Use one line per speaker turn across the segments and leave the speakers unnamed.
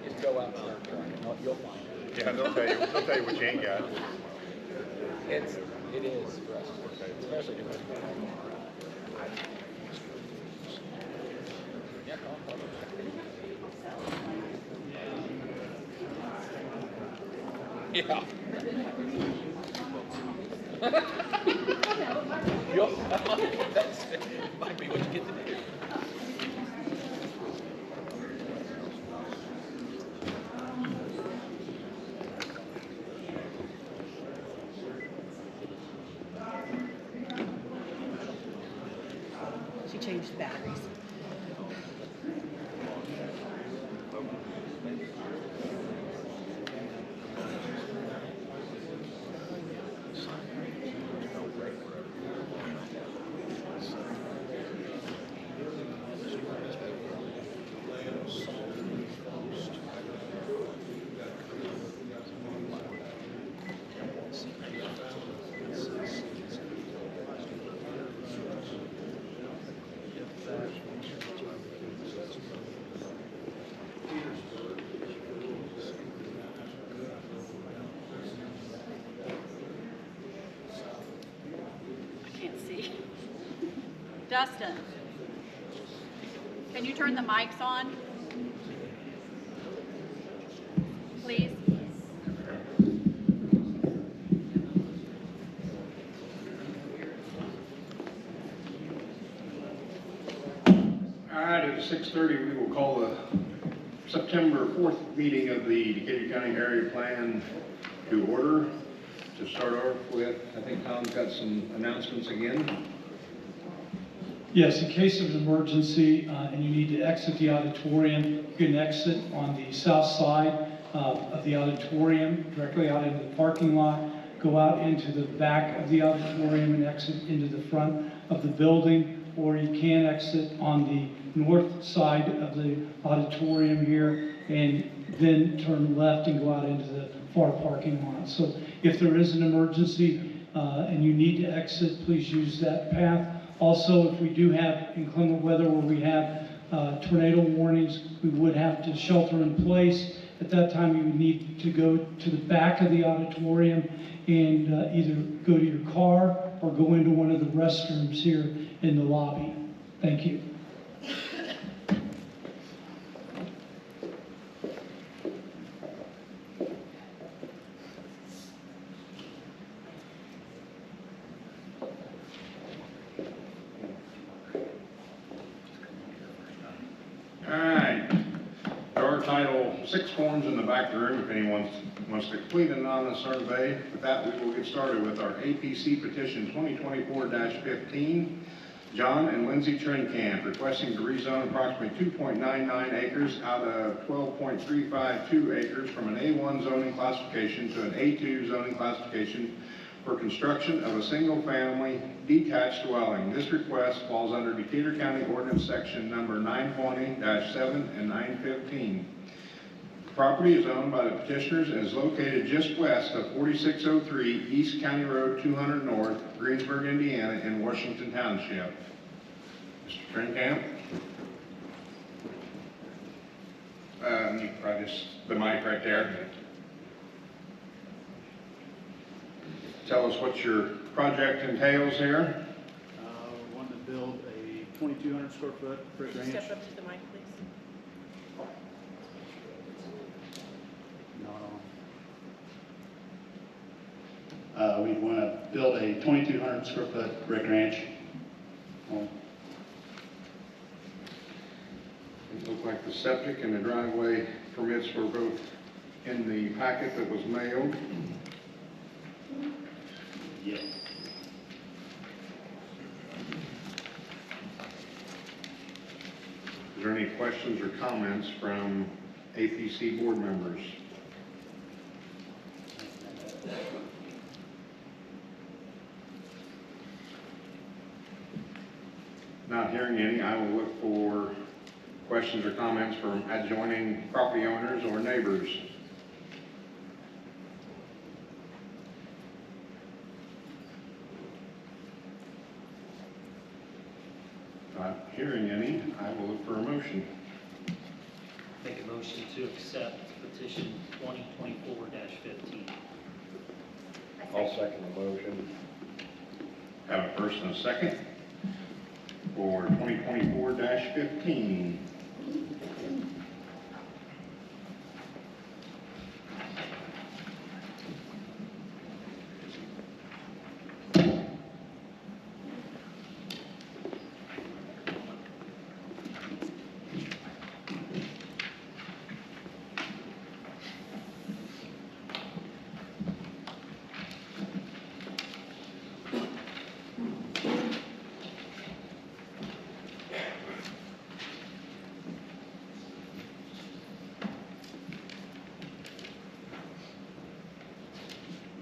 Just go out there and try it. You'll find it.
Yeah, they'll tell you what you ain't got.
It is stressful, especially if it's yeah. That might be what you get to do.
She changed the batteries.
Dustin, can you turn the mics on, please?
All right, at 6:30, we will call the September 4th meeting of the Decatur County Area Plan to order. To start off with, I think Tom's got some announcements again.
Yes, in case of an emergency and you need to exit the auditorium, you can exit on the south side of the auditorium, directly out into the parking lot, go out into the back of the auditorium and exit into the front of the building, or you can exit on the north side of the auditorium here and then turn left and go out into the far parking lot. So if there is an emergency and you need to exit, please use that path. Also, if we do have inclement weather where we have tornado warnings, we would have to shelter in place. At that time, you would need to go to the back of the auditorium and either go to your car or go into one of the restrooms here in the lobby. Thank you.
Title 6 forms in the back room if anyone wants to complete an anonymous survey. With that, we will get started with our APC petition 2024-15. John and Lindsay Trinkamp requesting to rezone approximately 2.99 acres out of 12.352 acres from an A1 zoning classification to an A2 zoning classification for construction of a single-family detached dwelling. This request falls under Decatur County Ordinance Section number 920-7 and 915. The property is owned by the petitioners and is located just west of 4603 East County Road 200 North, Greensburg, Indiana, in Washington Township. Mr. Trinkamp? You can probably just, the mic right there. Tell us what your project entails here.
We want to build a 2,200 square foot brick ranch.
Step up to the mic, please.
We want to build a 2,200 square foot brick ranch.
It looked like the septic and the driveway permits were both in the packet that was mailed.
Yes.
Is there any questions or comments from APC board members? Not hearing any, I will look for questions or comments from adjoining property owners or neighbors. Not hearing any, I will look for a motion.
Make a motion to accept petition 2024-15.
I'll second the motion.
Have a first and a second for 2024-15.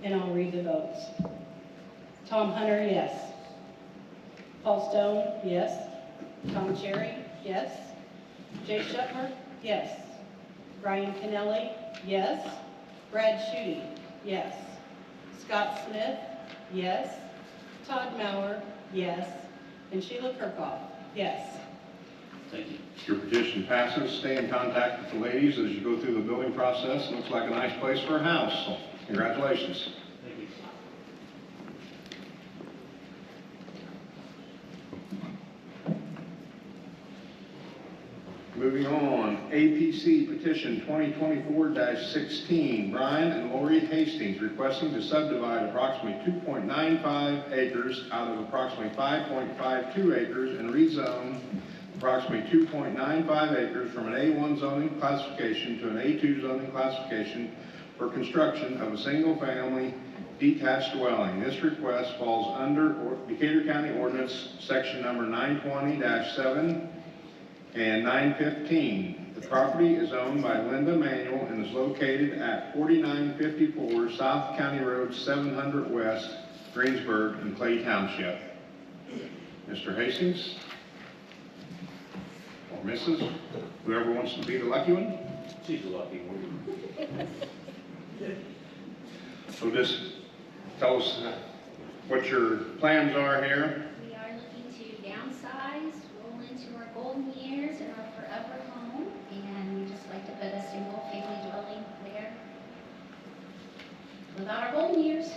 And I'll read the votes. Tom Hunter, yes. Paul Stone, yes. Tom Cherry, yes. Jay Shetler, yes. Brian Kennelly, yes. Brad Schutte, yes. Scott Smith, yes. Todd Mauer, yes. And Sheila Kirkhoff, yes.
Thank you.
Your petition passes. Stay in contact with the ladies as you go through the building process. Looks like a nice place for a house, so congratulations.
Thank you.
Moving on, APC petition 2024-16, Brian and Lori Hastings requesting to subdivide approximately 2.95 acres out of approximately 5.52 acres and rezone approximately 2.95 acres from an A1 zoning classification to an A2 zoning classification for construction of a single-family detached dwelling. This request falls under Decatur County Ordinance Section number 920-7 and 915. The property is owned by Linda Manuel and is located at 4954 South County Road 700 West, Greensburg, in Clay Township. Mr. Hastings? Or Mrs., whoever wants to be the lucky one?
She's a lucky one.
So just tell us what your plans are here.
We are looking to downsize, roll into our golden years in our forever home, and we just like to put a single family dwelling there without our golden years.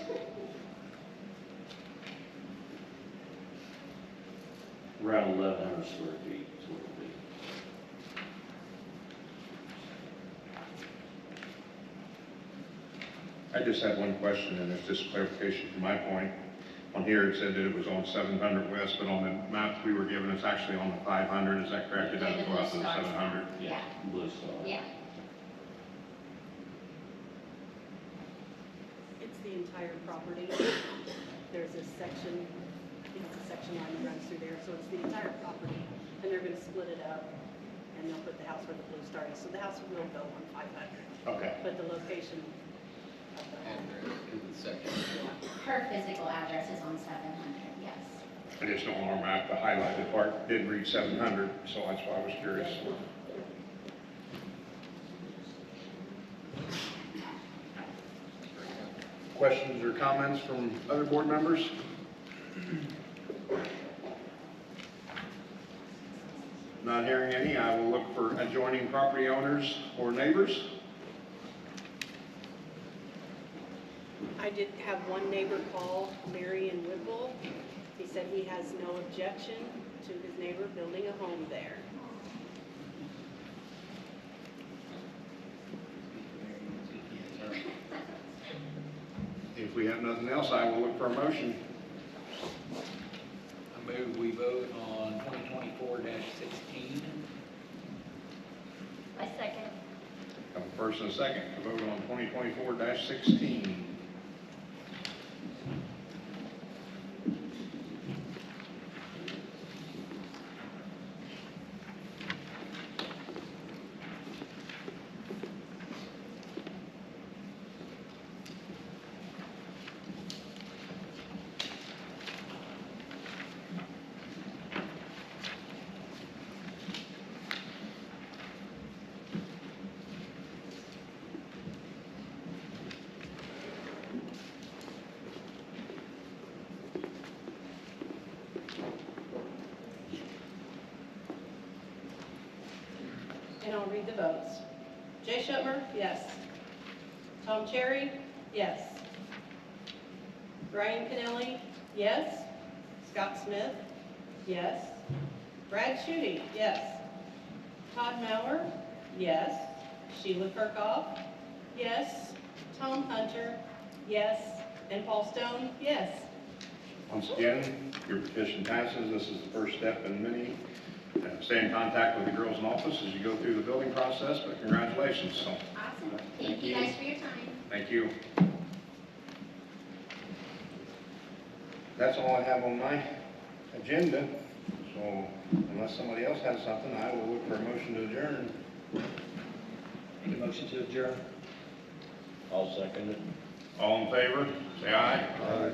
Around 1,100 square feet is what it'll be.
I just had one question, and it's just clarification from my point. On here, it said that it was on 700 West, but on the map we were given, it's actually on the 500. Is that correct? It doesn't go out to the 700?
Yeah,
Blue Star.
yeah.
It's the entire property. There's a section, I think it's a section line that runs through there, so it's the entire property. And they're gonna split it up, and they'll put the house where the Blue Star is. So the house will go on 500,
Okay.
but the location of the home.
Her physical address is on 700, yes.
I just don't want our map, the highlighted part didn't read 700, so that's why I was curious. Questions or comments from other board members? Not hearing any, I will look for adjoining property owners or neighbors.
I did have one neighbor call, Marion Whipple. He said he has no objection to his neighbor building a home there.
If we have nothing else, I will look for a motion.
I move we vote on 2024-16.
I second.
Have a first and a second to vote on 2024-16.
and I'll read the votes. Jay Shetmer, yes. Tom Cherry, yes. Ryan Kennelly, yes. Scott Smith, yes. Brad Schutte, yes. Todd Mauer, yes. Sheila Kirkhoff, yes. Tom Hunter, yes. And Paul Stone, yes.
Once again, your petition passes. This is the first step in many. Stay in contact with the girls in office as you go through the building process, but congratulations. So,
Awesome. Thank you guys for your time.
thank you. That's all I have on my agenda. So unless somebody else has something, I will look for a motion to adjourn.
Make a motion to adjourn.
I'll second it.
All in favor, say aye.
Aye.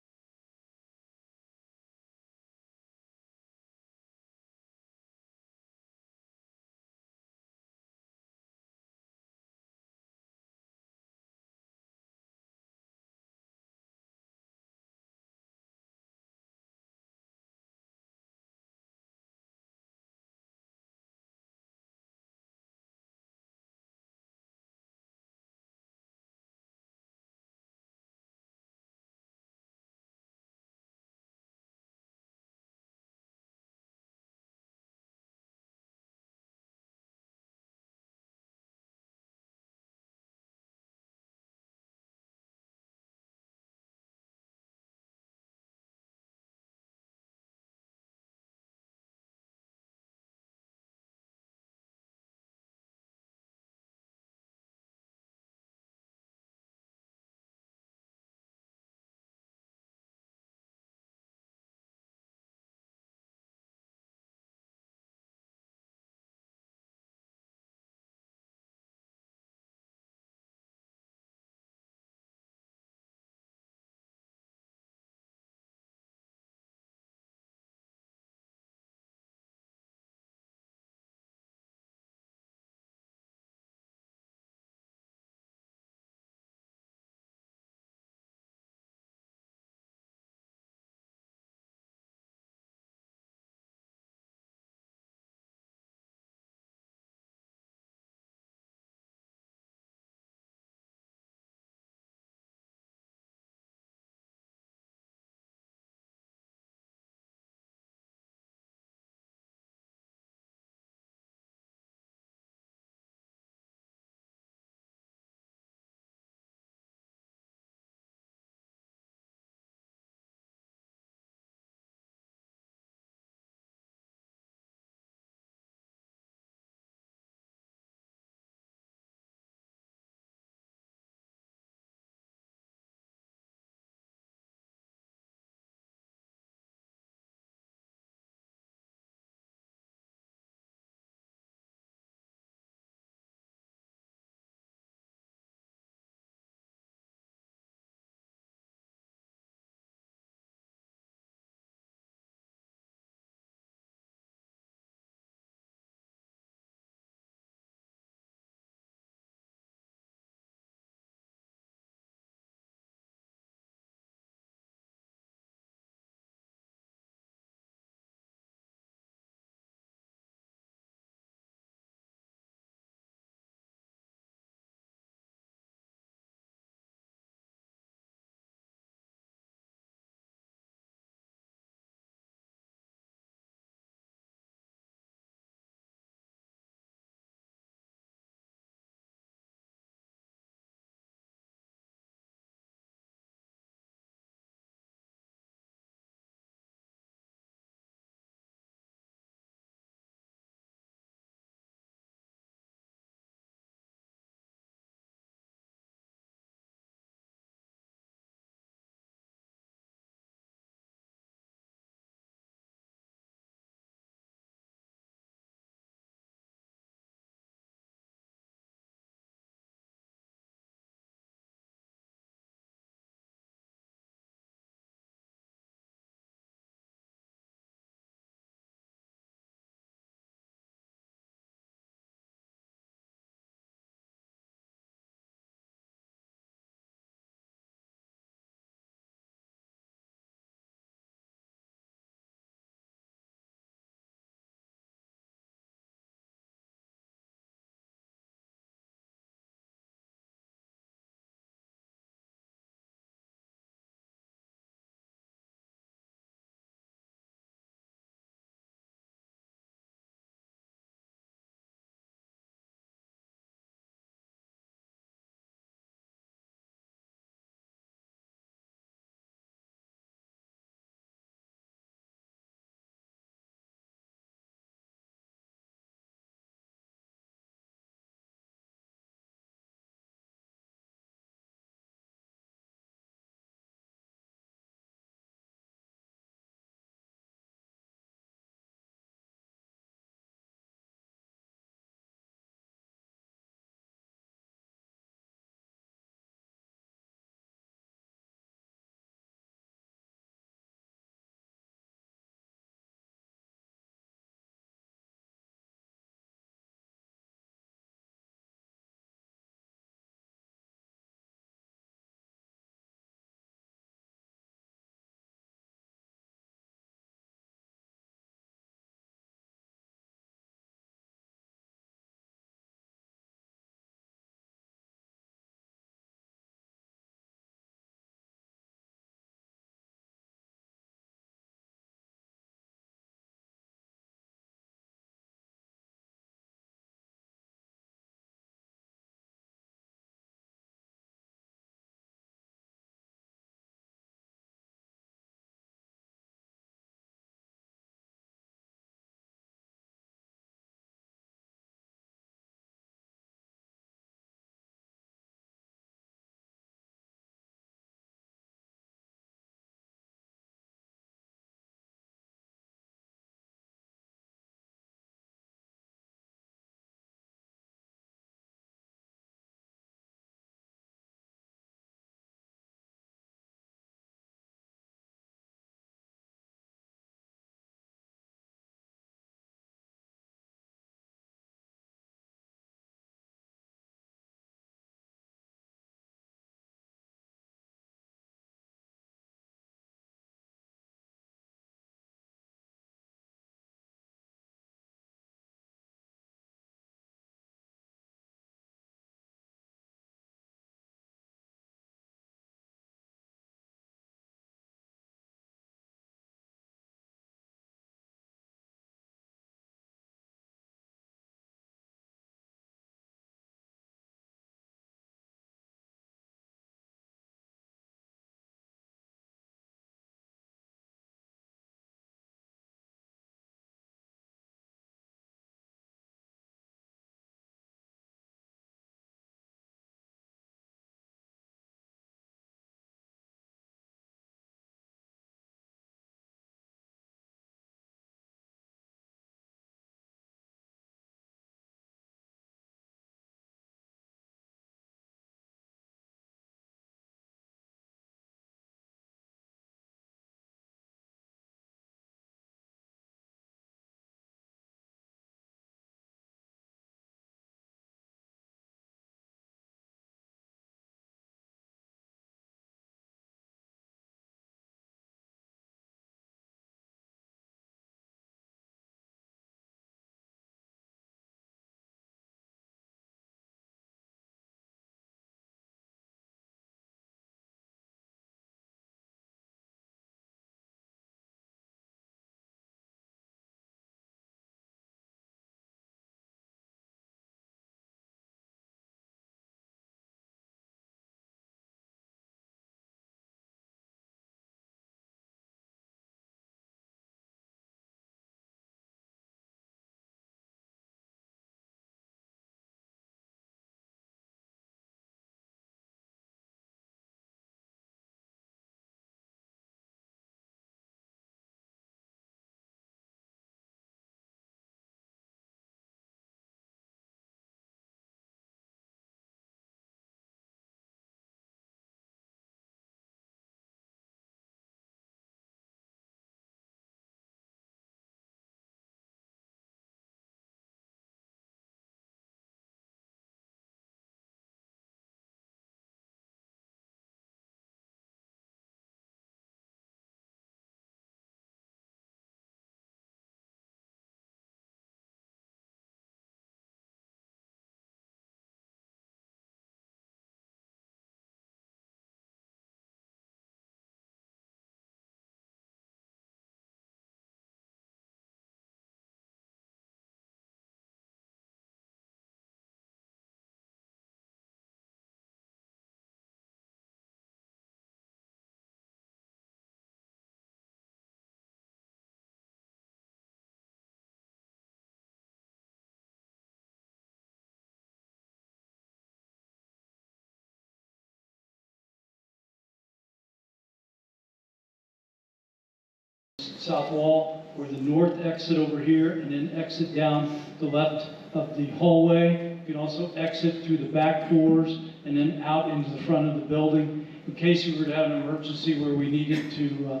south wall, or the north exit over here, and then exit down the left of the hallway. You can also exit through the back doors and then out into the front of the building. In case you were to have an emergency where we needed to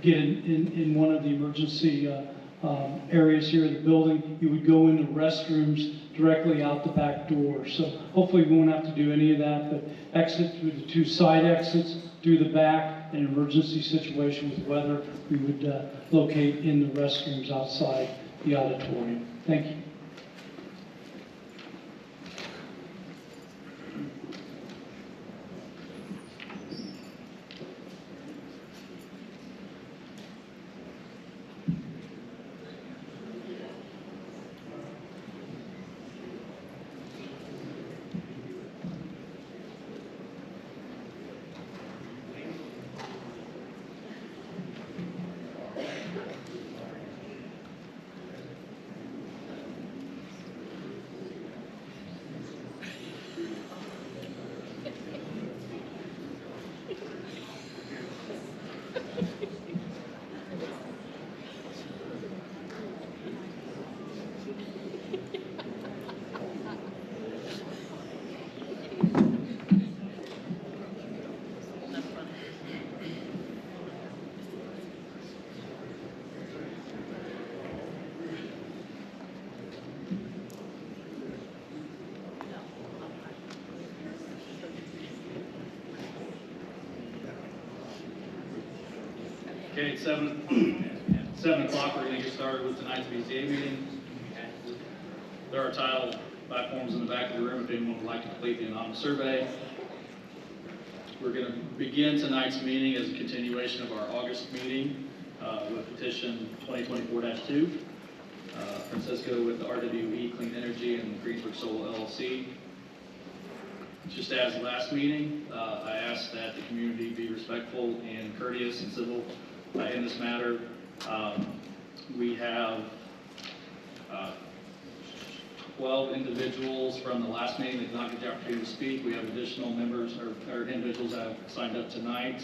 get in one of the emergency areas here in the building, you would go into restrooms directly out the back door. So hopefully we won't have to do any of that, but exit through the two side exits, through the back. In an emergency situation with weather, we would locate in the restrooms outside the auditorium. Thank you.
Okay, at 7 o'clock, we're going to get started with tonight's BZA meeting. There are tile platforms in the back of the room if anyone would like to complete the anonymous survey. We're going to begin tonight's meeting as a continuation of our August meeting with petition 2024-2, Francisco with the RWE Clean Energy and Greensburg Solar LLC. Just as the last meeting, I asked that the community be respectful and courteous and civil in this matter. We have 12 individuals from the last meeting that did not get the opportunity to speak. We have additional members or individuals that have signed up tonight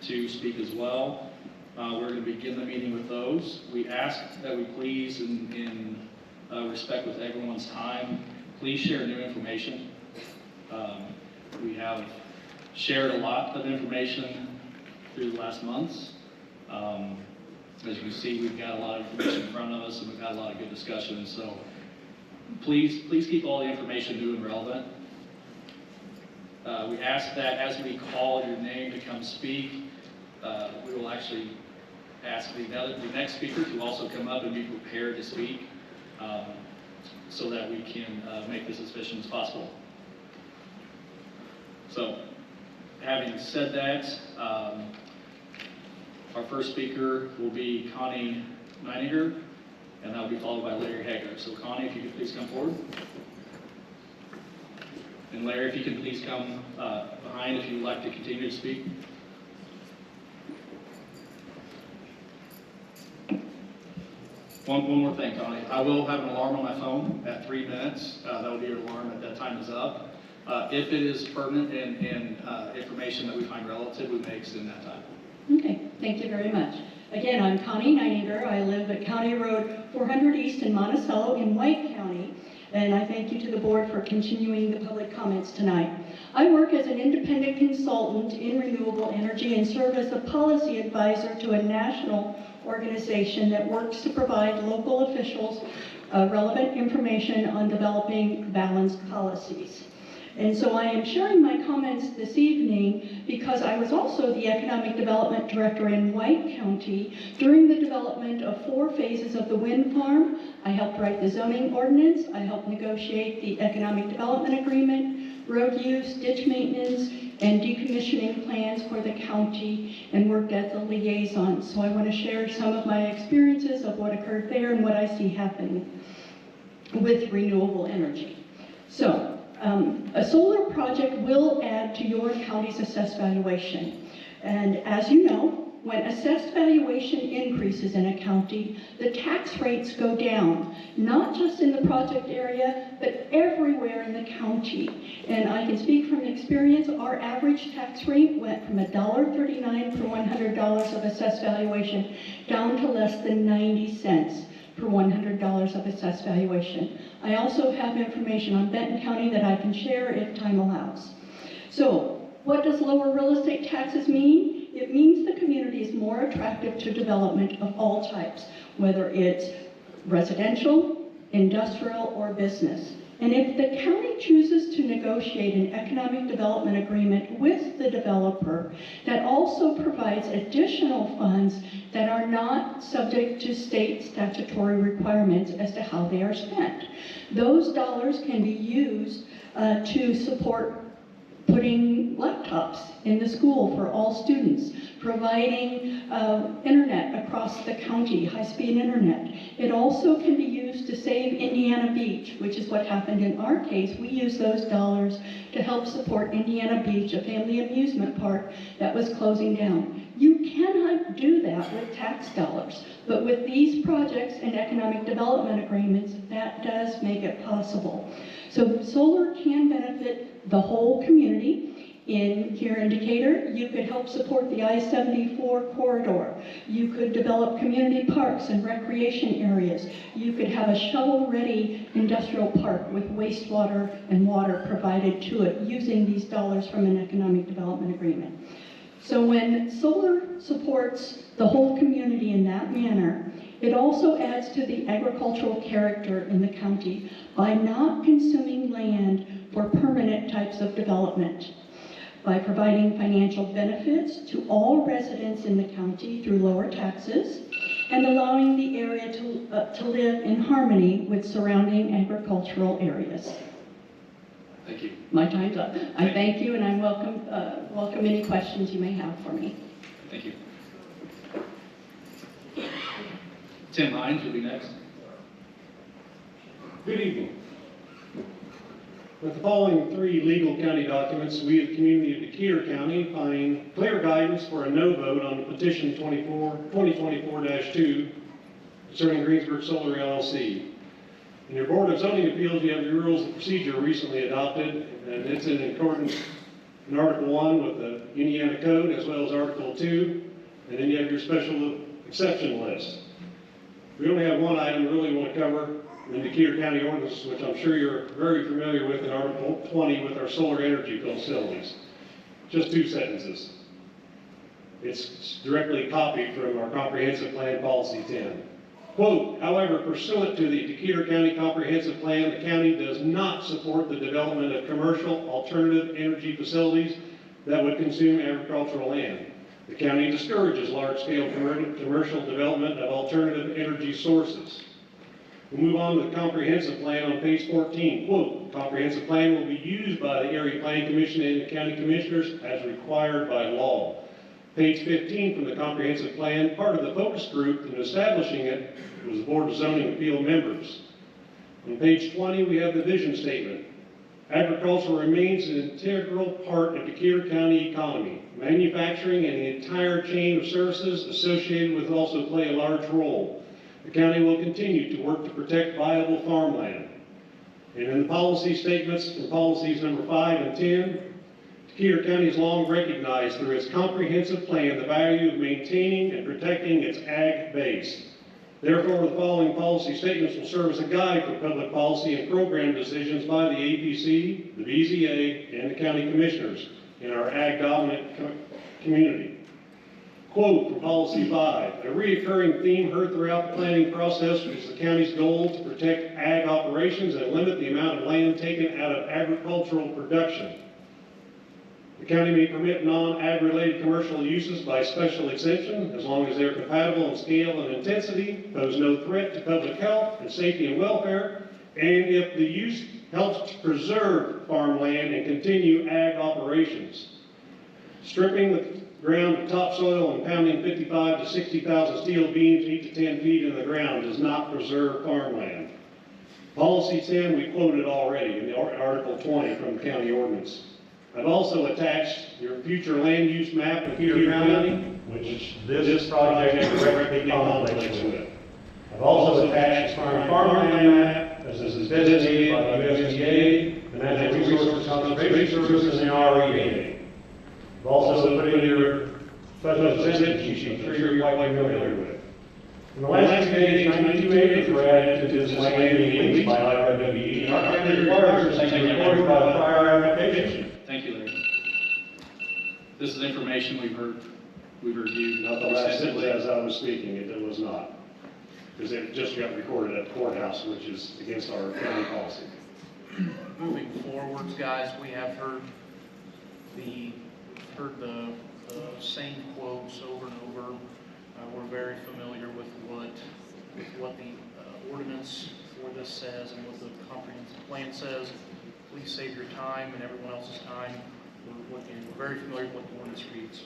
to speak as well. We're going to begin the meeting with those. We ask that we please, in respect with everyone's time, please share new information. We have shared a lot of information through the last months. As you see, we've got a lot of information in front of us, and we've had a lot of good discussions. So please keep all the information new and relevant. We ask that as we call your name to come speak, we will actually ask the next speaker to also come up and be prepared to speak, so that we can make this as efficient as possible. So, having said that, our first speaker will be Connie Meininger, and that will be followed by Larry Hager. So Connie, if you could please come forward. And Larry, if you can please come behind if you would like to continue to speak. One more thing, Connie. I will have an alarm on my phone at 3 minutes. That will be your alarm at that time is up. If it is pertinent and information that we find relative, we may extend that time.
Okay, thank you very much. Again, I'm Connie Meininger. I live at County Road 400 East in Monticello in White County, and I thank you to the board for continuing the public comments tonight. I work as an independent consultant in renewable energy and serve as a policy advisor to a national organization that works to provide local officials relevant information on developing balanced policies. And so I am sharing my comments this evening because I was also the Economic Development Director in White County during the development of 4 phases of the wind farm. I helped write the zoning ordinance, I helped negotiate the Economic Development Agreement, road use, ditch maintenance, and decommissioning plans for the county, and worked as a liaison. So I want to share some of my experiences of what occurred there and what I see happening with renewable energy. So, a solar project will add to your county's assessed valuation. And as you know, when assessed valuation increases in a county, the tax rates go down, not just in the project area, but everywhere in the county. county. And I can speak from experience, our average tax rate went from $1.39 per $100 of assessed valuation down to less than 90 cents per $100 of assessed valuation. I also have information on Benton County that I can share if time allows. So, what does lower real estate taxes mean? It means the community is more attractive to development of all types, whether it's residential, industrial, or business. And if the county chooses to negotiate an economic development agreement with the developer that also provides additional funds that are not subject to state statutory requirements as to how they are spent, those dollars can be used to support putting laptops in the school for all students, providing internet across the county, high-speed internet. It also can be used to save Indiana Beach, which is what happened in our case. We used those dollars to help support Indiana Beach, a family amusement park that was closing down. You cannot do that with tax dollars, but with these projects and economic development agreements, that does make it possible. So solar can benefit the whole community. Here in Decatur, you could help support the I-74 corridor. You could develop community parks and recreation areas. You could have a shovel-ready industrial park with wastewater and water provided to it using these dollars from an economic development agreement. So when solar supports the whole community in that manner, it also adds to the agricultural character in the county by not consuming land for permanent types of development, by providing financial benefits to all residents in the county through lower taxes, and allowing the area to live in harmony with surrounding agricultural areas.
Thank you.
My time's up. I thank you, and I welcome any questions you may have for me.
Thank you. Tim Hines will be next.
Good evening. With the following three legal county documents, we as the community of Decatur County find clear guidance for a no vote on the petition 2024-2 concerning Greensburg Solar LLC. In your Board of Zoning Appeals, you have your rules of procedure recently adopted, and it's in accordance in Article 1 with the Indiana Code as well as Article 2, and then you have your special exception list. We only have one item we really want to cover in the Decatur County ordinance, which I'm sure you're very familiar with in Article 20 with our solar energy facilities. Just two sentences. It's directly copied from our Comprehensive Plan Policy 10. Quote, however, pursuant to the Decatur County Comprehensive Plan, the county does not support the development of commercial alternative energy facilities that would consume agricultural land. The county discourages large-scale commercial development of alternative energy sources. We'll move on to the comprehensive plan on page 14. Quote, the comprehensive plan will be used by the Area Planning Commission and the county commissioners as required by law. Page 15 from the comprehensive plan, part of the focus group in establishing it was the Board of Zoning Appeal members. On page 20, we have the vision statement. Agriculture remains an integral part of Decatur County economy. Manufacturing and the entire chain of services associated with also play a large role. The county will continue to work to protect viable farmland. And in the policy statements from policies number 5 and 10, Decatur County has long recognized through its comprehensive plan the value of maintaining and protecting its ag base. Therefore, the following policy statements will serve as a guide for public policy and program decisions by the APC, the BZA, and the county commissioners in our ag-dominant community. Quote from Policy 5, a reoccurring theme heard throughout the planning process is the county's goal to protect ag operations and limit the amount of land taken out of agricultural production. The county may permit non-ag-related commercial uses by special exemption as long as they are compatible in scale and intensity, pose no threat to public health and safety and welfare, and if the use helps to preserve farmland and continue ag operations. Stripping the ground of topsoil and pounding 55 to 60,000 steel beams 8 to 10 feet in the ground does not preserve farmland. Policy 10 we quoted already in the Article 20 from the county ordinance. I've also attached your future land use map of Decatur County, which this project directly conflicts with. I've also attached our farmland map, as is designated by the USDA, the Natural Resources Conservation Service and the REA. I've also put in your special extension sheet, I'm sure you're quite familiar with. In the last few days, 92 acres were added to this land being leased by IWE, and our county requires the same recorded by the prior application.
Thank you, Larry. This is information we've reviewed.
Not the last sentence as I was speaking, it was not. Because it just got recorded at the courthouse, which is against our county policy.
Moving forwards, guys, we have heard the same quotes over and over. We're very familiar with what the ordinance for this says and what the comprehensive plan says. Please save your time and everyone else's time. We're very familiar with what the ordinance reads.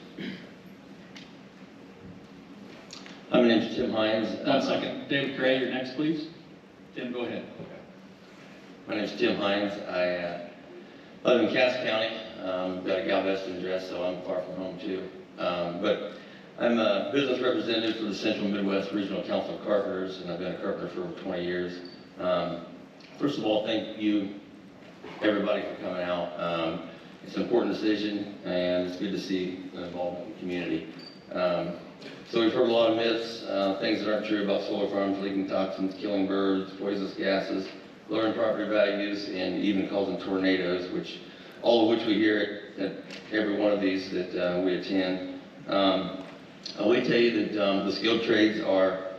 My name's Tim Hines.
1 second. David Gray, you're next, please. Tim, go ahead.
My name's Tim Hines. I live in Cass County. Got a Galveston address, so I'm far from home too. But I'm a business representative for the Central Midwest Regional Council of Carpenters, and I've been a carpenter for over 20 years. First of all, thank you, everybody, for coming out. It's an important decision, and it's good to see the involvement in the community. So we've heard a lot of myths, things that aren't true about solar farms, leaking toxins, killing birds, poisonous gases, lowering property values, and even causing tornadoes, all of which we hear at every one of these that we attend. I will tell you that the skilled trades are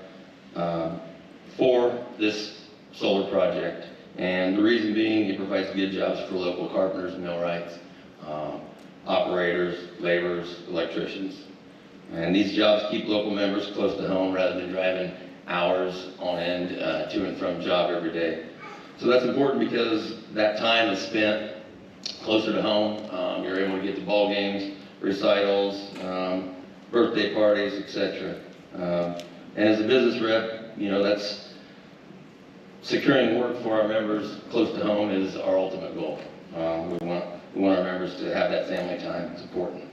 for this solar project, and the reason being it provides good jobs for local carpenters, millwrights, operators, laborers, electricians. And these jobs keep local members close to home rather than driving hours on end to and from job every day. So that's important because that time is spent closer to home. You're able to get to ball games, recitals, birthday parties, etc. And as a business rep, that's securing work for our members close to home is our ultimate goal. We want our members to have that family time. It's important.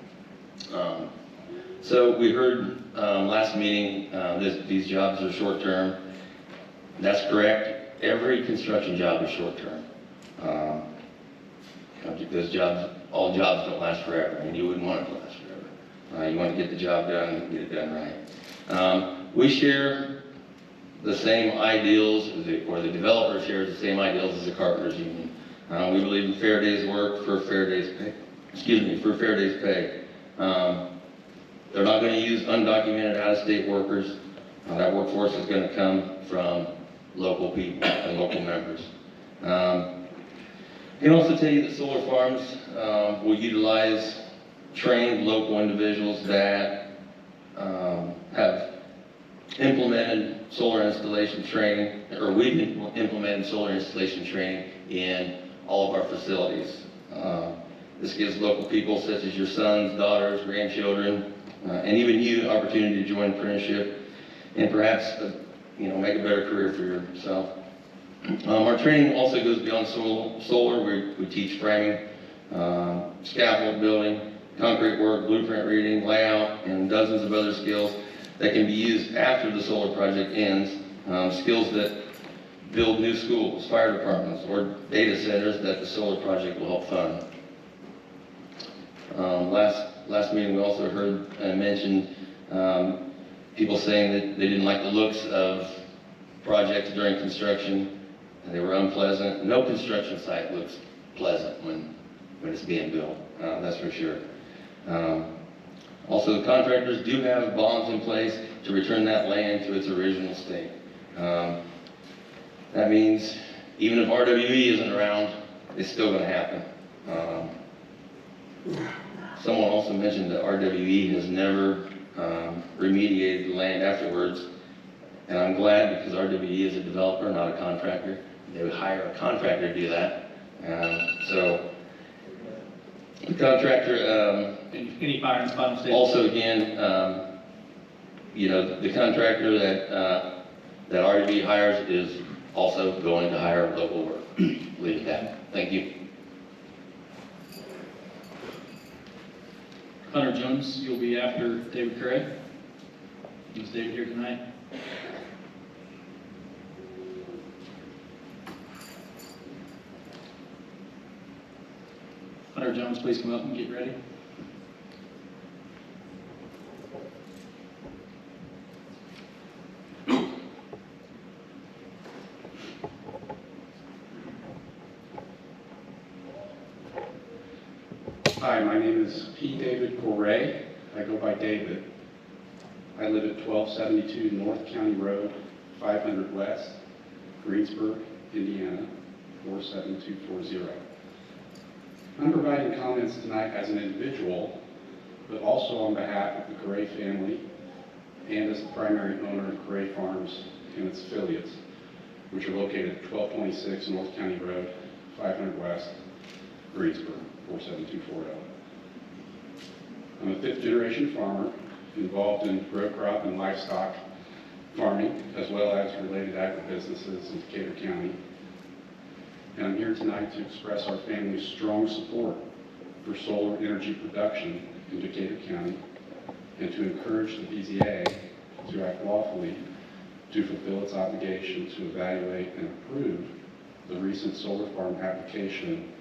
So we heard last meeting these jobs are short-term. That's correct. Every construction job is short-term. Those jobs, all jobs don't last forever, and you wouldn't want it to last forever. You want to get the job done and get it done right. We share the same ideals, or the developer shares the same ideals as the Carpenters Union. We believe in fair days work for fair days pay. For fair days pay. They're not going to use undocumented out-of-state workers. That workforce is going to come from local people and local members. I can also tell you that solar farms will utilize trained local individuals that have implemented solar installation training, or we've implemented solar installation training in all of our facilities. This gives local people such as your sons, daughters, grandchildren, and even you opportunity to join apprenticeship and perhaps make a better career for yourself. Our training also goes beyond solar. We teach framing, scaffold building, concrete work, blueprint reading, layout, and dozens of other skills that can be used after the solar project ends, skills that build new schools, fire departments, or data centers that the solar project will help fund. Last meeting we also heard mentioned people saying that they didn't like the looks of projects during construction. They were unpleasant. No construction site looks pleasant when it's being built, that's for sure. Also, the contractors do have bonds in place to return that land to its original state. That means even if RWE isn't around, it's still going to happen. Someone also mentioned that RWE has never remediated the land afterwards, and I'm glad because RWE is a developer, not a contractor. They would hire a contractor to do that. So the contractor,
any final statement?
Also again, the contractor that RWE hires is also going to hire local work. Leave it at that. Thank you.
Hunter Jones, you'll be after David Craig. Is David here tonight? Hunter Jones, please come up and get ready.
Hi, my name is P. David Correa. I go by David. I live at 1272 North County Road, 500 West, Greensburg, Indiana, 47240. I'm providing comments tonight as an individual, but also on behalf of the Correa family and as the primary owner of Correa Farms and its affiliates, which are located at 1226 North County Road, 500 West, Greensburg, 47240. I'm a fifth-generation farmer involved in row crop and livestock farming, as well as related agribusinesses in Decatur County. And I'm here tonight to express our family's strong support for solar energy production in Decatur County and to encourage the BZA to act lawfully to fulfill its obligation to evaluate and approve the recent solar farm application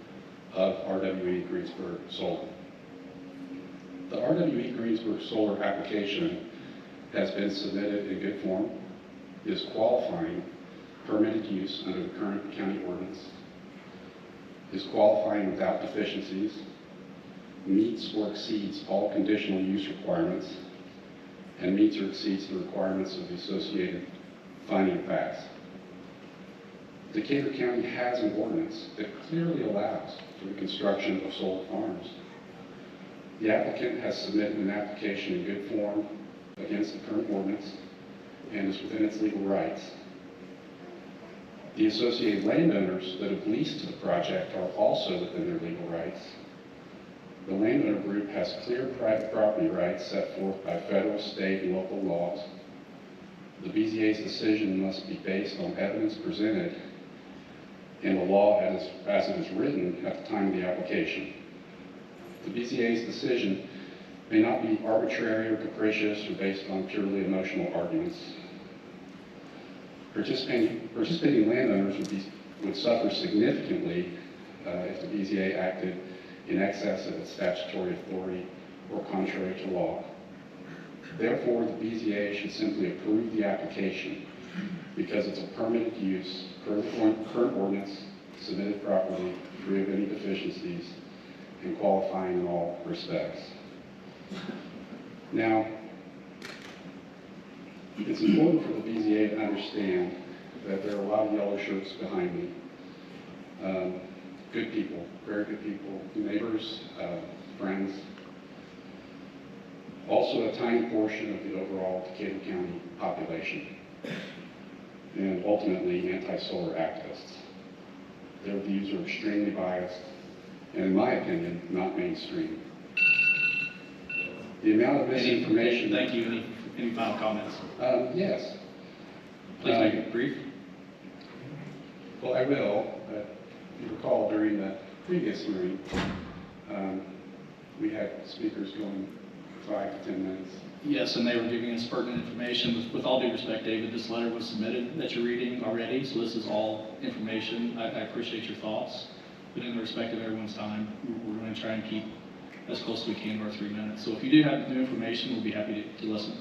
of RWE Greensburg Solar. The RWE Greensburg Solar application has been submitted in good form, is qualifying permitted use under the current county ordinance, is qualifying without deficiencies, meets or exceeds all conditional use requirements, and meets or exceeds the requirements of the associated finding of facts. Decatur County has an ordinance that clearly allows for the construction of solar farms. The applicant has submitted an application in good form against the current ordinance and is within its legal rights. The associated landowners that have leased to the project are also within their legal rights. The landowner group has clear private property rights set forth by federal, state, and local laws. The BZA's decision must be based on evidence presented and the law as it is written at the time of the application. The BZA's decision may not be arbitrary or capricious or based on purely emotional arguments. Participating landowners would suffer significantly if the BZA acted in excess of its statutory authority or contrary to law. Therefore, the BZA should simply approve the application because it's a permitted use per the current ordinance, submitted properly, free of any deficiencies, and qualifying in all respects. Now, it's important for the BZA to understand that there are a lot of yellow shirts behind me. Good people, very good people, neighbors, friends. Also a tiny portion of the overall Decatur County population, and ultimately anti-solar activists. Their views are extremely biased, and in my opinion, not mainstream. The amount of misinformation...
Thank you. Any final comments?
Yes.
Please make it brief.
Well, I will, but if you recall during the previous hearing, we had speakers going 5 to 10 minutes.
Yes, and they were giving us pertinent information. With all due respect, David, this letter was submitted that you're reading already, so this is all information. I appreciate your thoughts, but in the respect of everyone's time, we're going to try and keep as close as we can to our 3 minutes. So if you do have new information, we'll be happy to listen.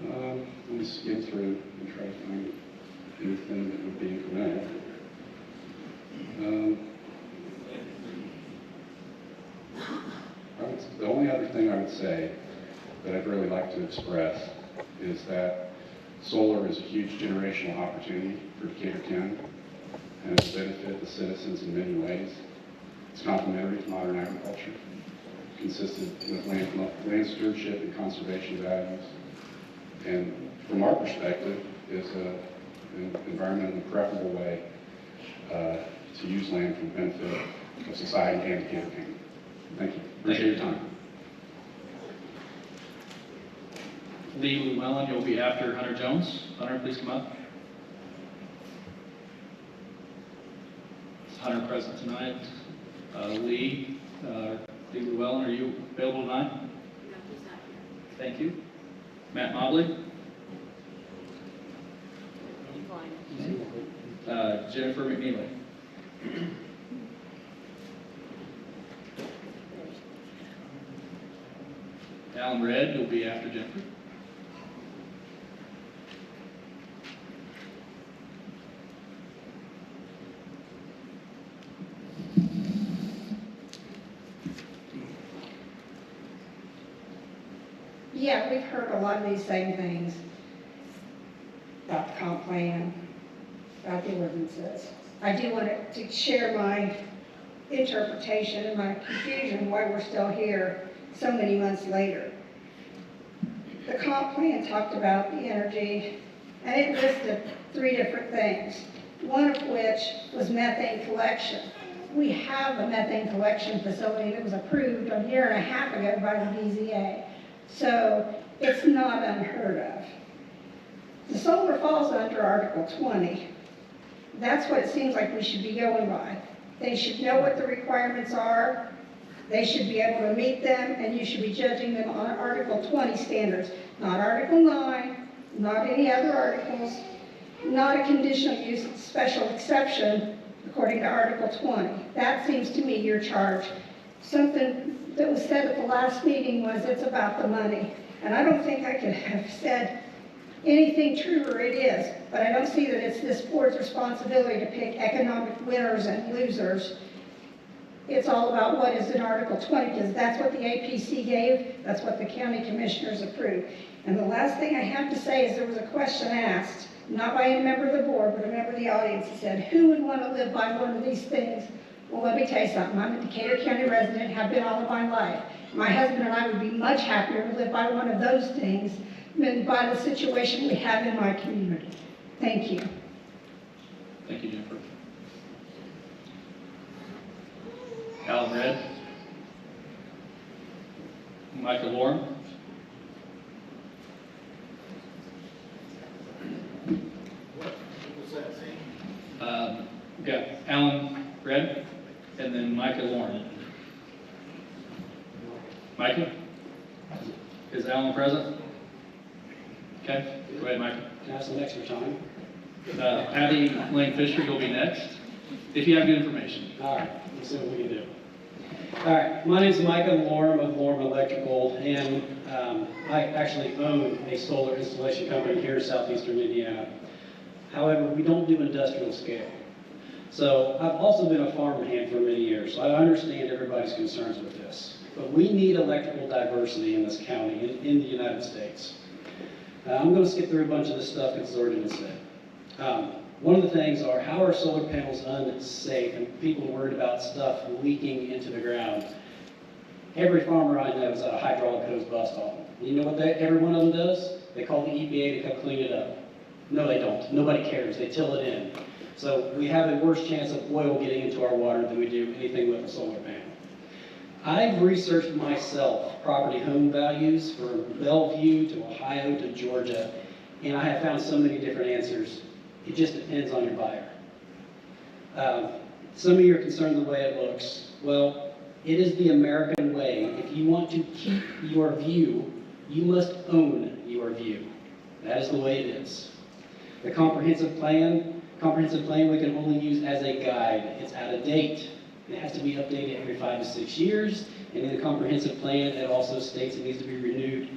Let me skim through and try to find anything that would be incremental. The only other thing I would say that I'd really like to express is that solar is a huge generational opportunity for Decatur County and it will benefit the citizens in many ways. It's complementary to modern agriculture, consistent with land stewardship and conservation values, and from our perspective is an environmentally preferable way to use land for the benefit of society and Decatur County. Thank you. Appreciate your time.
Lee Llewellyn, you'll be after Hunter Jones. Hunter, please come up. Is Hunter present tonight? Lee Llewellyn, are you available tonight?
No, he's not here.
Thank you. Matt Mobley.
Decline.
Jennifer McNeely. Alan Red will be after Jennifer.
Yeah, we've heard a lot of these same things about the comp plan, about the ordinances. I do want to share my interpretation and my confusion why we're still here so many months later. The comp plan talked about the energy, and it listed 3 different things, one of which was methane collection. We have a methane collection facility that was approved a year and a half ago by the BZA. So it's not unheard of. The solar falls under Article 20. That's what it seems like we should be going by. They should know what the requirements are. They should be able to meet them, and you should be judging them on Article 20 standards, not Article 9, not any other articles, not a conditional use special exception according to Article 20. That seems to me your charge. Something that was said at the last meeting was it's about the money. And I don't think I could have said anything truer. It is, but I don't see that it's this board's responsibility to pick economic winners and losers. It's all about what is in Article 20, because that's what the APC gave, that's what the county commissioners approved. And the last thing I have to say is there was a question asked, not by a member of the board, but a member of the audience, that said, who would want to live by one of these things? Well, let me tell you something. I'm a Decatur County resident, have been all of my life. My husband and I would be much happier to live by one of those things than by the situation we have in my community. Thank you.
Thank you, Jennifer. Alan Red. Michael Lorne. We've got Alan Red and then Micah Lorne. Micah? Is Alan present? Okay, go ahead, Micah.
Can I have some extra time?
Patty Lane Fisher, you'll be next, if you have good information.
All right, let's see what we can do. All right, my name is Micah Lorme of Lorme Electrical, and I actually own a solar installation company here in southeastern Indiana. However, we don't do industrial scale. So I've also been a farm hand for many years, so I understand everybody's concerns with this. But we need electrical diversity in this county, in the United States. I'm going to skip through a bunch of this stuff because it's already been said. One of the things are, how are solar panels unsafe, and people are worried about stuff leaking into the ground. Every farmer I know has got a hydraulic hose bust on them. You know what every one of them does? They call the EPA to come clean it up. No, they don't. Nobody cares. They till it in. So we have a worse chance of oil getting into our water than we do anything with a solar panel. I've researched myself property home values from Bellevue to Ohio to Georgia, and I have found so many different answers. It just depends on your buyer. Some of you are concerned the way it looks. Well, it is the American way. If you want to keep your view, you must own your view. That is the way it is. The comprehensive plan we can only use as a guide. It's out of date. It has to be updated every 5 to 6 years. And in the comprehensive plan, it also states it needs to be reviewed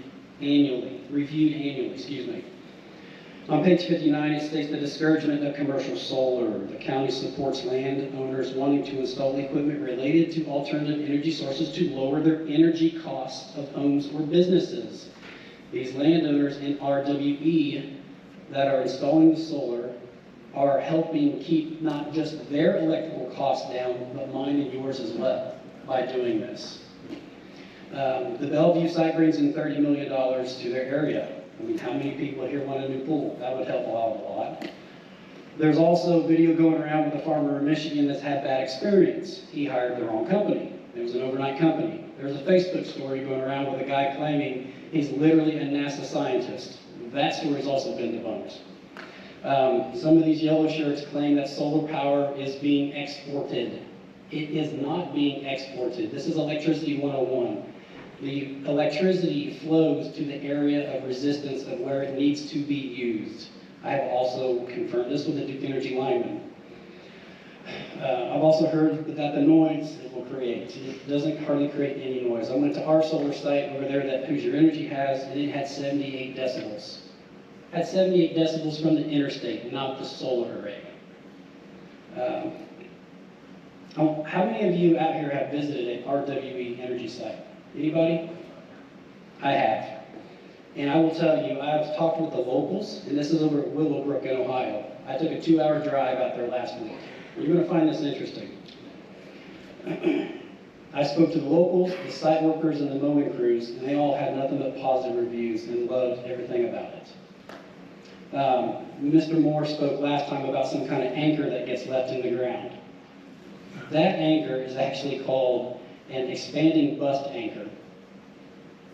annually, excuse me. On page 59, it states the discouragement of commercial solar. The county supports landowners wanting to install equipment related to alternative energy sources to lower their energy costs of homes or businesses. These landowners in RWE that are installing the solar are helping keep not just their electrical costs down, but mine and yours as well by doing this. The Bellevue site brings in $30 million to their area. I mean, how many people here want a new pool? That would help out a lot. There's also video going around with a farmer in Michigan that's had bad experience. He hired the wrong company. It was an overnight company. There's a Facebook story going around with a guy claiming he's literally a NASA scientist. That story's also been debunked. Some of these yellow shirts claim that solar power is being exported. It is not being exported. This is electricity 101. The electricity flows to the area of resistance of where it needs to be used. I have also confirmed this with the Duke Energy lineman. I've also heard that the noise it will create, it doesn't hardly create any noise. I went to our solar site over there that Hoosier Energy has, and it had 78 decibels. Had 78 decibels from the interstate, not the solar array. How many of you out here have visited an RWE energy site? Anybody? I have. And I will tell you, I've talked with the locals, and this is over at Willowbrook in Ohio. I took a 2-hour drive out there last week. You're going to find this interesting. I spoke to the locals, the site workers, and the mowing crews, and they all had nothing but positive reviews and loved everything about it. Mr. Moore spoke last time about some kind of anchor that gets left in the ground. That anchor is actually called an expanding bust anchor.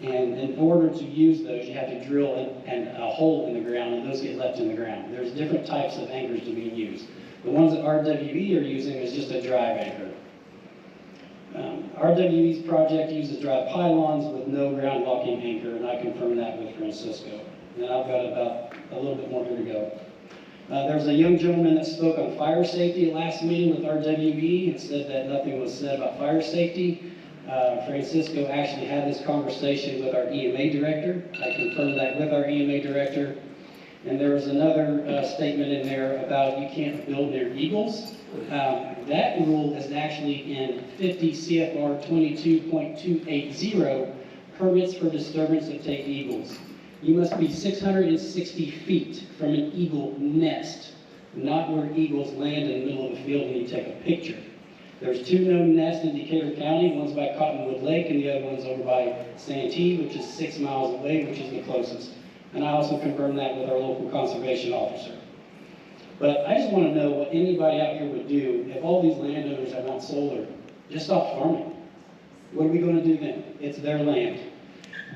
And in order to use those, you have to drill a hole in the ground, and those get left in the ground. There's different types of anchors to be used. The ones that RWE are using is just a drive anchor. RWE's project uses dry pylons with no ground locking anchor, and I confirmed that with Francisco. And I've got about a little bit more here to go. There was a young gentleman that spoke on fire safety at last meeting with RWE and said that nothing was said about fire safety. Francisco actually had this conversation with our EMA director. I confirmed that with our EMA director. And there was another statement in there about you can't build near eagles. That rule is actually in 50 CFR 22.280, permits for disturbance of take eagles. You must be 660 feet from an eagle nest, not where eagles land in the middle of the field when you take a picture. There's 2 known nests in Decatur County. One's by Cottonwood Lake, and the other one's over by Santee, which is 6 miles away, which is the closest. And I also confirmed that with our local conservation officer. But I just want to know what anybody out here would do if all these landowners that want solar just stop farming. What are we going to do then? It's their land.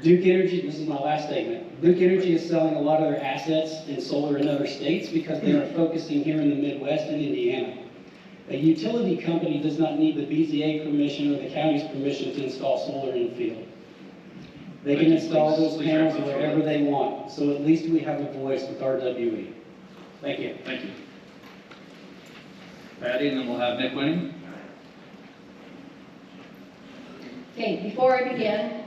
Duke Energy, this is my last statement, Duke Energy is selling a lot of their assets in solar in other states because they are focusing here in the Midwest and Indiana. A utility company does not need the BZA permission or the county's permission to install solar in the field. They can install those panels wherever they want, so at least we have a voice with RWE. Thank you.
Thank you. Patty, and then we'll have Nick Winning.
Okay, before I begin,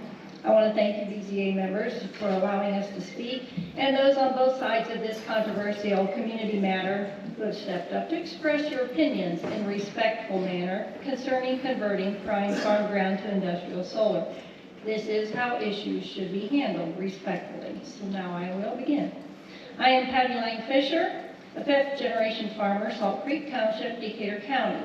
I want to thank you BZA members for allowing us to speak, and those on both sides of this controversial community matter who have stepped up to express your opinions in a respectful manner concerning converting prime farm ground to industrial solar. This is how issues should be handled respectfully. So now I will begin. I am Patty Lang Fisher, a 5th-generation farmer, Salt Creek Township, Decatur County.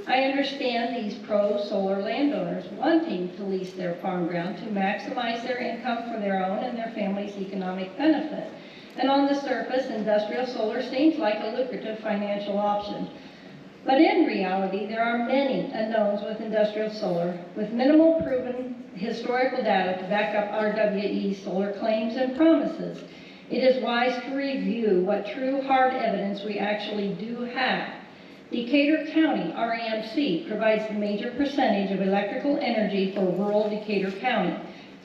I understand these pro-solar landowners wanting to lease their farm ground to maximize their income for their own and their family's economic benefit. And on the surface, industrial solar seems like a lucrative financial option. But in reality, there are many unknowns with industrial solar, with minimal proven historical data to back up RWE solar claims and promises. It is wise to review what true hard evidence we actually do have. Decatur County, REMC, provides the major percentage of electrical energy for rural Decatur County.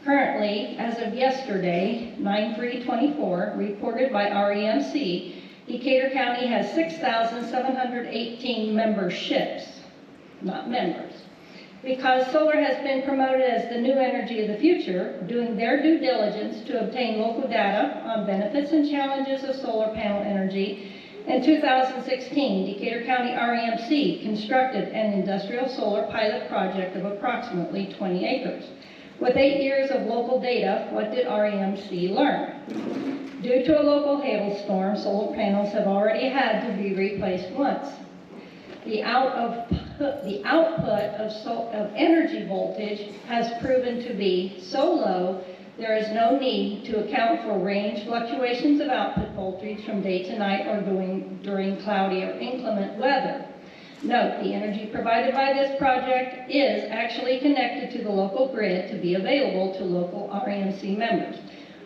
Currently, as of yesterday, 9/3/24, reported by REMC, Decatur County has 6,718 memberships, not members. Because solar has been promoted as the new energy of the future, doing their due diligence to obtain local data on benefits and challenges of solar panel energy, in 2016, Decatur County REMC constructed an industrial solar pilot project of approximately 20 acres. With 8 years of local data, what did REMC learn? Due to a local hailstorm, solar panels have already had to be replaced once. The output of energy voltage has proven to be so low, there is no need to account for range fluctuations of output voltage from day to night or during cloudy or inclement weather. Note, the energy provided by this project is actually connected to the local grid to be available to local REMC members.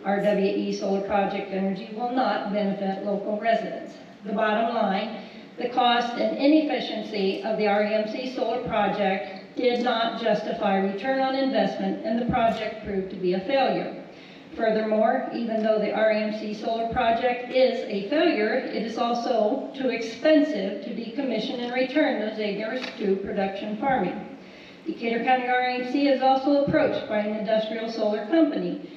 RWE solar project energy will not benefit local residents. The bottom line, the cost and inefficiency of the REMC solar project did not justify return on investment, and the project proved to be a failure. Furthermore, even though the REMC solar project is a failure, it is also too expensive to decommission and return those acres to production farming. Decatur County REMC is also approached by an industrial solar company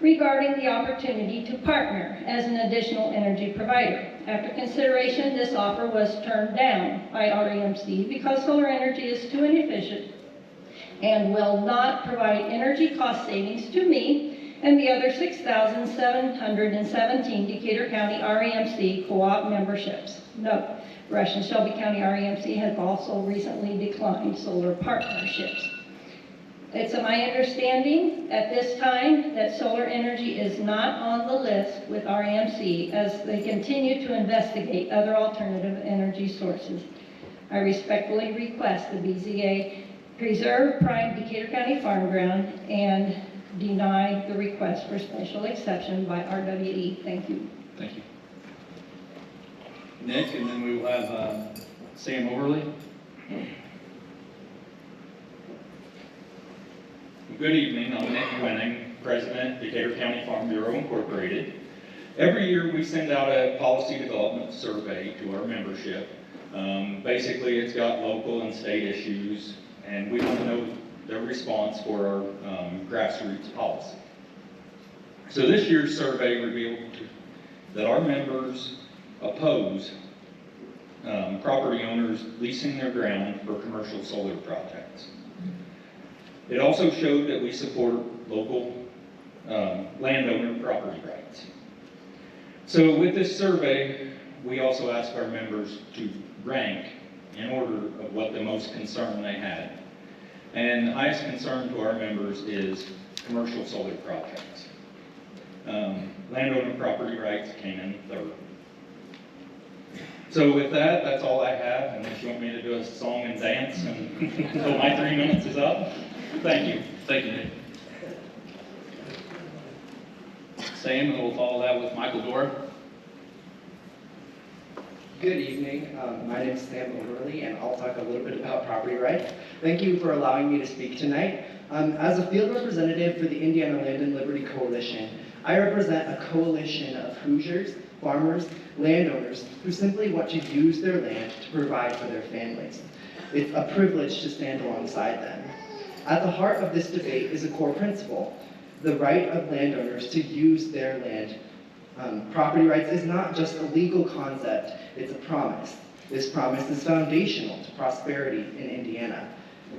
regarding the opportunity to partner as an additional energy provider. After consideration, this offer was turned down by REMC because solar energy is too inefficient and will not provide energy cost savings to me and the other 6,717 Decatur County REMC co-op memberships. Note, Rush and Shelby County REMC has also recently declined solar partnerships. It's my understanding at this time that solar energy is not on the list with REMC as they continue to investigate other alternative energy sources. I respectfully request the BZA preserve prime Decatur County farm ground and deny the request for special exception by RWE. Thank you.
Thank you. Nick, and then we will have Sam Overley.
Good evening, I'm Nick Winning, President, Decatur County Farm Bureau Incorporated. Every year we send out a policy development survey to our membership. Basically it's got local and state issues, and we want to know their response for our grassroots policy. So this year's survey revealed that our members oppose property owners leasing their ground for commercial solar projects. It also showed that we support local landowner property rights. So with this survey, we also asked our members to rank in order of what the most concern they had. And the highest concern to our members is commercial solar projects. Landowner property rights came in third. So with that, that's all I have, unless you want me to do a song and dance until my 3 minutes is up. Thank you.
Thank you, Nick. Sam, and we'll follow that with Michael Dora.
Good evening. My name is Sam Overley, and I'll talk a little bit about property rights. Thank you for allowing me to speak tonight. As a field representative for the Indiana Land and Liberty Coalition, I represent a coalition of Hoosiers, farmers, landowners who simply want to use their land to provide for their families. It's a privilege to stand alongside them. At the heart of this debate is a core principle: the right of landowners to use their land. Property rights is not just a legal concept, it's a promise. This promise is foundational to prosperity in Indiana.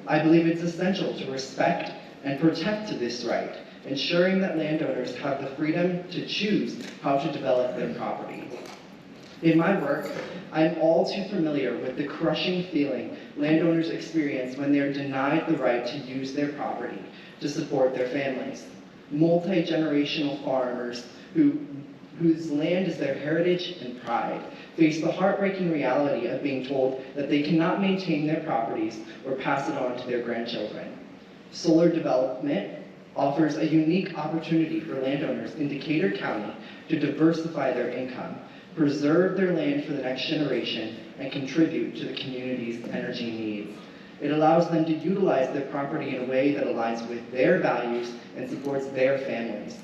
I believe it's essential to respect and protect this right, ensuring that landowners have the freedom to choose how to develop their property. In my work, I'm all too familiar with the crushing feeling landowners experience when they're denied the right to use their property to support their families. Multi-generational farmers whose land is their heritage and pride face the heartbreaking reality of being told that they cannot maintain their properties or pass it on to their grandchildren. Solar development offers a unique opportunity for landowners in Decatur County to diversify their income, preserve their land for the next generation, and contribute to the community's energy needs. It allows them to utilize their property in a way that aligns with their values and supports their families.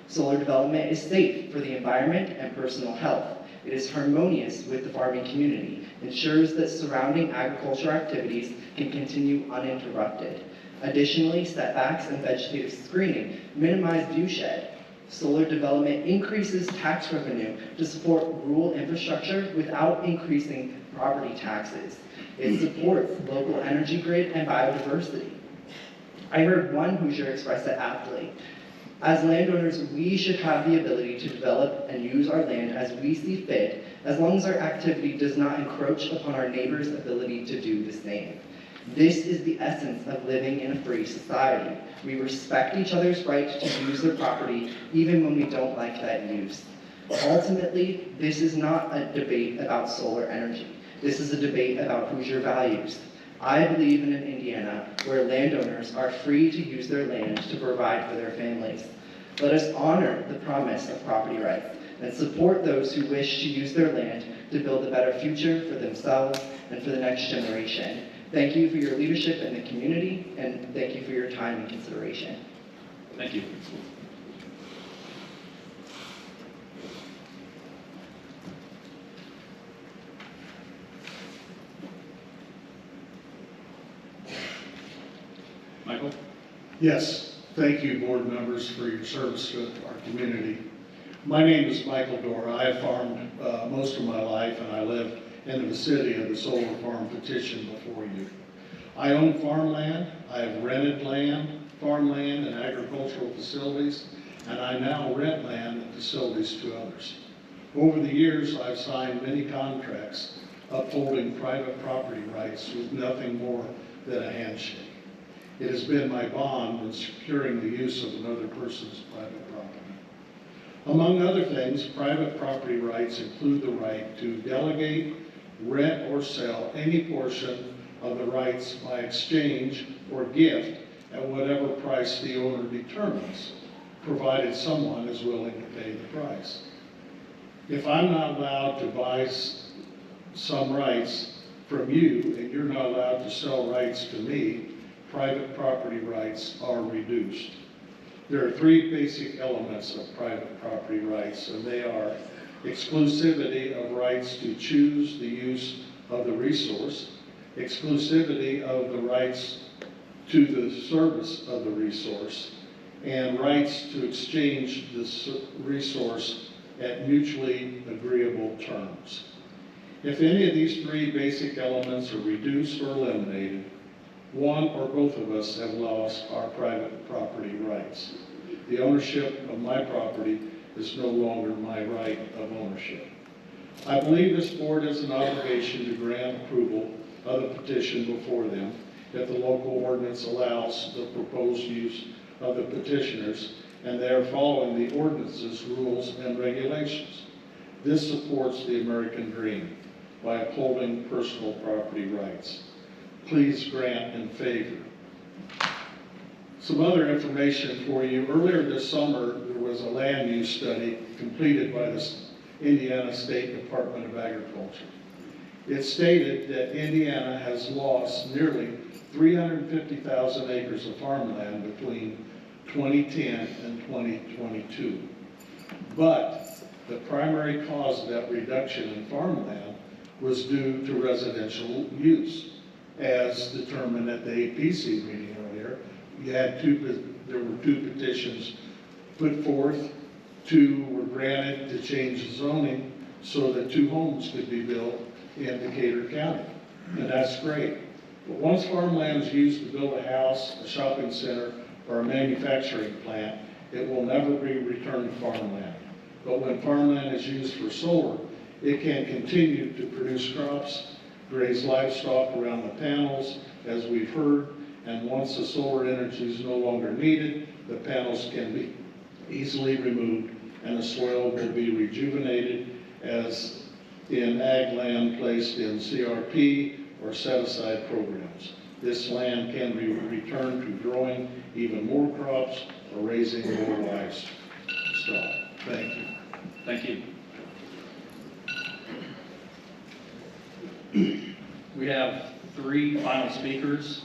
Solar development is safe for the environment and personal health. It is harmonious with the farming community, ensures that surrounding agricultural activities can continue uninterrupted. Additionally, setbacks and vegetative screening minimize viewshed. Solar development increases tax revenue to support rural infrastructure without increasing property taxes. It supports local energy grid and biodiversity. I heard one Hoosier express it aptly: as landowners, we should have the ability to develop and use our land as we see fit, as long as our activity does not encroach upon our neighbor's ability to do the same. This is the essence of living in a free society. We respect each other's right to use their property, even when we don't like that use. Ultimately, this is not a debate about solar energy. This is a debate about Hoosier values. I believe in an Indiana where landowners are free to use their land to provide for their families. Let us honor the promise of property rights and support those who wish to use their land to build a better future for themselves and for the next generation. Thank you for your leadership in the community, and thank you for your time and consideration.
Thank you. Michael?
Yes, thank you, board members, for your service to our community. My name is Michael Dora. I have farmed most of my life, and I live in the vicinity of the solar farm petition before you. I own farmland, I have rented land, farmland, and agricultural facilities, and I now rent land and facilities to others. Over the years, I've signed many contracts upholding private property rights with nothing more than a handshake. It has been my bond in securing the use of another person's private property. Among other things, private property rights include the right to delegate, rent, or sell any portion of the rights by exchange or gift at whatever price the owner determines, provided someone is willing to pay the price. If I'm not allowed to buy some rights from you and you're not allowed to sell rights to me, private property rights are reduced. There are three basic elements of private property rights, and they are exclusivity of rights to choose the use of the resource, exclusivity of the rights to the service of the resource, and rights to exchange the resource at mutually agreeable terms. If any of these three basic elements are reduced or eliminated, one or both of us have lost our private property rights. The ownership of my property is no longer my right of ownership. I believe this board has an obligation to grant approval of the petition before them if the local ordinance allows the proposed use of the petitioners and they are following the ordinance's rules and regulations. This supports the American dream by upholding personal property rights. Please grant in favor. Some other information for you. Earlier this summer, there was a land use study completed by the Indiana State Department of Agriculture. It stated that Indiana has lost nearly 350,000 acres of farmland between 2010 and 2022. But the primary cause of that reduction in farmland was due to residential use. As determined at the APC meeting earlier, there were two petitions put forth. Two were granted to change the zoning so that 2 homes could be built in Decatur County, and that's great. But once farmland is used to build a house, a shopping center, or a manufacturing plant, it will never be returned to farmland. But when farmland is used for solar, it can continue to produce crops, graze livestock around the panels, as we've heard, and once the solar energy is no longer needed, the panels can be easily removed and the soil will be rejuvenated as in ag land placed in CRP or set-aside programs. This land can be returned to growing even more crops or raising more livestock. Thank you.
Thank you. We have 3 final speakers,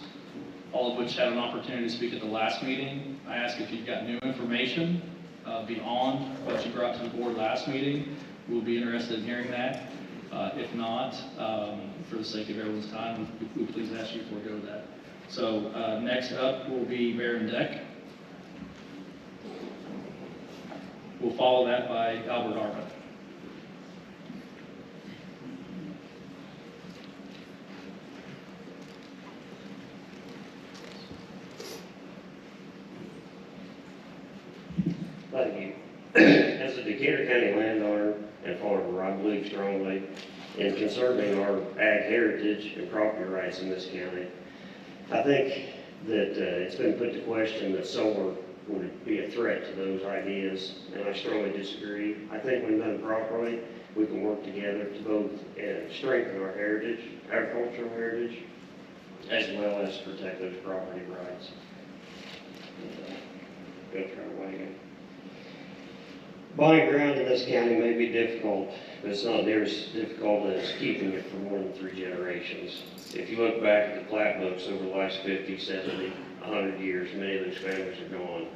all of which had an opportunity to speak at the last meeting. I ask if you've got new information beyond what you brought to the board last meeting. We'll be interested in hearing that. If not, for the sake of everyone's time, we please ask you to forego that. So next up will be Baron Deck. We'll follow that by Albert Arma.
Thank you. As a Decatur County landowner and farmer, I believe strongly in conserving our ag heritage and property rights in this county. I think that it's been put to question that solar would be a threat to those ideas, and I strongly disagree. I think when done properly, we can work together to both strengthen our heritage, agricultural heritage, as well as protect those property rights. Go through our wagon. Buying ground in this county may be difficult, but it's not near as difficult as keeping it for more than 3 generations. If you look back at the plat books over the last 50, 70, 100 years, many of those families are gone.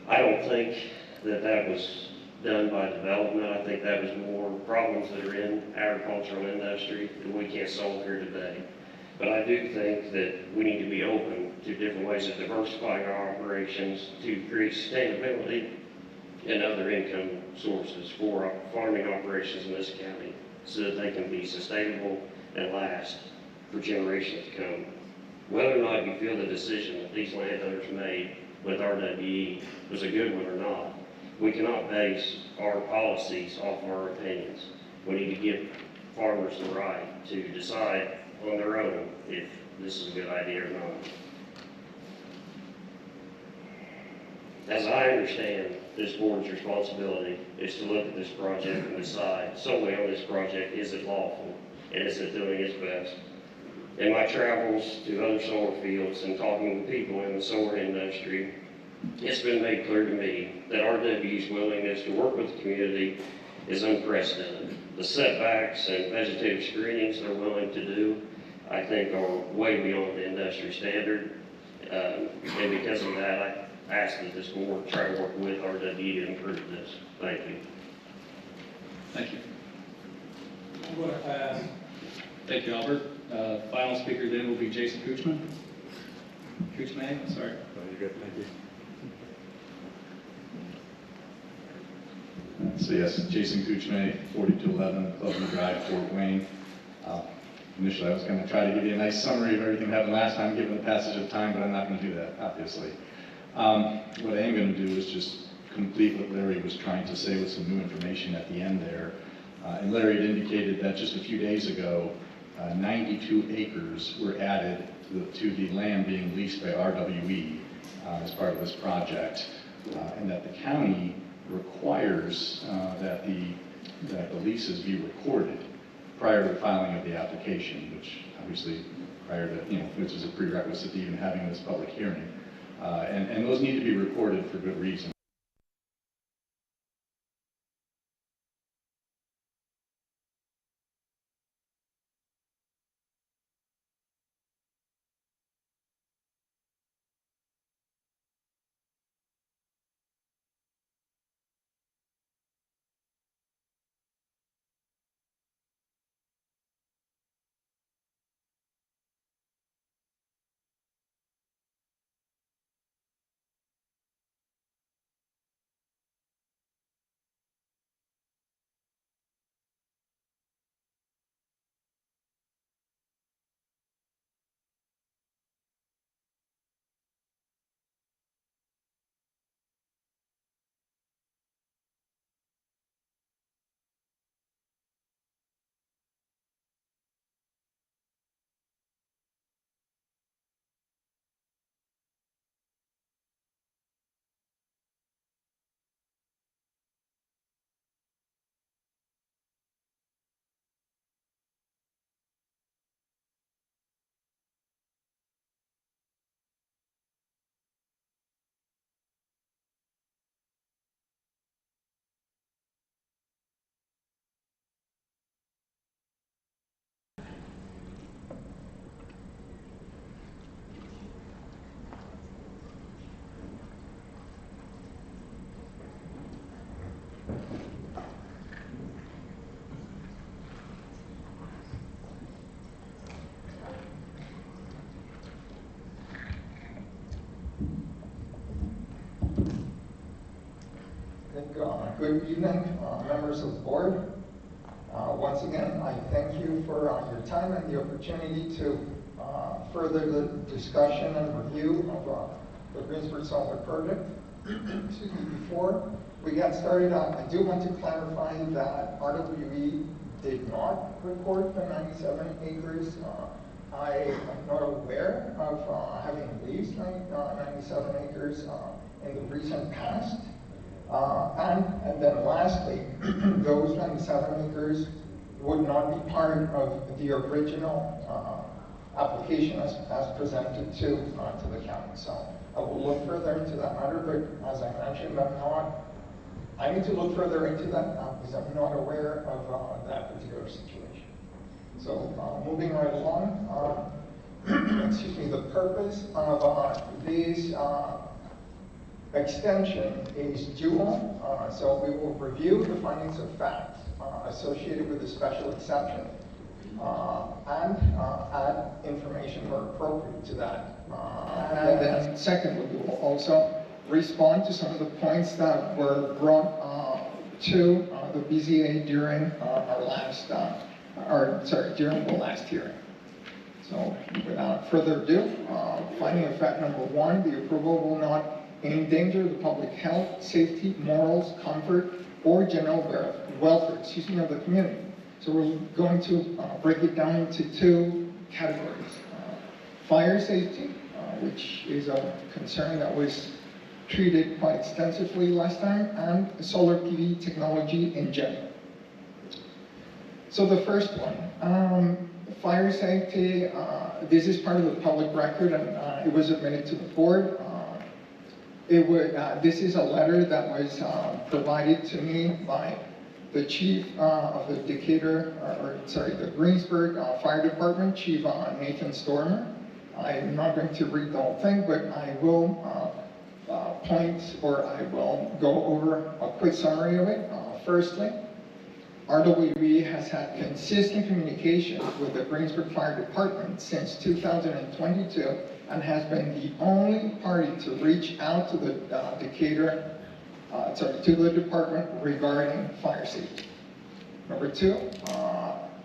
I don't think that that was done by development. I think that was more problems that are in agricultural industry that we can't solve here today. But I do think that we need to be open to different ways of diversifying our operations to create sustainability and other income sources for our farming operations in this county so that they can be sustainable and last for generations to come. Whether or not you feel the decision that these landowners made with RWE was a good one or not, we cannot base our policies off our opinions. We need to give farmers the right to decide on their own if this is a good idea or not. As I understand, this board's responsibility is to look at this project and decide solely on this project, is it lawful and is it doing its best? In my travels to other solar fields and talking to people in the solar industry, it's been made clear to me that RWE's willingness to work with the community is unprecedented. The setbacks and vegetative screenings they're willing to do, I think, are way beyond the industry standard. And because of that, I ask that this board try to work with RWE to improve this. Thank you.
Thank you.
I'm going to pass.
Thank you, Albert. Final speaker then will be Jason Kuchman. Kuchman, sorry.
No, you're good, thank you. So yes, Jason Kuchman, 4211 Pleasant Drive, Fort Wayne. Initially, I was going to try to give you a nice summary of everything that happened last time, given the passage of time, but I'm not going to do that, obviously. What I am going to do is just complete what Larry was trying to say with some new information at the end there. And Larry had indicated that just a few days ago, 92 acres were added to the land being leased by RWE as part of this project, and that the county requires that the leases be recorded prior to the filing of the application, which obviously prior to, which is a prerequisite to even having this public hearing. And those need to be recorded for good reason.
Good evening, members of the board. Once again, I thank you for your time and the opportunity to further the discussion and review of the Greensburg Solar Project. Excuse me, before we get started, I do want to clarify that RWE did not record the 97 acres. I am not aware of having leased 97 acres in the recent past. And then lastly, those 97 acres would not be part of the original application as presented to the county. So I will look further into that matter, but as I mentioned, I need to look further into that because I'm not aware of that particular situation. So moving right along, excuse me, the purpose of these extension is dual, so we will review the findings of fact associated with the special exception and add information where appropriate to that. And then secondly, we will also respond to some of the points that were brought to the BZA during during the last hearing. So without further ado, finding of fact number 1, the approval will not endanger the public health, safety, morals, comfort, or general welfare, of the community. So we're going to break it down into 2 categories. Fire safety, which is a concern that was treated quite extensively last time, and solar PV technology in general. So the first one, fire safety, this is part of the public record, and it was submitted to the board. This is a letter that was provided to me by the chief of the the Greensburg Fire Department, Chief Nathan Stormer. I'm not going to read the whole thing, but I will I will go over a quick summary of it. Firstly, RWB has had consistent communication with the Greensburg Fire Department since 2022 and has been the only party to reach out to the to the department regarding fire safety. Number 2,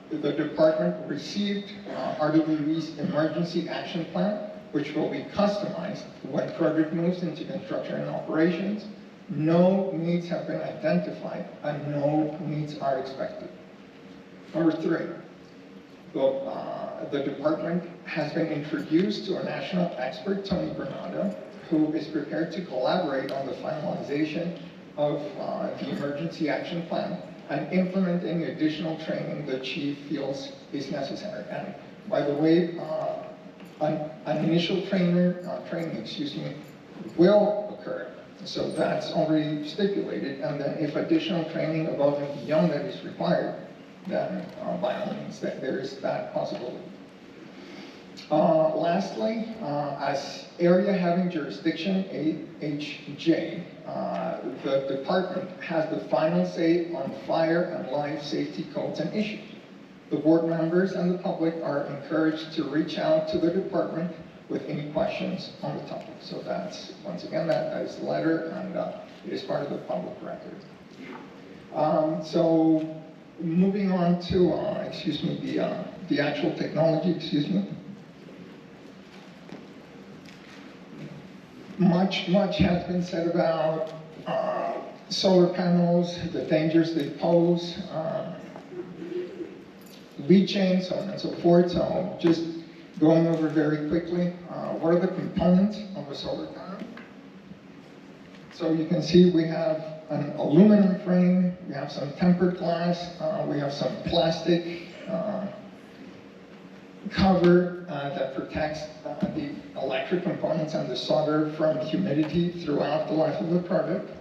the department received RWB's emergency action plan, which will be customized when project moves into construction and operations. No needs have been identified and no needs are expected. Number 3, the department has been introduced to a national expert, Tony Granado, who is prepared to collaborate on the finalization of the emergency action plan and implement any additional training the chief feels is necessary. And by the way, an initial training will occur. So that's already stipulated, and then if additional training above and beyond that is required, then by all means, there is that possibility. Lastly, as area having jurisdiction AHJ, the department has the final say on fire and life safety codes and issues. The board members and the public are encouraged to reach out to the department with any questions on the topic. So that's, once again, that is the letter, and it is part of the public record. So moving on to, the actual technology, Much has been said about solar panels, the dangers they pose, lead chains, so on and so forth. So just going over very quickly, what are the components of a solar panel? So you can see we have an aluminum frame, we have some tempered glass, we have some plastic cover that protects the electric components and the solder from humidity throughout the life of the product.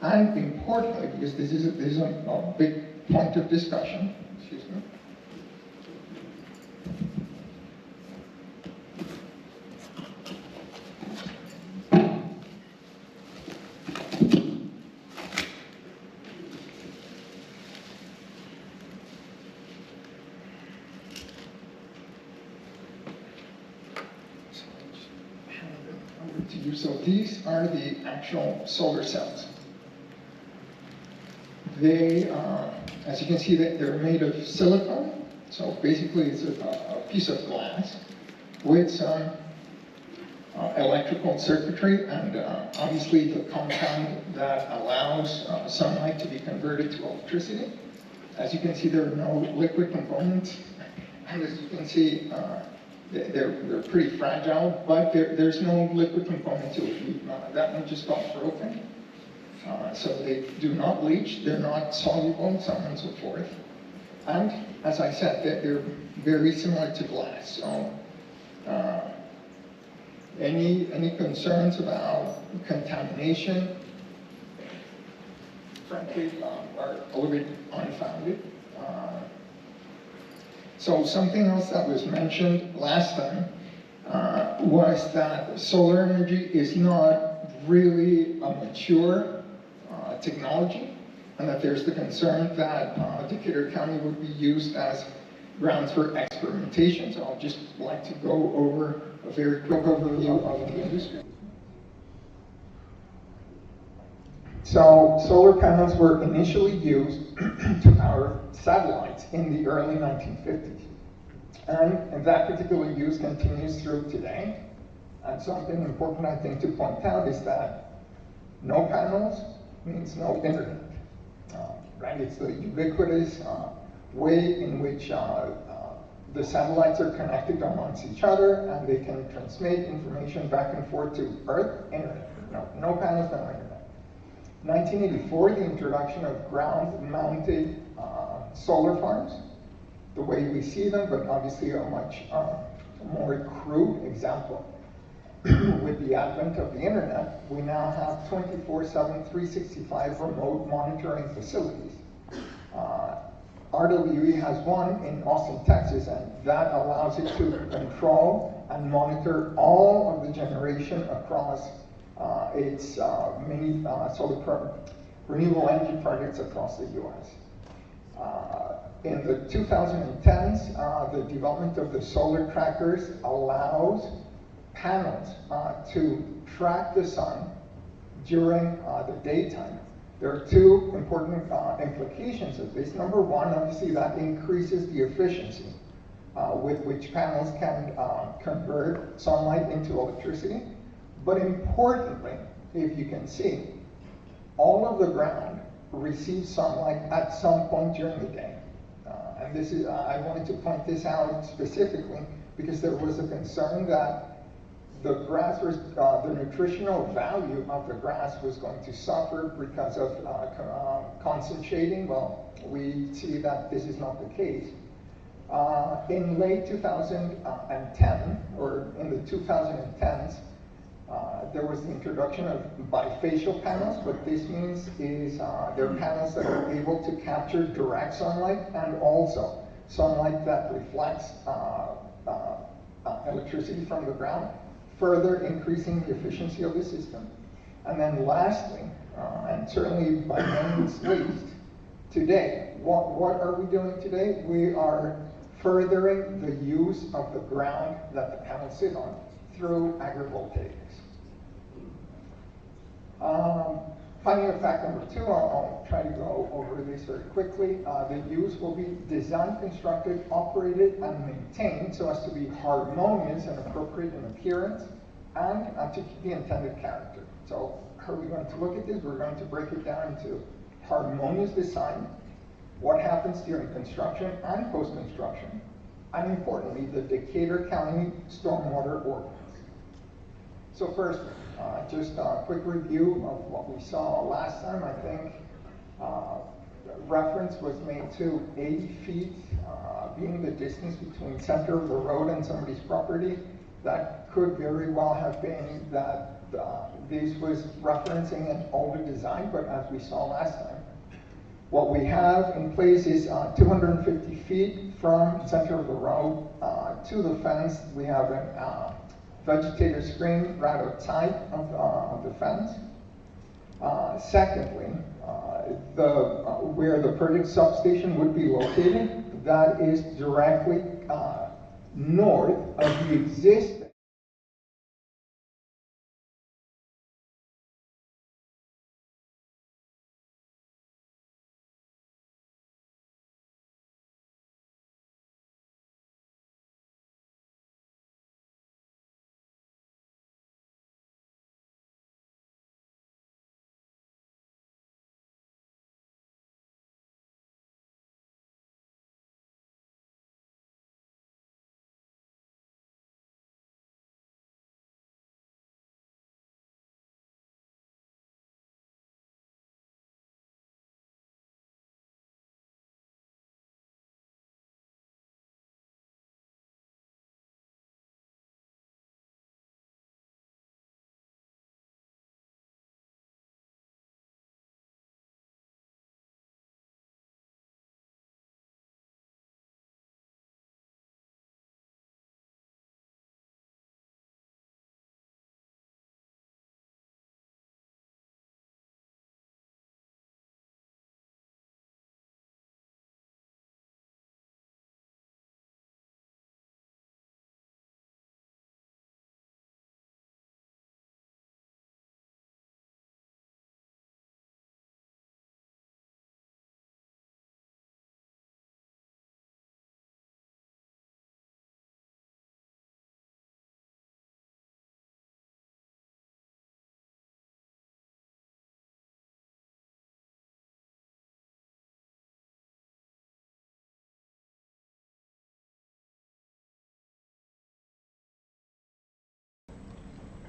And importantly, because this is a big point of discussion, So these are the actual solar cells. They, as you can see, they're made of silicone. So basically it's a piece of glass with some electrical circuitry and obviously the compound that allows sunlight to be converted to electricity. As you can see, there are no liquid components. And as you can see, they're pretty fragile, but there's no liquid component to it. That one just got broken. So they do not leach, they're not soluble, and so on and so forth. And as I said, they're very similar to glass. So any concerns about contamination, frankly, are a little bit unfounded. So something else that was mentioned last time was that solar energy is not really a mature technology, and that there's the concern that Decatur County would be used as grounds for experimentation. So I'll just like to go over a very quick overview of the industry. So solar panels were initially used to power satellites in the early 1950s. And that particular use continues through today. And something important I think to point out is that no panels means no internet. Right? It's the ubiquitous way in which the satellites are connected amongst each other and they can transmit information back and forth to Earth, internet. No panels, no internet. 1984, the introduction of ground-mounted solar farms, the way we see them, but obviously a much more crude example. With the advent of the internet, we now have 24/7, 365 remote monitoring facilities. RWE has one in Austin, Texas, and that allows it to control and monitor all of the generation across its many renewable energy projects across the U.S. In the 2010s, the development of the solar trackers allows panels to track the sun during the daytime. There are two important implications of this. Number one, obviously that increases the efficiency with which panels can convert sunlight into electricity. But importantly, if you can see, all of the ground receives sunlight at some point during the day. And this is, I wanted to point this out specifically because there was a concern that the grass was, the nutritional value of the grass was going to suffer because of concentrating. Well, we see that this is not the case. In late 2010, or in the 2010s, there was the introduction of bifacial panels. What this means is they're panels that are able to capture direct sunlight and also sunlight that reflects electricity from the ground, further increasing the efficiency of the system. And then lastly, and certainly by no means least, today, what are we doing today? We are furthering the use of the ground that the panels sit on through agrivoltaics. Finding of fact number two, I'll try to go over this very quickly. The use will be designed, constructed, operated, and maintained so as to be harmonious and appropriate in appearance and to keep the intended character. So how are we going to look at this? We're going to break it down into harmonious design, what happens during construction and post-construction, and importantly, the Decatur County Stormwater Ordinance. So first, just a quick review of what we saw last time. I think reference was made to 80 feet being the distance between center of the road and somebody's property. That could very well have been that this was referencing an older design, but as we saw last time, what we have in place is 250 feet from center of the road to the fence. We have an vegetative screen right outside of the fence. Secondly, where the project substation would be located, that is directly north of the existing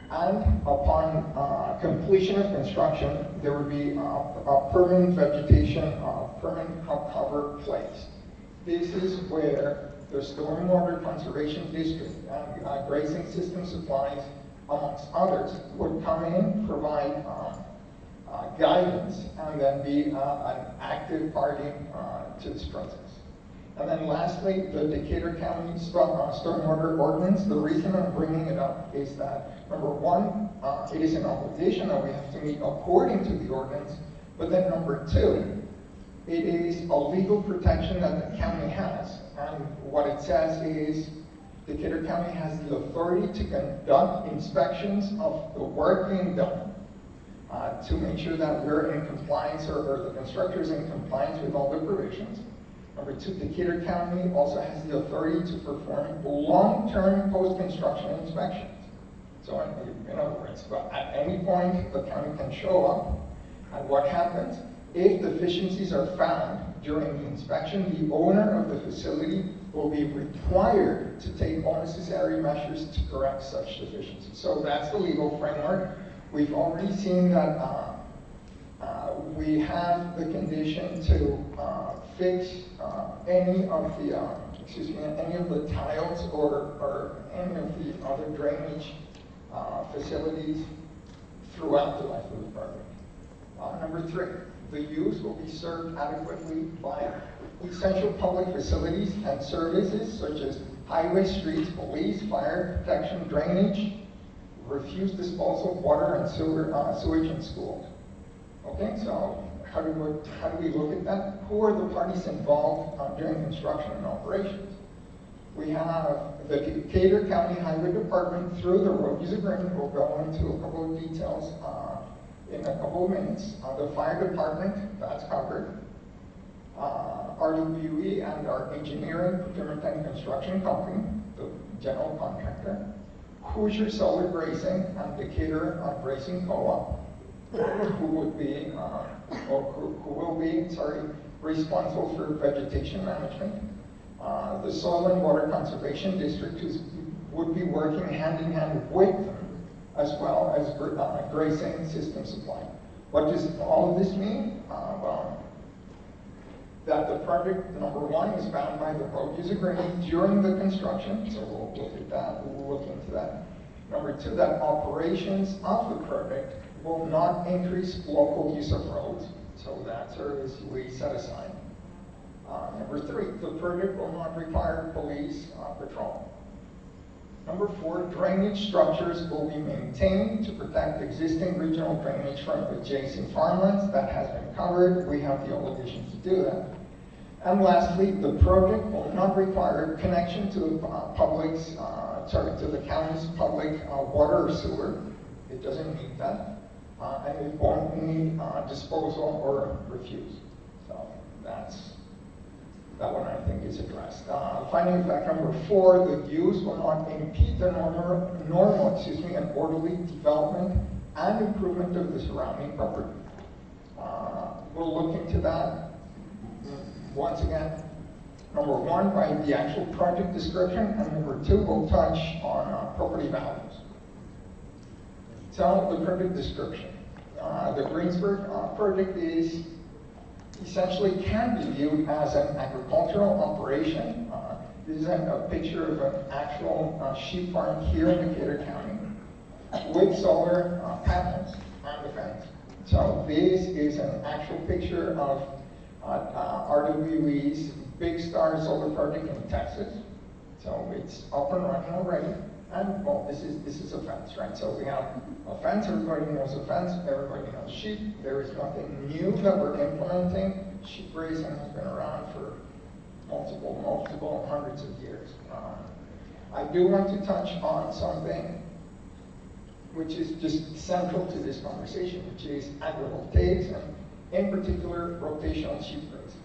And upon completion of construction, there would be a permanent vegetation, permanent cover placed. This is where the Stormwater Conservation District and grazing system supplies, amongst others, would come in, provide guidance, and then be an active party to this process. And then lastly, the Decatur County Stormwater Ordinance. The reason I'm bringing it up is that, number one, it is an obligation that we have to meet according to the ordinance, but then number two, it is a legal protection that the county has. And what it says is, Decatur County has the authority to conduct inspections of the work being done to make sure that we're in compliance, or the constructor is in compliance with all the provisions. Number two, Decatur County also has the authority to perform long-term post-construction inspections. So in other words, at any point, the county can show up, and what happens? If deficiencies are found during the inspection, the owner of the facility will be required to take all necessary measures to correct such deficiencies. So that's the legal framework. We've already seen that we have the condition to fix any of the tiles or any of the other drainage facilities throughout the life of the project. Number three, the use will be served adequately by essential public facilities and services such as highways, streets, police, fire protection, drainage, refuse disposal, water and sewage and schools. Okay, so how do we look at that? Who are the parties involved during construction and operations? We have the Decatur County Highway Department through the road use agreement. We'll go into a couple of details in a couple of minutes. The fire department, that's covered. RWE and our engineering, procurement and construction company, the general contractor. Hoosier Solar Grazing and Decatur Grazing Co-op, who will be responsible for vegetation management. The Soil and Water Conservation District would be working hand in hand with them, as well as grazing system supply. What does all of this mean? Well, that the project, number one, is bound by the road use agreement during the construction, so we'll look at that, we'll look into that. Number two, that operations of the project will not increase local use of roads, so that service we set aside. Number three, the project will not require police patrol. Number four, drainage structures will be maintained to protect existing regional drainage from adjacent farmlands. That has been covered. We have the obligation to do that. And lastly, the project will not require connection to the to the county's public water or sewer. It doesn't need that. And it won't need disposal or refuse. So that one I think is addressed. Finding fact number four, the use will not impede the normal and orderly development and improvement of the surrounding property. We'll look into that once again. Number one, by the actual project description, and number two, we'll touch on property values. So the project description. The Greensburg project is essentially can be viewed as an agricultural operation. This is a picture of an actual sheep farm here in Decatur County with solar panels on the fence. So this is an actual picture of RWE's Big Star Solar Project in Texas. So it's up and running already. And well, this is a fence, right? So we have a fence, everybody knows a fence, everybody knows sheep. There is nothing new that we're implementing. Sheep raising has been around for multiple hundreds of years. I do want to touch on something which is just central to this conversation, which is agrivoltaics and in particular rotational sheep raising.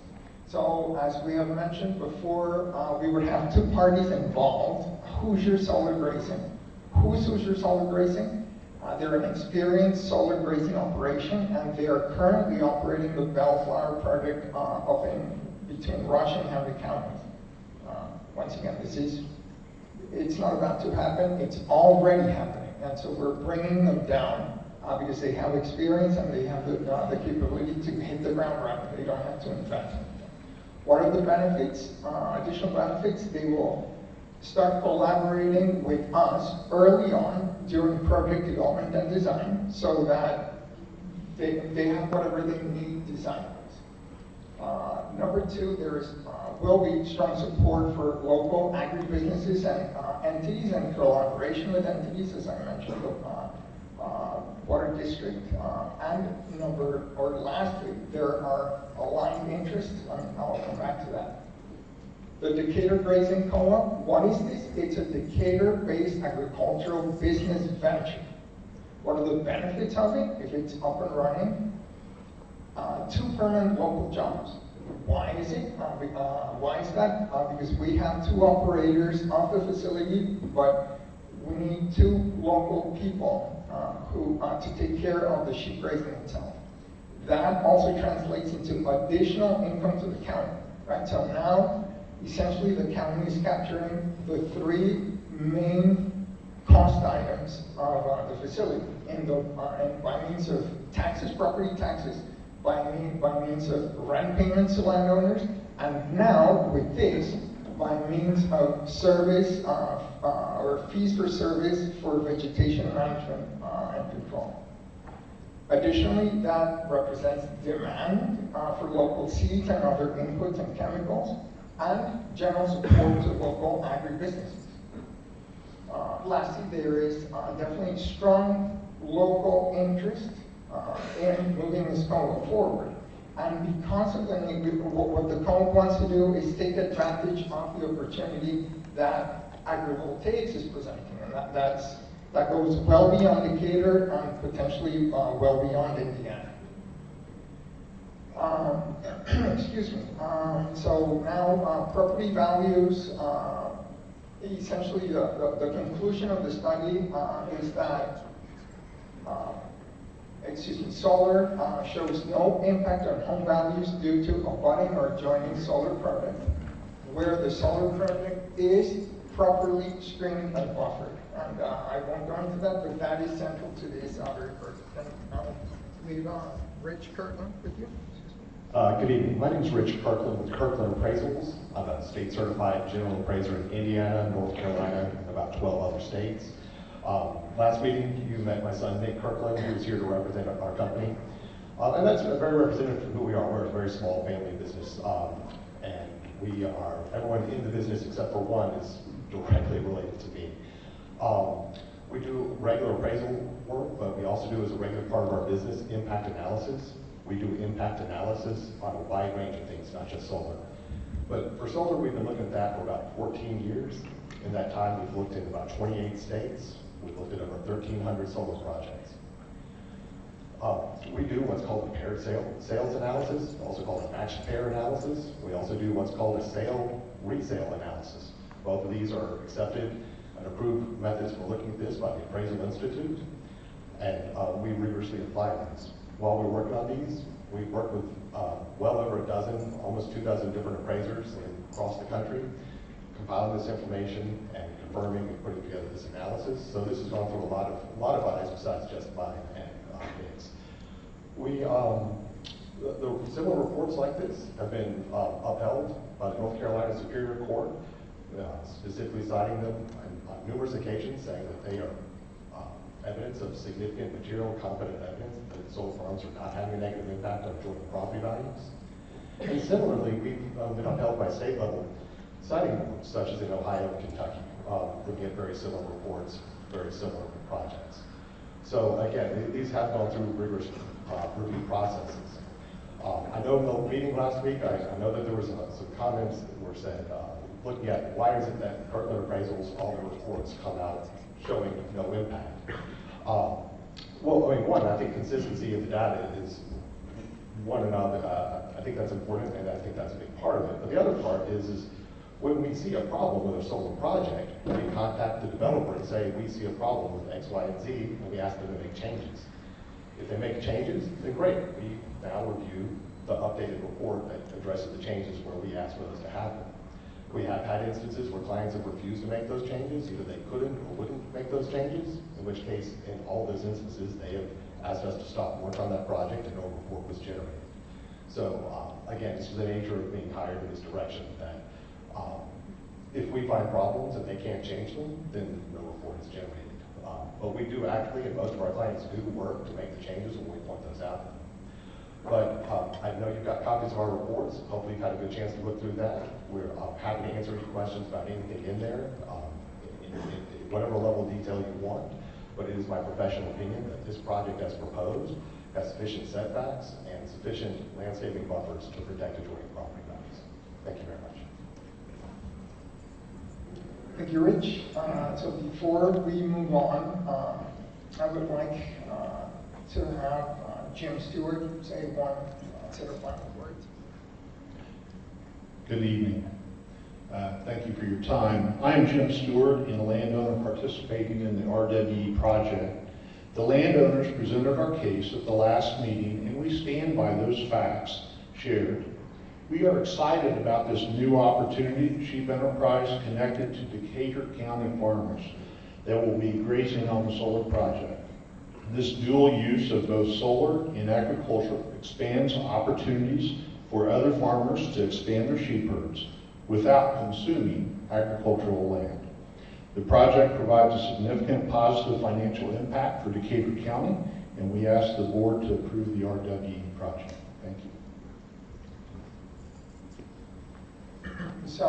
So as we have mentioned before, we would have two parties involved. Hoosier Solar Grazing. Who's Hoosier Solar Grazing? They're an experienced solar grazing operation, and they are currently operating the Bellflower project up in between Rush and Henry counties. Once again, it's not about to happen, it's already happening. And so we're bringing them down because they have experience and they have the capability to hit the ground running. They don't have to invest. What are the benefits? Additional benefits, they will start collaborating with us early on during project development and design so that they have whatever they need design-wise. Number two, there will be strong support for local agribusinesses and entities and collaboration with entities, as I mentioned, water district. Lastly, there are aligned interests, and I'll come back to that. The Decatur Grazing Co-op, what is this? It's a Decatur-based agricultural business venture. What are the benefits of it if it's up and running? 2 permanent local jobs. Why is it? Why is that? Because we have 2 operators of the facility, but we need 2 local people to take care of the sheep grazing itself. That also translates into additional income to the county. Right? So now, essentially, the county is capturing the 3 main cost items of the facility, and by means of taxes, property taxes, by means of rent payments to landowners, and now with this, by means of service or fees for service for vegetation management and control. Additionally, that represents demand for local seeds and other inputs and chemicals, and general support to local agribusinesses. Lastly, there is definitely strong local interest in moving this co-op forward. And because of what the co-op wants to do is take advantage of the opportunity that agrivoltaics is presenting. And that goes well beyond Decatur and potentially well beyond Indiana. Excuse me. So now property values, essentially the conclusion of the study is that solar shows no impact on home values due to abutting or adjoining solar project, where the solar project is properly screened and buffered. And I won't go into that, but that is central to this report. I'll leave Rich Kirkland with you.
Good evening. My name is Rich Kirkland with Kirkland Appraisals. I'm a state certified general appraiser in Indiana, North Carolina, and about 12 other states. Last meeting, you met my son, Nick Kirkland, who's here to represent our company. And that's very representative of who we are. We're a very small family business. And everyone in the business except for one is directly related to me. We do regular appraisal work, but we also do as a regular part of our business, impact analysis. We do impact analysis on a wide range of things, not just solar. But for solar, we've been looking at that for about 14 years. In that time, we've looked at about 28 states. We've looked at over 1,300 solar projects. We do what's called a paired sales analysis, also called a matched pair analysis. We also do what's called a sale-resale analysis. Both of these are accepted and approved methods for looking at this by the Appraisal Institute, and we rigorously apply these. While we're working on these, we've worked with well over a dozen, almost 24 different appraisers across the country, compiling this information and confirming and putting together this analysis. So this has gone through a lot of eyes besides just mine and Nick's. The similar reports like this have been upheld by the North Carolina Superior Court, specifically citing them on numerous occasions, saying that they are evidence of significant material competent evidence that solar farms are not having a negative impact on joint property values. And similarly, we've been upheld by state level citing boards, such as in Ohio and Kentucky, looking at very similar reports, very similar projects. So again, these have gone through rigorous review processes. I know in the meeting last week, I know that there was some comments that were said, looking at why is it that Kirkland Appraisals, all the reports come out showing no impact. Well, I mean, one, I think consistency of the data is one and another. I think that's important, and I think that's a big part of it. But the other part is when we see a problem with a solar project, we contact the developer and say, we see a problem with X, Y, and Z, and we ask them to make changes. If they make changes, then great. We now review the updated report that addresses the changes where we ask for those to happen. We have had instances where clients have refused to make those changes. Either they couldn't or wouldn't make those changes. In in which case, in all those instances, they have asked us to stop work on that project and no report was generated. So again, this is the nature of being hired in this direction, that if we find problems and they can't change them, then no report is generated. But we do actually, and most of our clients do work to make the changes when we point those out. But I know you've got copies of our reports. Hopefully you've had a good chance to look through that. We're happy to answer any questions about anything in there, in whatever level of detail you want. But it is my professional opinion that this project as proposed has sufficient setbacks and sufficient landscaping buffers to protect adjoining property values. Thank you very much.
Thank you, Rich. So before we move on, I would like to have Jim Stewart say one set of final words.
Good evening. Thank you for your time. I am Jim Stewart, and a landowner participating in the RWE project. The landowners presented our case at the last meeting, and we stand by those facts shared. We are excited about this new opportunity, Sheep Enterprise, connected to Decatur County farmers that will be grazing on the solar project. This dual use of both solar and agriculture expands opportunities for other farmers to expand their sheep herds without consuming agricultural land. The project provides a significant positive financial impact for Decatur County, and we ask the board to approve the RWE project. Thank you.
So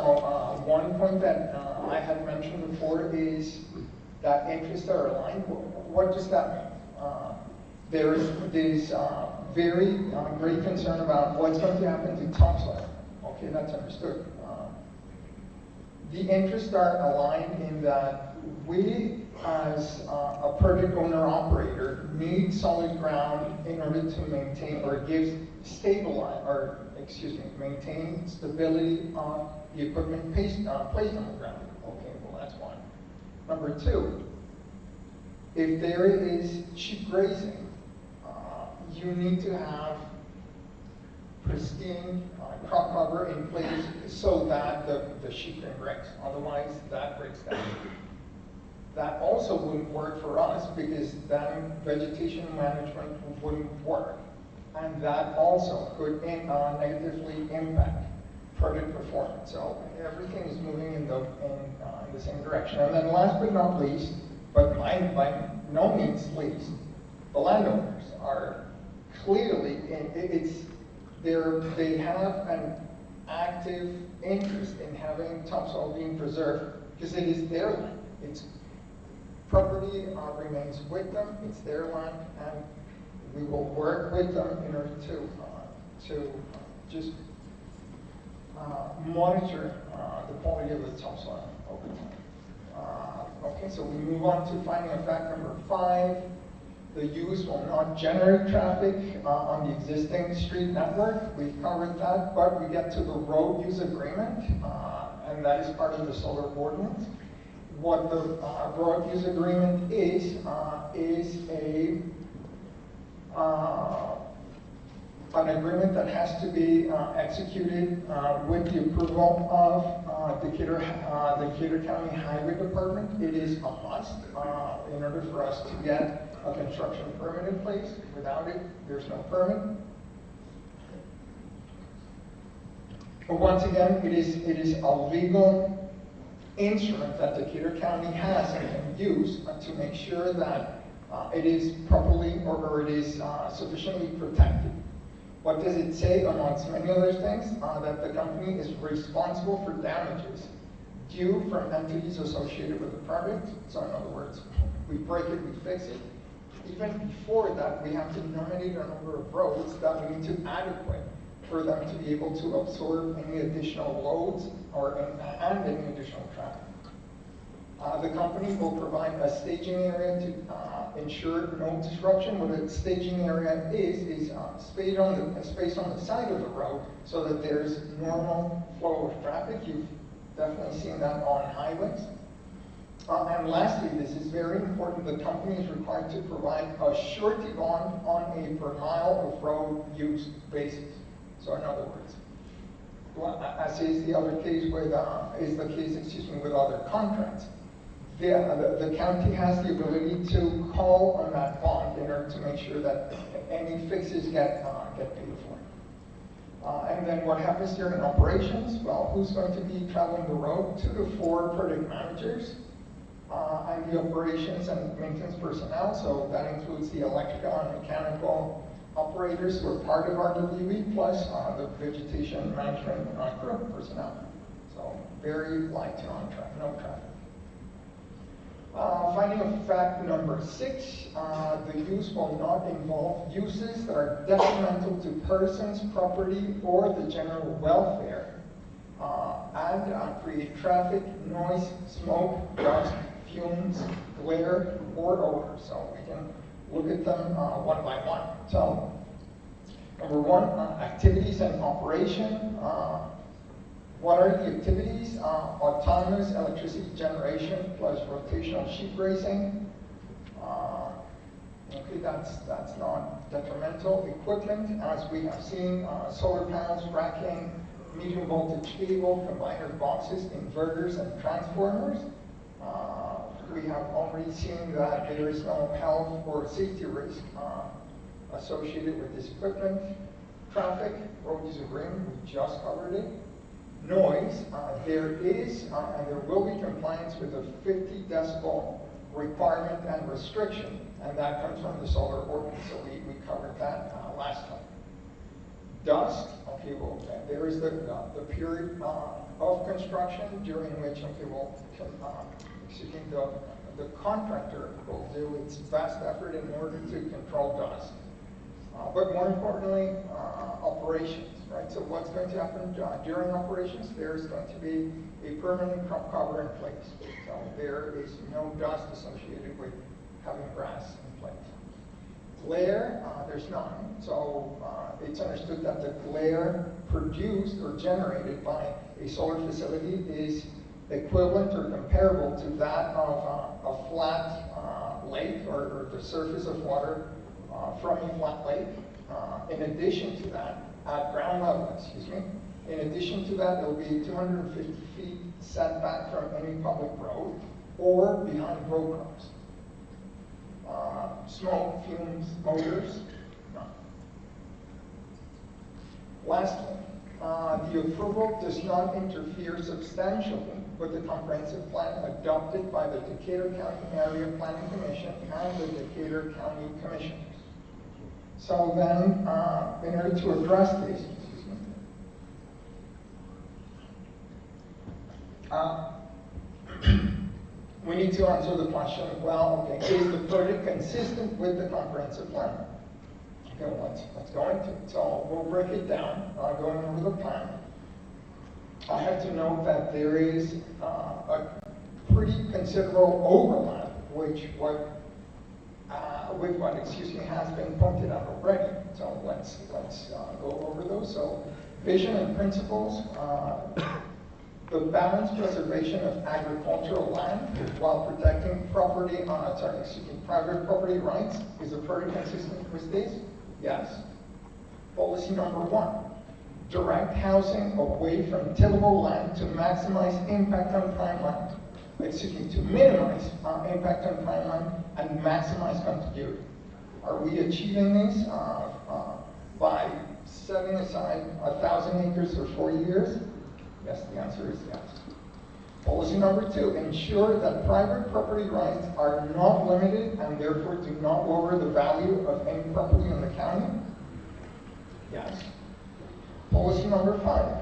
one point that I had mentioned before is that interests are aligned. What does that mean? There is this very great concern about what's going to happen to topsoil. Okay, that's understood. The interests are aligned in that we, as a project owner-operator, need solid ground in order to maintain or maintain stability on the equipment placed on the ground. Okay, well that's one. Number two, if there is sheep grazing, you need to have pristine crop cover in place so that the sheep can graze. Otherwise, that breaks down. That also wouldn't work for us because then vegetation management wouldn't work. And that also could negatively impact project performance. So everything is moving in the same direction. And then last but not least, but by no means least, the landowners are clearly, they have an active interest in having topsoil being preserved because it is their land. It's property remains with them, it's their land, and we will work with them in order to just monitor the quality of the topsoil over time. Okay, so we move on to finding of fact number 5. The use will not generate traffic on the existing street network. We've covered that, but we get to the road use agreement, and that is part of the solar ordinance. What the road use agreement is an agreement that has to be executed with the approval of Decatur County Highway Department. It is a must in order for us to get a construction permit in place. Without it, there's no permit. But once again, it is a legal instrument that Decatur County has and can use to make sure that it is properly or it is sufficiently protected. What does it say, amongst many other things? That the company is responsible for damages due from entities associated with the project. So in other words, we break it, we fix it. Even before that, we have to nominate a number of roads that we need to adequate for them to be able to absorb any additional loads and any additional traffic. The company will provide a staging area to ensure no disruption. What a staging area is space on the side of the road so that there's normal flow of traffic. You've definitely seen that on highways. And lastly, this is very important, the company is required to provide a surety bond on a per mile of road use basis. So in other words, as is the case with other contracts, the county has the ability to call on that bond in order to make sure that any fixes get paid for. And then what happens during operations? Well, who's going to be traveling the road? 2 to 4 project managers and the operations and maintenance personnel. So that includes the electrical and mechanical operators who are part of RWE, plus the vegetation management crew personnel. So very light to no traffic. Finding of fact number 6, the use will not involve uses that are detrimental to persons, property, or the general welfare, and create traffic, noise, smoke, dust, fumes, glare, or odor. So we can look at them one by one. So, number 1, activities and operation. What are the activities? Autonomous electricity generation plus rotational sheep grazing. Okay, that's not detrimental. Equipment, as we have seen, solar panels, racking, medium voltage cable, combiner boxes, inverters, and transformers. We have already seen that there is no health or safety risk associated with this equipment. Traffic, road user agreement, we just covered it. Noise, there is and there will be compliance with the 50 decibel requirement and restriction, and that comes from the solar ordinance, so we covered that last time. Dust, okay, well, there is the period of construction during which, okay, well, the contractor will do its best effort in order to control dust. But more importantly, operations, right? So what's going to happen during operations? There's going to be a permanent crop cover in place. So there is no dust associated with having grass in place. Glare, there's none. So it's understood that the glare produced or generated by a solar facility is equivalent or comparable to that of a flat lake or the surface of water from a flat lake. In addition to that, at ground level, in addition to that, there will be 250 feet setback from any public road or behind road cars. Smoke, fumes, odors, none. Lastly, the approval does not interfere substantially with the comprehensive plan adopted by the Decatur County Area Planning Commission and the Decatur County Commission. So then, in order to address these, we need to answer the question, well, okay, is the project consistent with the comprehensive plan? Okay, well, let's go into it. So we'll break it down, going over the plan. I have to note that there is a pretty considerable overlap, with what has been pointed out already. So let's go over those. So vision and principles. The balanced preservation of agricultural land while protecting private property rights. Is the project consistent with this? Yes. Policy number 1. Direct housing away from tillable land to maximize impact on prime land. To minimize impact on prime land and maximize contiguity. Are we achieving this by setting aside 1,000 acres for 4 years? Yes, the answer is yes. Policy number 2, ensure that private property rights are not limited and therefore do not lower the value of any property in the county. Yes. Policy number 5,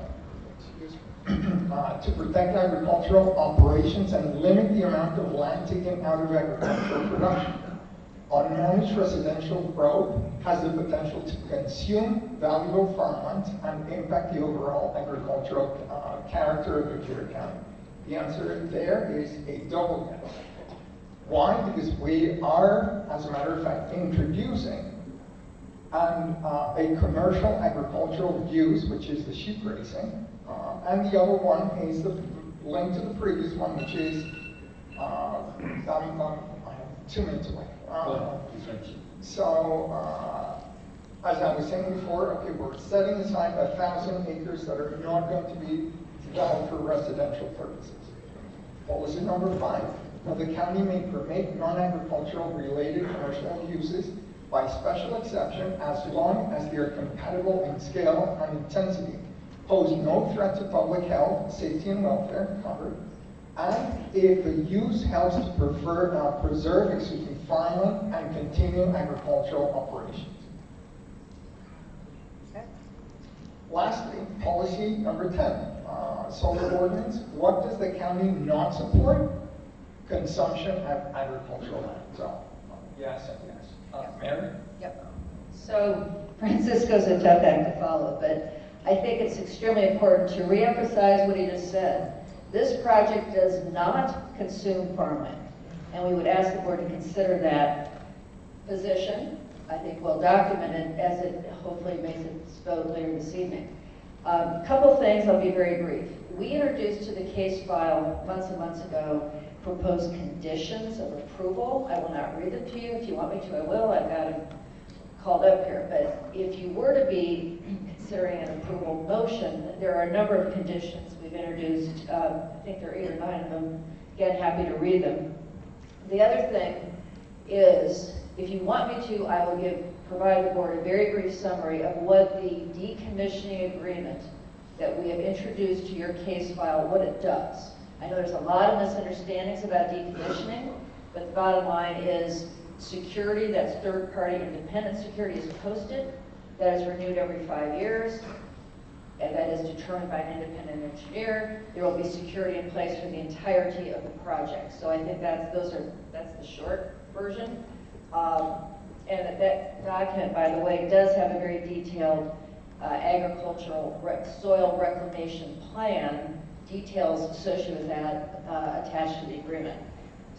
to protect agricultural operations and limit the amount of land taken out of agricultural production. Unmanaged residential growth has the potential to consume valuable farmland and impact the overall agricultural character of Decatur County. The answer there is a double yes. Why? Because we are, as a matter of fact, introducing a commercial agricultural use, which is the sheep grazing, and the other one is the link to the previous one, which is, I'm 2 minutes away. As I was saying before, okay, we're setting aside 1,000 acres that are not going to be developed for residential purposes. Policy number 5, the county may permit non-agricultural related commercial uses by special exception as long as they are compatible in scale and intensity, pose no threat to public health, safety, and welfare, covered, and if the use helps to preserve farmland and continue agricultural operations. Lastly, policy number 10, solar ordinance. What does the county not support? Consumption of agricultural land. So, yes and yes. Mary?
Yep. So Francisco's a tough act to follow, but I think it's extremely important to reemphasize what he just said. This project does not consume farmland, and we would ask the board to consider that position. I think well documented as it hopefully makes its vote later this evening. Couple things, I'll be very brief. We introduced to the case file months and months ago proposed conditions of approval. I will not read them to you. If you want me to, I will. I've got them called up here. But if you were to be considering an approval motion, there are a number of conditions we've introduced. I think there are 8 or 9 of them. Again, happy to read them. The other thing is, if you want me to, I will provide the board a very brief summary of what the decommissioning agreement that we have introduced to your case file, what it does. I know there's a lot of misunderstandings about decommissioning, but the bottom line is security, that's third-party independent security, is posted. That is renewed every 5 years, and that is determined by an independent engineer. There will be security in place for the entirety of the project. So I think that's the short version. And that document, by the way, does have a very detailed agricultural soil reclamation plan, details associated with that attached to the agreement.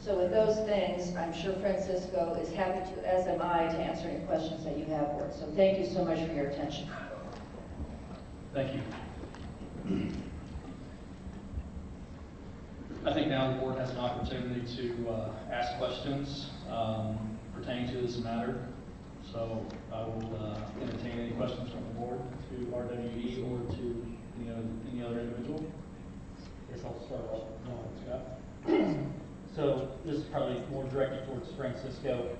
So with those things, I'm sure Francisco is happy to, as am I, to answer any questions that you have for it. So thank you so much for your attention.
Thank you. I think now the board has an opportunity to ask questions pertaining to this matter. So I will entertain any questions from the board to RWE or to any other individual.
I guess I'll start off with Scott. So this is probably more directed towards Francisco.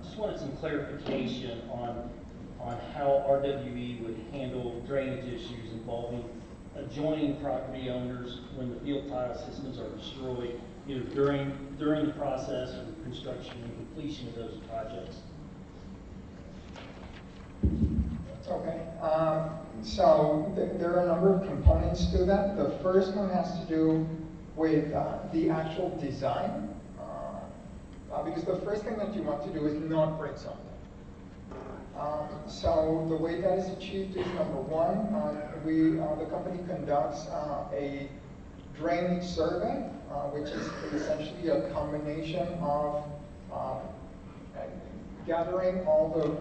Just wanted some clarification on how RWE would handle drainage issues involving adjoining property owners when the field tile systems are destroyed, either during the process or the construction and completion of those projects.
Okay. So there are a number of components to that. The first one has to do with the actual design, because the first thing that you want to do is not break something. So the way that is achieved is, number one, the company conducts a drainage survey, which is essentially a combination of gathering all the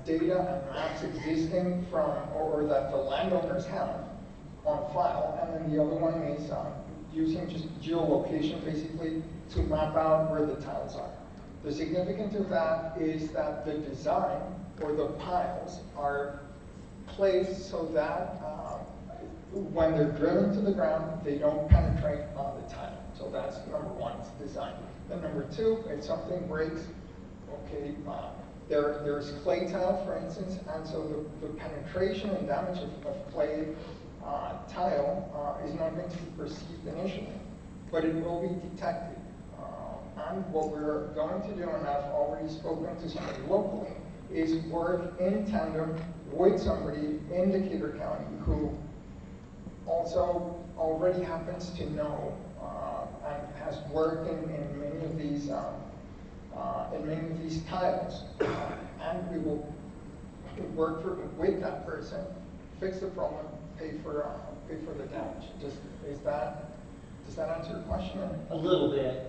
data and maps existing from, or that the landowners have on file, and then the other one is using just geolocation basically to map out where the tiles are. The significance of that is that the design or the piles are placed so that when they're drilled into the ground, they don't penetrate the tile. So that's number one, it's design. Then number two, if something breaks, okay, there's clay tile, for instance, and so the penetration and damage of clay tile is not going to be perceived initially, but it will be detected. And what we're going to do, and I've already spoken to somebody locally, is work in tandem with somebody in Decatur County who also already happens to know and has worked in many of these tiles, and we will work with that person, fix the problem, pay for the damage. Does that answer your question?
A little bit.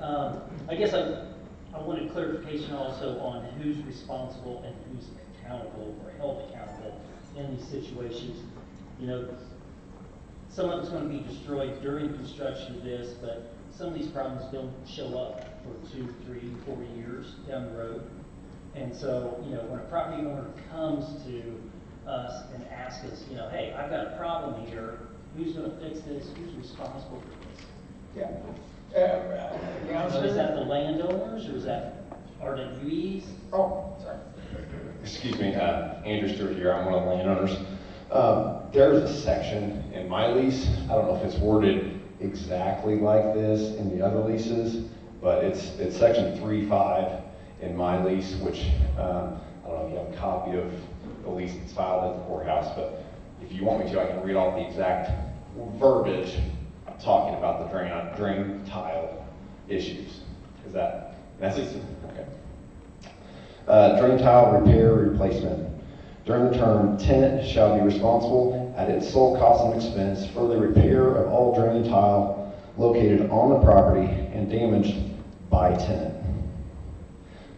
I guess I wanted clarification also on who's responsible and who's accountable or held accountable in these situations. You know, some of it's going to be destroyed during construction of this, but some of these problems don't show up for 2, 3, 4 years down the road. And so, you know, when a property owner comes to us and asks us, you know, hey, I've got a problem here, who's going to fix this? Who's responsible for this?
Yeah. The answer
Is that the landowners, or is that RWEs?
Oh, sorry.
Excuse me, Andrew Stewart here, I'm one of the landowners. There's a section in my lease, I don't know if it's worded exactly like this in the other leases, but it's section 3.5 in my lease, which, I don't know if you have a copy of the lease that's filed at the courthouse, but if you want me to, I can read off the exact verbiage talking about the drain tile issues. Is that necessary? Okay. Drain tile repair replacement. During the term, tenant shall be responsible at its sole cost and expense for the repair of all drain tile located on the property and damaged by tenant.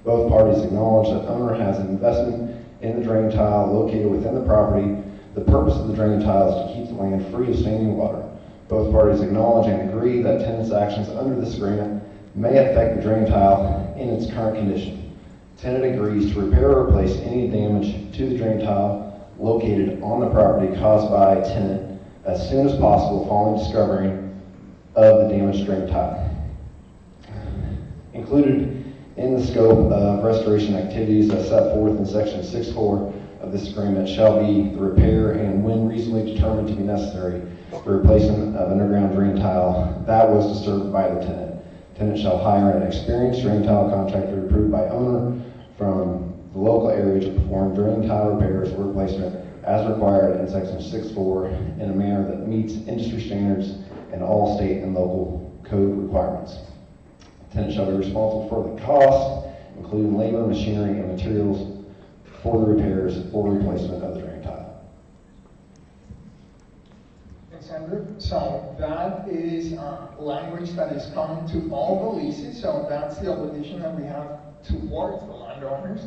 Both parties acknowledge that owner has an investment in the drain tile located within the property. The purpose of the drain tile is to keep the land free of standing water. Both parties acknowledge and agree that tenant's actions under this agreement may affect the drain tile in its current condition. Tenant agrees to repair or replace any damage to the drain tile located on the property caused by tenant as soon as possible following discovery of the damaged drain tile. Included in the scope of restoration activities as set forth in section 6.4 of this agreement shall be the repair and, when reasonably determined to be necessary, the replacement of underground drain tile that was disturbed by the tenant. Tenant shall hire an experienced drain tile contractor approved by owner from the local area to perform drain tile repairs or replacement as required in section 6.4 in a manner that meets industry standards and all state and local code requirements. Tenant shall be responsible for the cost, including labor, machinery, and materials for the repairs or replacement of the drain tile.
Thanks, Andrew. So that is language that is common to all the leases, so that's the obligation that we have towards the landowners.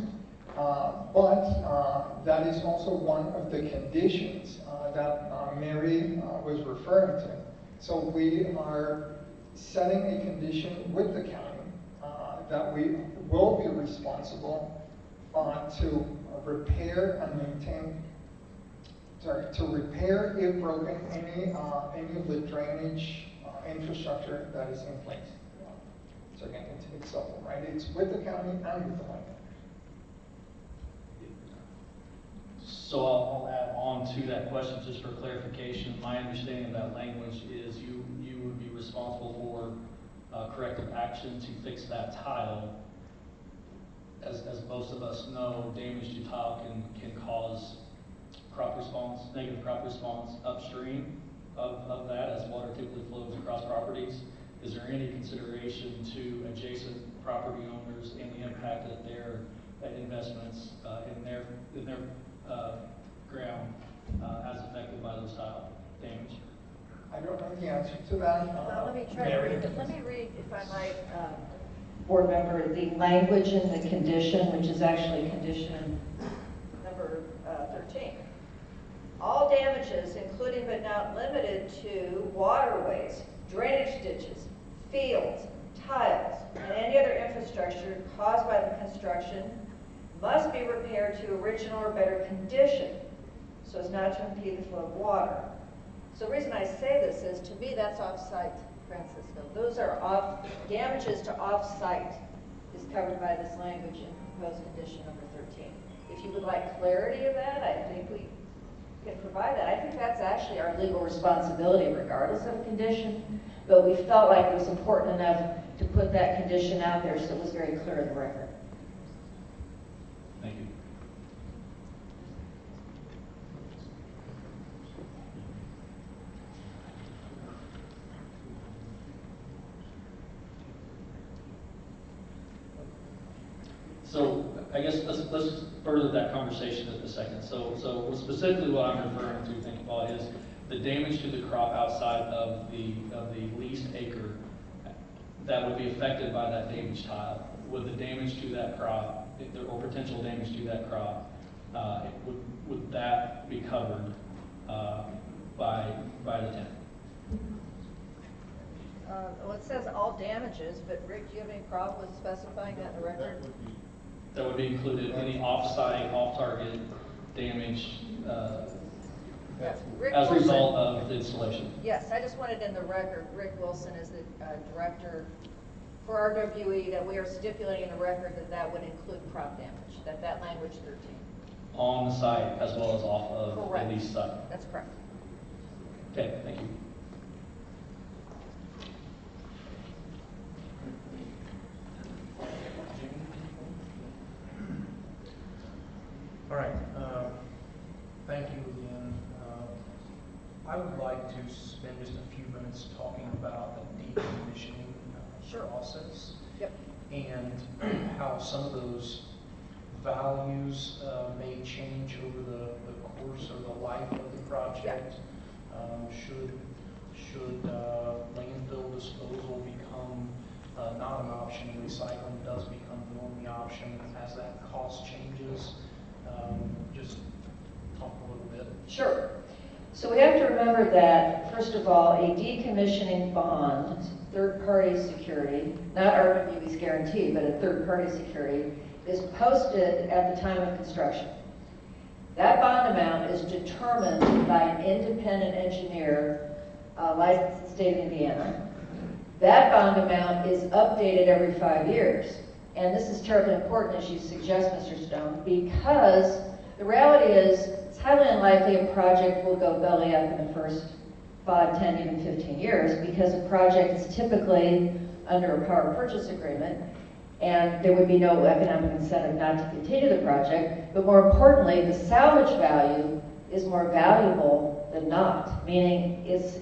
But that is also one of the conditions that Mary was referring to. So we are setting a condition with the county that we will be responsible to repair and maintain, to repair if broken any of the drainage infrastructure that is in place. So again, it's simple, right? It's with the county and with the landowner.
So I'll add on to that question just for clarification. My understanding of that language is you would be responsible for corrective action to fix that tile. As most of us know, damage to tile can cause negative crop response upstream of that as water typically flows across properties. Is there any consideration to adjacent property owners and the impact that their investments in their ground as affected by those tile damage?
I don't know the answer to that.
Well, let me try to read it. Let me read, if I might, board member, the language in the condition, which is actually condition number 13. All damages, including but not limited to waterways, drainage ditches, fields, tiles, and any other infrastructure caused by the construction must be repaired to original or better condition so as not to impede the flow of water. So the reason I say this is, to me, that's off-site, Francisco. Those are damages to off-site is covered by this language in proposed condition number 13. If you would like clarity of that, I think we can provide that. I think that's actually our legal responsibility regardless of condition, but we felt like it was important enough to put that condition out there so it was very clear in the record.
Thank you. So I guess let's further that conversation in a second. So specifically what I'm referring to, think about, is the damage to the crop outside of the leased acre that would be affected by that damaged tile. Would the damage to that crop, or potential damage to that crop, would that be covered by the tenant?
Well, it says all damages, but Rick, do you have any problem with specifying that in the record?
That would be included any off-site, off-target damage
Yes, Rick
as a
Wilson.
result of the installation.
Yes, I just wanted in the record, Rick Wilson is the director for RWE, that we are stipulating in the record that that would include crop damage, that language 13.
On the site as well as off of
Correct.
the lease site.
That's correct.
Okay, thank you.
All right, thank you again. I would like to spend just a few minutes talking about the decommissioning process.
Yep.
And how some of those values may change over the course or the life of the project. Should landfill disposal become not an option and recycling does become the only option as that cost changes? Just talk a little bit.
Sure. So we have to remember that, first of all, a decommissioning bond, third-party security, not RWE's guarantee, but a third-party security, is posted at the time of construction. That bond amount is determined by an independent engineer licensed in the state of Indiana. That bond amount is updated every 5 years. And this is terribly important, as you suggest, Mr. Stone, because the reality is it's highly unlikely a project will go belly up in the first 5, 10, even 15 years, because a project is typically under a power purchase agreement, and there would be no economic incentive not to continue the project. But more importantly, the salvage value is more valuable than not, meaning it's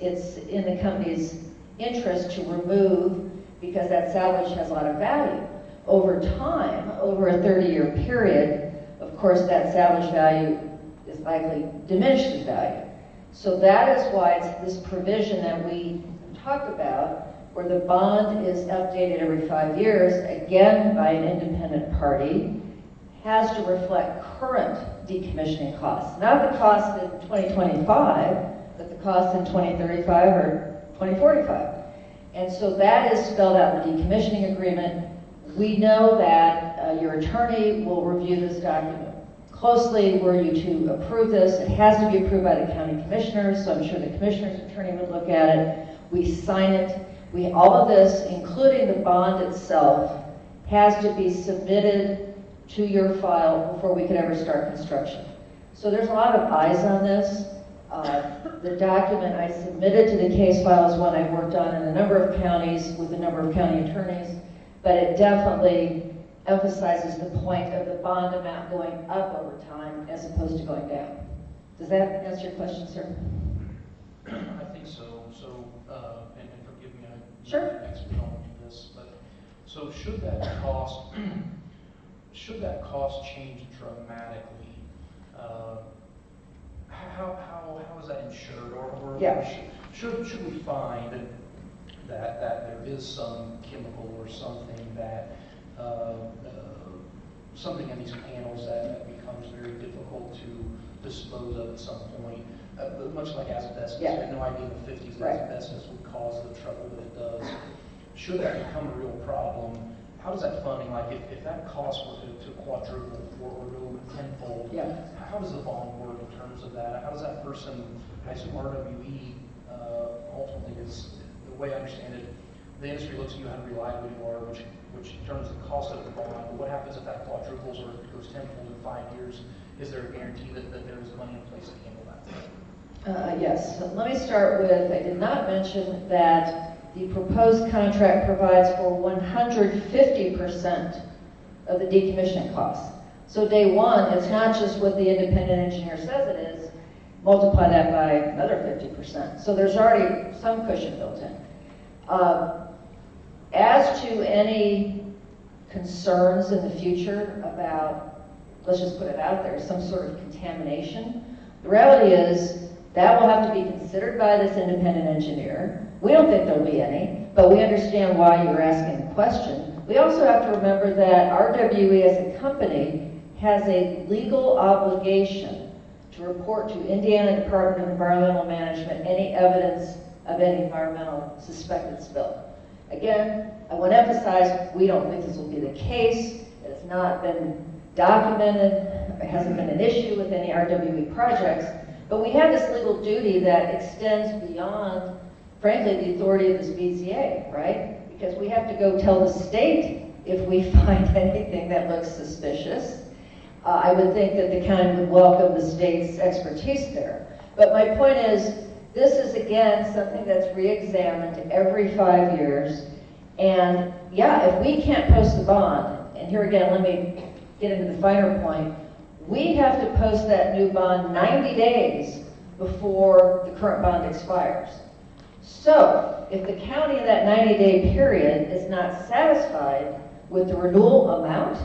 in the company's interest to remove because that salvage has a lot of value. Over time, over a 30-year period, of course, that salvage value is likely diminished in value. So that is why it's this provision that we talked about, where the bond is updated every 5 years, again by an independent party, has to reflect current decommissioning costs. Not the cost in 2025, but the cost in 2035 or 2045. And so that is spelled out in the decommissioning agreement. We know that your attorney will review this document closely were you to approve this. It has to be approved by the county commissioners, so I'm sure the commissioner's attorney would look at it. We sign it. All of this, including the bond itself, has to be submitted to your file before we could ever start construction. So there's a lot of eyes on this. The document I submitted to the case file is one I've worked on in a number of counties with a number of county attorneys, but it definitely emphasizes the point of the bond amount going up over time as opposed to going down. Does that answer your question, sir?
I think so. So, and forgive me, I'm
sure.
not an expert on this, but so should that cost change dramatically? How is that insured, or
yeah.
should we find that there is some chemical or something that something in these panels that becomes very difficult to dispose of at some point, much like asbestos.
Yeah.
I had no idea in the 50s that asbestos would cause the trouble that it does. Should that become a real problem, how does that funding, like if that cost were to quadruple or go tenfold, how does the bond work in terms of that? How does that person, I assume RWE ultimately is, the way I understand it, the industry looks at you how reliable you are, which determines the cost of the bond. But what happens if that quadruples or goes tenfold in 5 years? Is there a guarantee that there is money in place to handle that?
Yes. So let me start with, I did not mention that the proposed contract provides for 150% of the decommissioning costs. So day one, it's not just what the independent engineer says it is, multiply that by another 50%. So there's already some cushion built in. As to any concerns in the future about, let's just put it out there, some sort of contamination, the reality is that will have to be considered by this independent engineer. We don't think there'll be any, but we understand why you're asking the question. We also have to remember that RWE as a company has a legal obligation to report to Indiana Department of Environmental Management any evidence of any environmental suspected spill. Again, I want to emphasize, we don't think this will be the case. It has not been documented. It hasn't been an issue with any RWE projects. But we have this legal duty that extends beyond, frankly, the authority of this BZA, right? Because we have to go tell the state if we find anything that looks suspicious. I would think that the county would welcome the state's expertise there. But my point is, this is again something that's re-examined every 5 years. And yeah, if we can't post the bond, and here again, let me get into the finer point, we have to post that new bond 90 days before the current bond expires. So, if the county in that 90-day period is not satisfied with the renewal amount,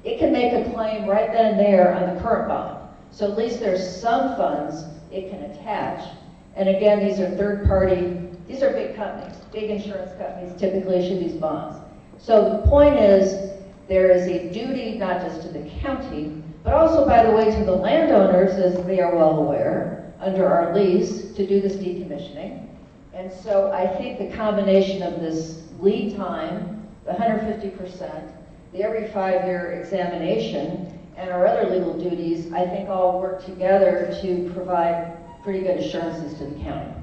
it can make a claim right then and there on the current bond. So at least there's some funds it can attach. And again, these are third party, these are big companies, big insurance companies typically issue these bonds. So the point is, there is a duty not just to the county, but also, by the way, to the landowners, as they are well aware, under our lease, to do this decommissioning. And so I think the combination of this lead time, the 150%, the every 5-year examination, and our other legal duties, I think all work together to provide pretty good assurances to the county.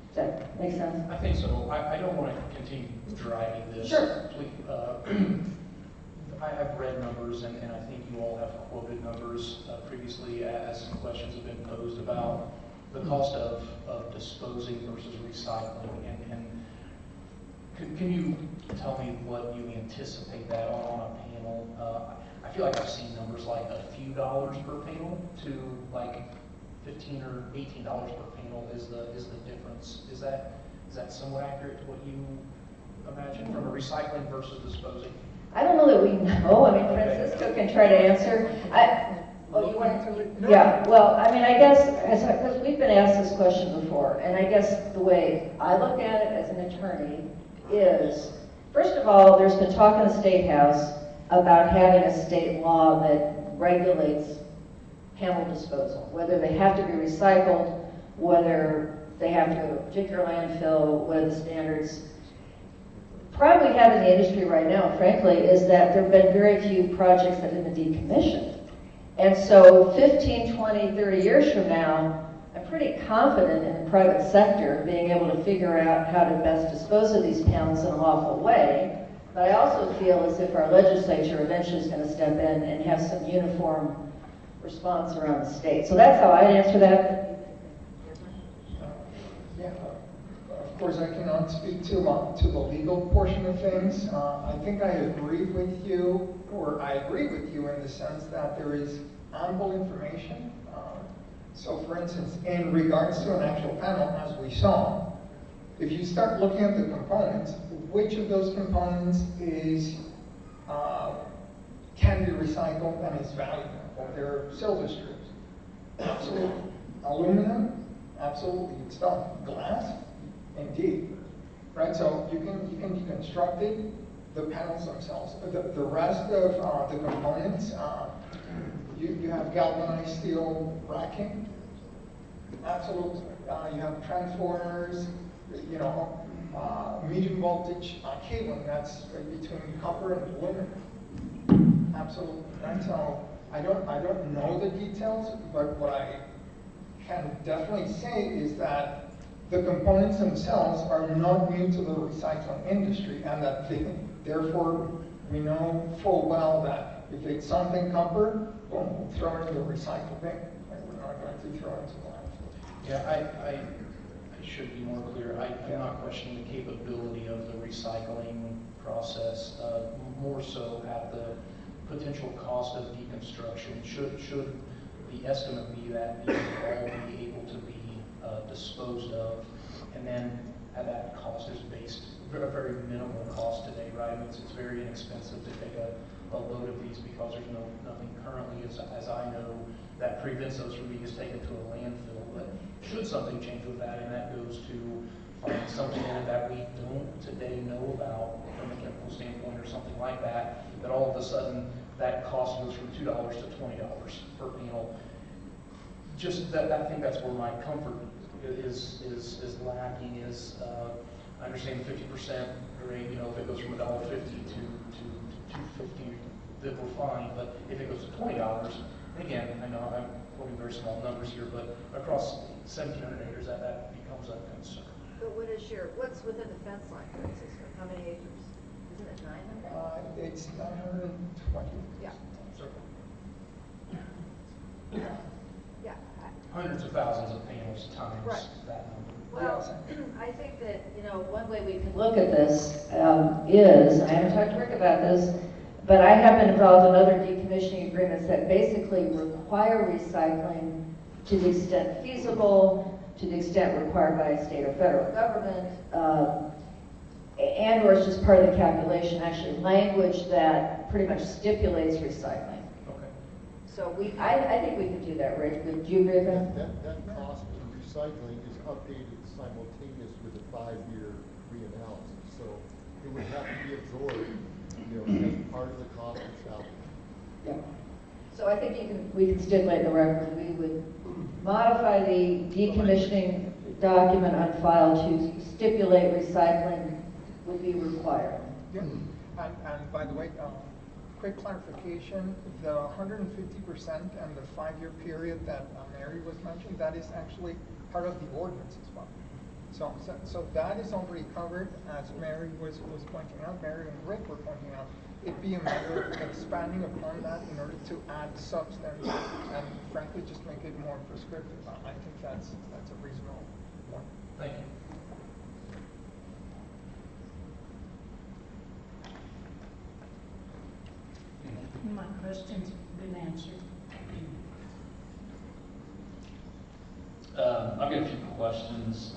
Does that make sense?
I think so. I don't want to continue driving this.
Sure.
I've read numbers, and I think you all have quoted numbers previously as some questions have been posed about the cost of disposing versus recycling. And can you tell me what you anticipate that on a panel? I feel like I've seen numbers like a few dollars per panel to like $15 or $18 per panel is the difference. Is that somewhat accurate to what you imagine from a recycling versus disposing?
I don't know that we know. I mean, Francisco can try to answer. Yeah, well, I mean, I guess, because we've been asked this question before, and I guess the way I look at it as an attorney is, first of all, there's been talk in the State House about having a state law that regulates panel disposal, whether they have to be recycled, whether they have to go to a particular landfill, what are the standards. The problem we have in the industry right now, frankly, is that there have been very few projects that have been decommissioned. And so 15, 20, 30 years from now, I'm pretty confident in the private sector being able to figure out how to best dispose of these panels in a lawful way. But I also feel as if our legislature eventually is going to step in and have some uniform response around the state. So that's how I'd answer that.
Yeah, of course I cannot speak to the legal portion of things. I think I agree with you, or I agree with you in the sense that there is ample information. So for instance, in regards to an actual panel, as we saw, if you start looking at the components, which of those components is can be recycled and is valuable? Well, there are silver strips. Absolutely. Aluminum? Absolutely. It's done. Glass? Indeed. Right? So you can deconstruct it, the panels themselves. The rest of the components, you have galvanized steel racking. Absolutely. You have transformers, medium voltage cabling that's between copper and aluminum. Absolutely. Right? So I don't know the details, but what I can definitely say is that the components themselves are not new to the recycling industry, and that therefore we know full well that if it's something copper, boom, we'll throw it in the recycle bin. Like, we're not going to throw it into the landfill.
Yeah, I should be more clear. I'm not questioning the capability of the recycling process, more so at the potential cost of deconstruction. Should the estimate be that these will all be able to be disposed of, and then that cost is based a very minimal cost today, right? I mean, it's very inexpensive to take a load of these because there's nothing currently, as I know, that prevents those from being just taken to a landfill. But should something change with that, and that goes to find something in it that we don't today know about from a chemical standpoint or something like that, that all of a sudden that cost goes from $2 to $20 per panel. Just that, I think that's where my comfort is lacking. Is I understand the 50% rate. If it goes from $1.50 to $2.50, then we're fine. But if it goes to $20, again, I know I'm quoting very small numbers here, but across 1,700 acres, that becomes a concern.
But what's within the fence line, Francisco? How many acres? Isn't it 900?
It's 920.
Yeah. Yeah.
Hundreds of thousands of panels times
Right.
that number.
Well, I think that, one way we can look at this is, I haven't talked to Rick about this, but I have been involved in other decommissioning agreements that basically require recycling to the extent feasible, to the extent required by a state or federal government, and or it's just part of the calculation, actually language that pretty much stipulates recycling.
Okay.
So I think we could do that, Rick. Would you agree with that?
That cost of recycling is updated simultaneous with a 5-year reanalysis. So it would have to be absorbed, as part of the cost of salvage.
Yeah. So I think we can stipulate the record. We would modify the decommissioning document on file to stipulate recycling would be required.
Yeah. And by the way, quick clarification, the 150% and the 5-year period that Mary was mentioning, that is actually part of the ordinance as well. So that is already covered, as Mary was pointing out, Mary and Rick were pointing out. It'd be a matter of expanding upon that in order to add substance and frankly just make it more prescriptive. I think that's a reasonable one.
Thank you.
My question's been answered.
I've got a few questions.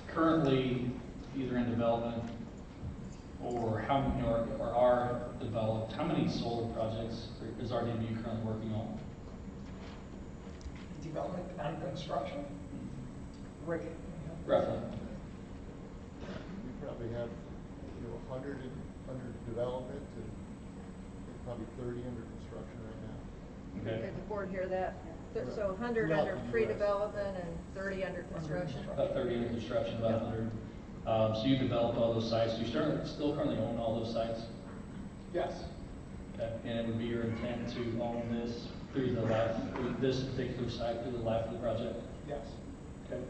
Currently, either in development or how many are developed, how many solar projects is RDMU currently working on?
Development and construction? Rick?
Roughly.
We probably have 100 under development and probably 30 under construction right now.
Okay.
Did the board hear that? So 100
Not
under
the US.
pre-development and 30 under construction?
About 30 under construction, about 100. So you developed all those sites. Do you still currently own all those sites?
Yes.
Okay. And it would be your intent to own this through this particular site through the life of the project?
Yes.
Okay.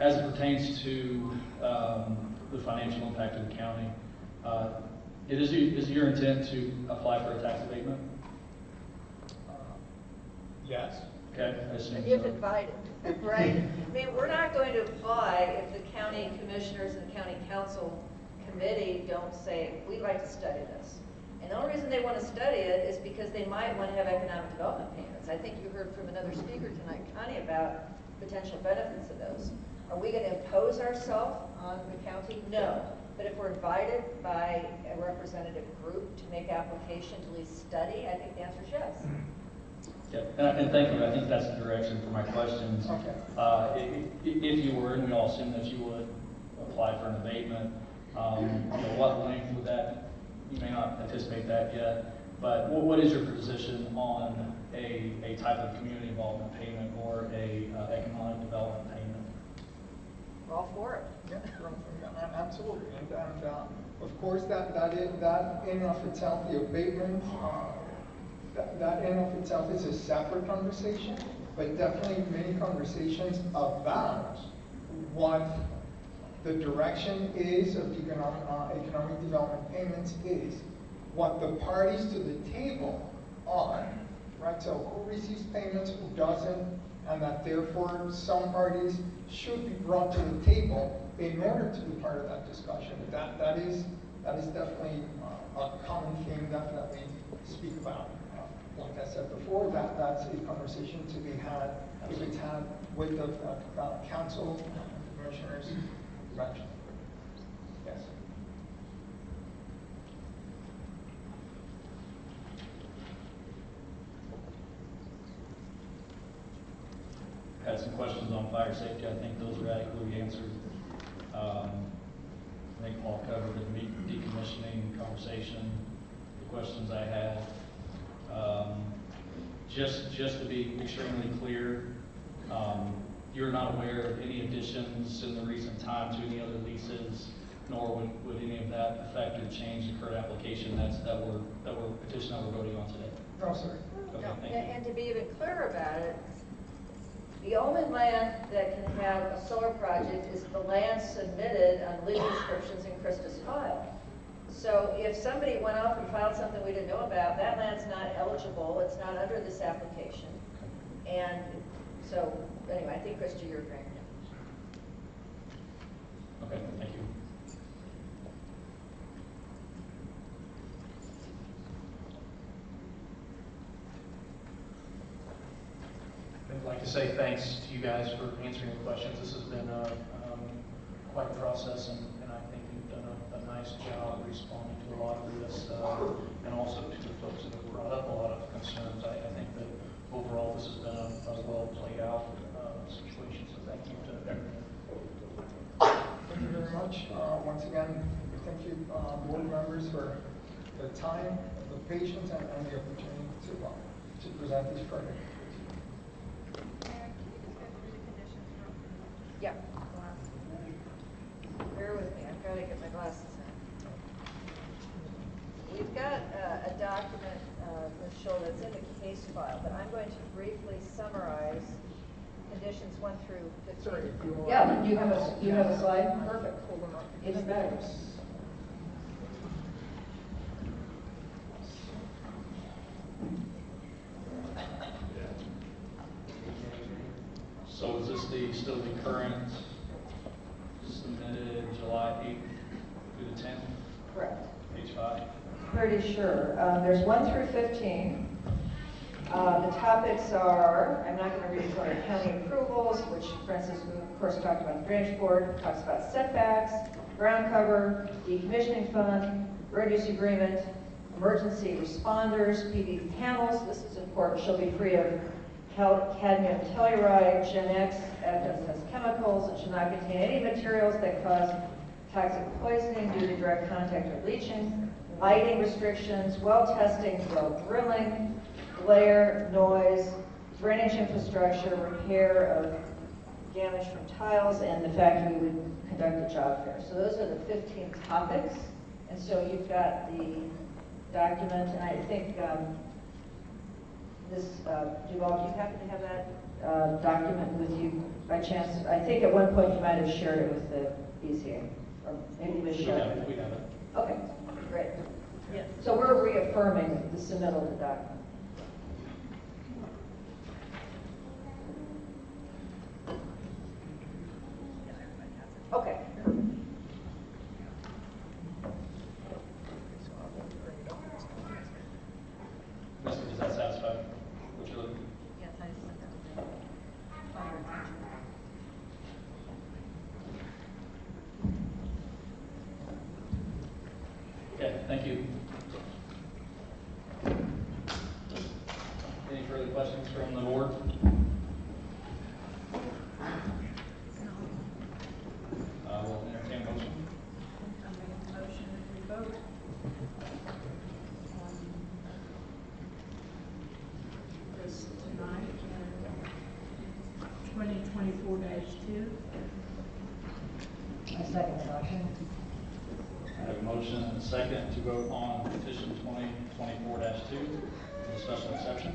As it pertains to the financial impact of the county, is it your intent to apply for a tax abatement?
Yes.
Okay, I assume
If
so.
invited, right? I mean, we're not going to apply if the county commissioners and the county council committee don't say, we'd like to study this. And the only reason they want to study it is because they might want to have economic development payments. I think you heard from another speaker tonight, Connie, about potential benefits of those. Are we going to impose ourselves on the county? No. But if we're invited by a representative group to make application to at least study, I think the answer is yes.
Yep. And thank you. I think that's the direction for my questions.
Okay.
If you were, and we all assume that you would apply for an abatement, what length would that? You may not anticipate that yet, but what is your position on a type of community involvement payment or a economic development payment?
We're all for it.
Yeah, absolutely. And of course, that in of itself, the abatement, that in of itself is a separate conversation, but definitely many conversations about what the direction is of the economic development payments is, what the parties to the table are, right? So who receives payments, who doesn't, and that therefore some parties should be brought to the table in order to be part of that discussion. That is definitely a common theme that we speak about. Like I said before, that's a conversation to be had, if it's had with the council, commissioners, convention. Yes.
Had some questions on fire safety. I think those are adequately answered. I think Paul covered the decommissioning conversation, the questions I had.
Just to be extremely clear, you're not aware of any additions in the recent time to any other leases, nor would any of that affect or change the current application that we're petition that we're voting on today?
No, sir.
Okay,
No,
thank you.
and to be even clearer about it, the only land that can have a solar project is the land submitted on legal descriptions in Krista's file. So if somebody went off and filed something we didn't know about, that land's not eligible, it's not under this application. And so, anyway, I think Krista, you're agreeing.
Okay, thank you.
I'd like to say thanks to you guys for answering the questions. This has been quite a process, and I think you've done a nice job responding to a lot of this, and also to the folks that have brought up a lot of concerns. I think that overall this has been a well played out situation, so thank you to everyone.
Thank you very much. Once again, thank you, board members, for the time, the patience, and the opportunity to present this project.
Yeah. Bear with me, I've got to get my glasses in. We've got a document, Ms. Scholl, that's in the case file, but I'm going to briefly summarize conditions 1 through 15.
Sorry, if you want.
Yeah, do you have a slide? Perfect. Hold them up. Even better.
So is this still the current submitted July 8th through the 10th?
Correct.
Page 5?
Pretty sure. There's 1 through 15. The topics are, I'm not going to read from county approvals, which Francis, of course, talked about the drainage board, talks about setbacks, ground cover, decommissioning fund, road use agreement, emergency responders, PV panels. This is important. Shall be free of cadmium telluride, Gen X, evidence chemicals. It should not contain any materials that cause toxic poisoning due to direct contact or leaching. Lighting restrictions, well testing, well drilling, glare, noise, drainage infrastructure, repair of damage from tiles, and the fact we would conduct a job fair. So those are the 15 topics. And so you've got the document, and I think this, Duval, do you happen to have that document with you by chance? I think at one point you might have shared it with the BZA, or maybe Ms. Scholl.
We have it.
Okay, great. Yes. So we're reaffirming the submittal of the document. Okay.
Mister, does that satisfy what you're looking for?
Yes, I just sent that to
Okay, thank you. Any further questions from the board? I will entertain a motion.
I make a motion that we vote on this tonight in 2024-2.
I second the motion.
I have a motion and a second to vote on petition 2024-2 with a special exception.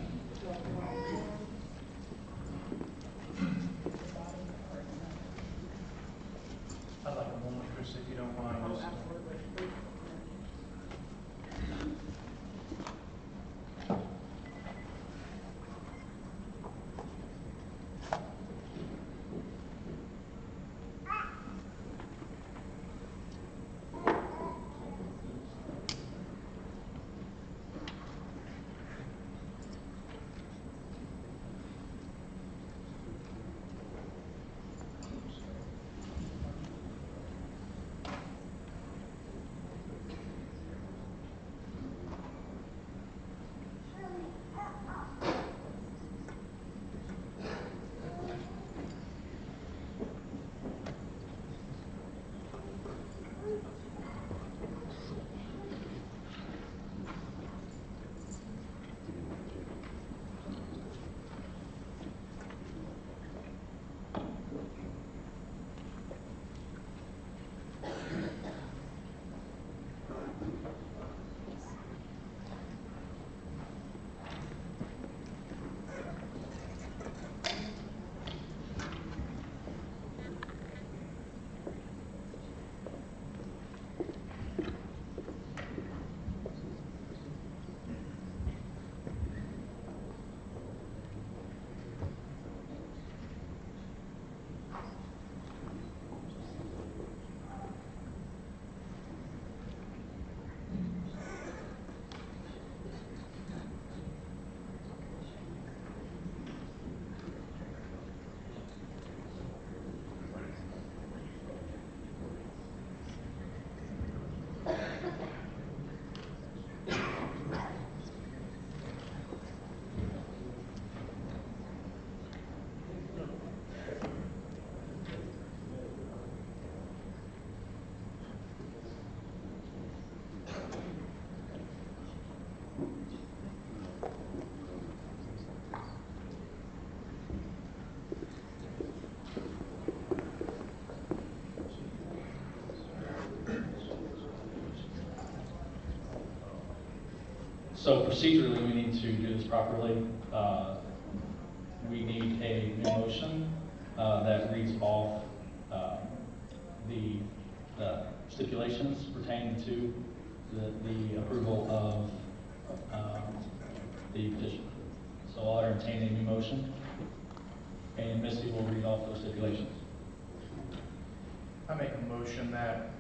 I'd like a moment, Chris, if you don't mind.
Oh,
Just-
absolutely.
So procedurally, we need to do this properly. We need a new motion that reads off the stipulations pertaining to the approval of the petition. So I'll entertain a new motion, and Misty will read off those stipulations.
I make a motion that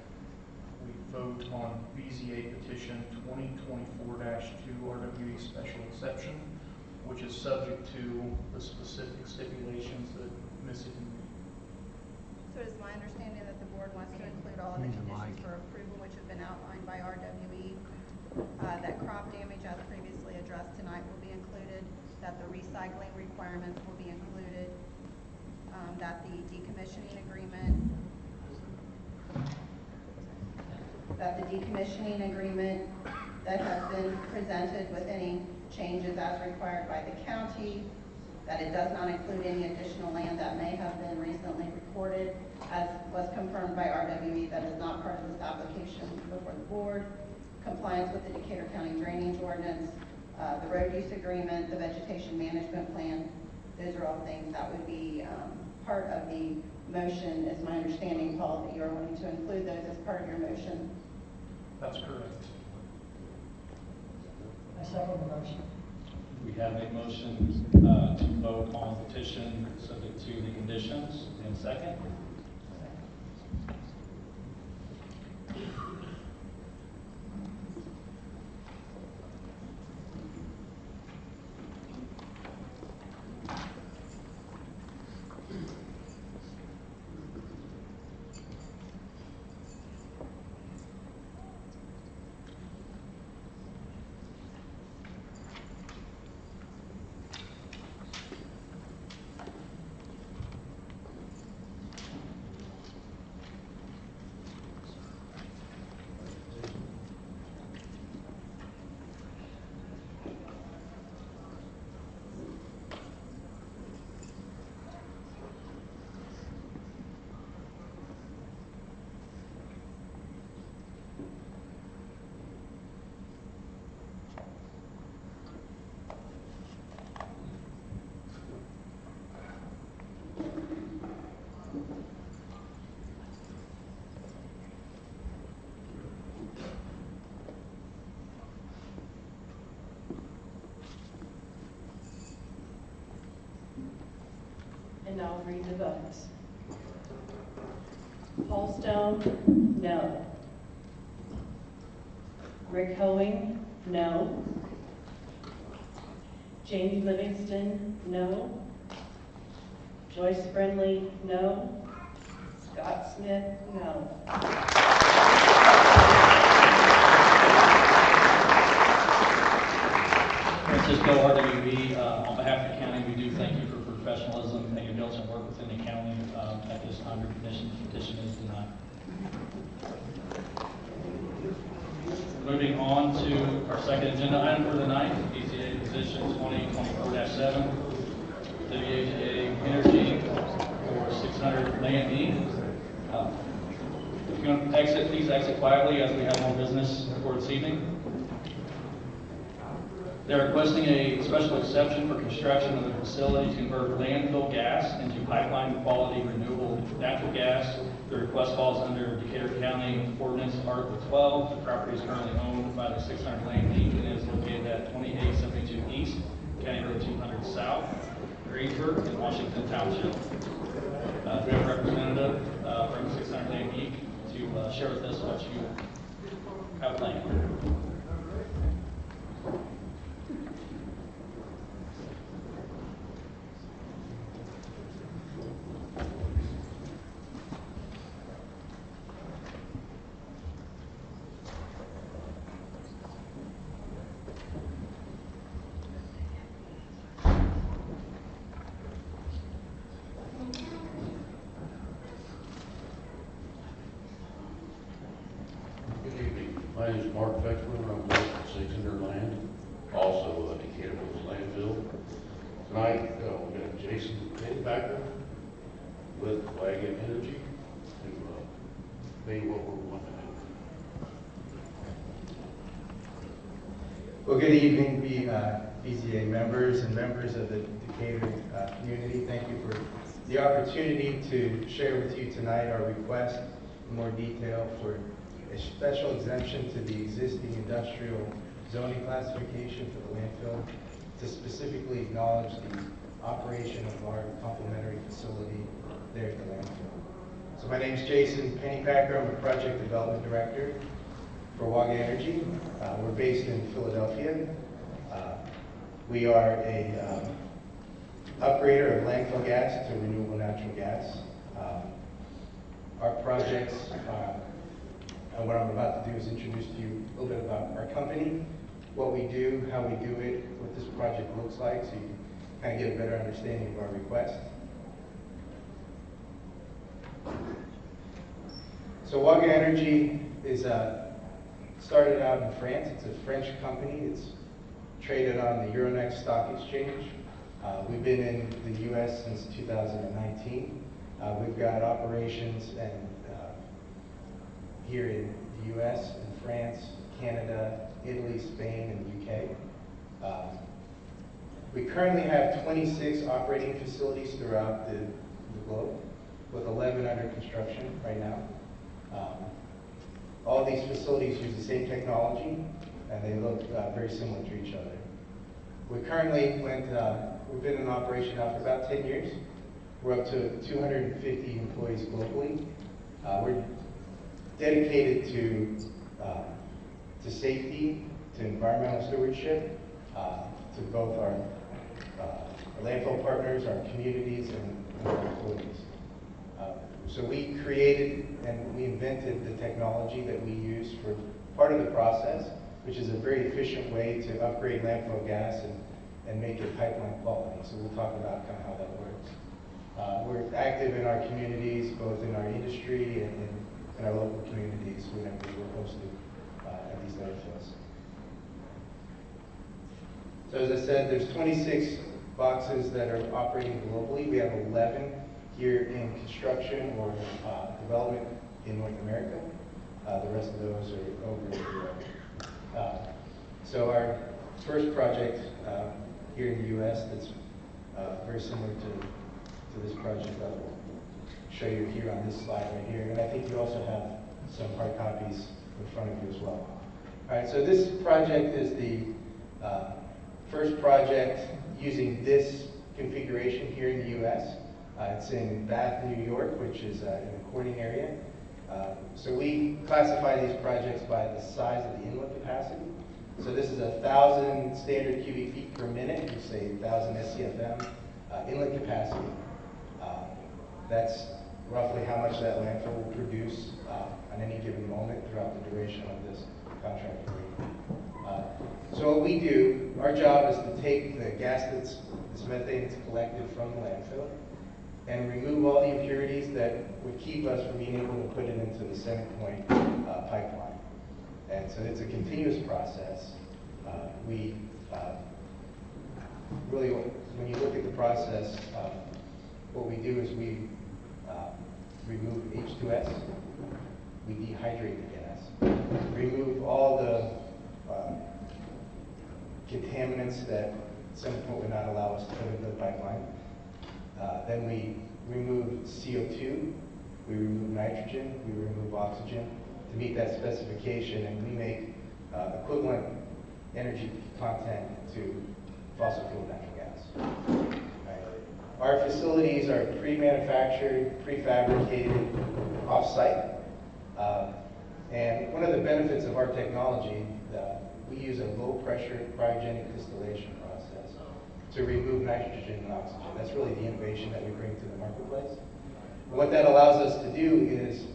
we vote on BZA petition 2024-2 RWE special exception, which is subject to the specific stipulations that Missy can read.
So it is my understanding that the board wants to include all of the conditions for approval which have been outlined by RWE, that crop damage as previously addressed tonight will be included, that the recycling requirements will be included, that the decommissioning agreement that has been presented with any changes as required by the county, that it does not include any additional land that may have been recently recorded, as was confirmed by RWE that is not part of this application before the board, compliance with the Decatur County drainage ordinance, the road use agreement, the vegetation management plan. Those are all things that would be part of the motion. It's my understanding, Paul, that you're wanting to include those as part of your motion.
That's correct.
I second the motion.
We have a motion to vote on petition subject to the conditions. And second?
And I'll read the votes. Paul Stone, no. Rick Hoeing, no. Jamie Livingston, no. Joyce Brindley, no. Scott Smith, no.
Francisco, RWE, on behalf of the county, we do thank you for professionalism and your diligent work within the county. At this time, your petition is denied. Moving on to our second agenda item for the night, BZA petition 2024-7, WHA Energy for 600 Land Inc. If you're going to exit, please exit quietly as we have more business for this evening. They're requesting a special exception for construction of the facility to convert landfill gas into pipeline quality renewable natural gas. The request falls under Decatur County Ordinance Article 12. The property is currently owned by the 600 Land Inc. and is located at 2872 East, County Road 200 South, Greensburg, in Washington Township. We have a representative from 600 Land Inc. to share with us what you have planned.
My name is Mark Fexman. I'm with 600 Land, also a Decatur Landfill. Tonight, we got Jason Baker with Wagon Energy to be what we're wanting to do.
Well, good evening, BZA members and members of the Decatur community. Thank you for the opportunity to share with you tonight our request in more detail for a special exemption to the existing industrial zoning classification for the landfill to specifically acknowledge the operation of our complementary facility there at the landfill. So my name is Jason Pennypacker. I'm a project development director for Waga Energy. We're based in Philadelphia. We are a upgrader of landfill gas to renewable natural gas. Our projects, and what I'm about to do is introduce to you a little bit about our company, what we do, how we do it, what this project looks like, so you can kind of get a better understanding of our request. So Waga Energy is started out in France. It's a French company. It's traded on the Euronext stock exchange. We've been in the U.S. since 2019. We've got operations here in the U.S., in France, Canada, Italy, Spain, and the UK. We currently have 26 operating facilities throughout the globe, with 11 under construction right now. All these facilities use the same technology, and they look very similar to each other. We currently we've been in operation now for about 10 years. We're up to 250 employees globally. We're dedicated to safety, to environmental stewardship, to both our landfill partners, our communities, and our employees. So we created and we invented the technology that we use for part of the process, which is a very efficient way to upgrade landfill gas and make it pipeline quality. So we'll talk about kind of how that works. We're active in our communities, both in our industry and in our local communities whenever we're hosted at these landfills. So as I said, there's 26 boxes that are operating globally. We have 11 here in construction or development in North America. The rest of those are over in Europe. So our first project here in the U.S. that's very similar to this project I will show you here on this slide right here. And I think you also have some hard copies in front of you as well. All right, so this project is the first project using this configuration here in the U.S. It's in Bath, New York, which is in the Corning area. So we classify these projects by the size of the inlet capacity. So this is 1,000 standard cubic feet per minute. We say 1,000 SCFM inlet capacity. That's roughly how much that landfill will produce on any given moment throughout the duration of this contract agreement. So what we do, our job is to take the gas this methane that's collected from the landfill and remove all the impurities that would keep us from being able to put it into the center point pipeline. And so it's a continuous process. Really, when you look at the process, what we do is we remove H2S, we dehydrate the gas, remove all the contaminants that center point would not allow us to put into the pipeline. Then we remove CO2, we remove nitrogen, we remove oxygen to meet that specification, and we make equivalent energy content to fossil fuel natural gas. Our facilities are pre-manufactured, prefabricated, off-site. And one of the benefits of our technology, we use a low-pressure cryogenic distillation process to remove nitrogen and oxygen. That's really the innovation that we bring to the marketplace. And what that allows us to do is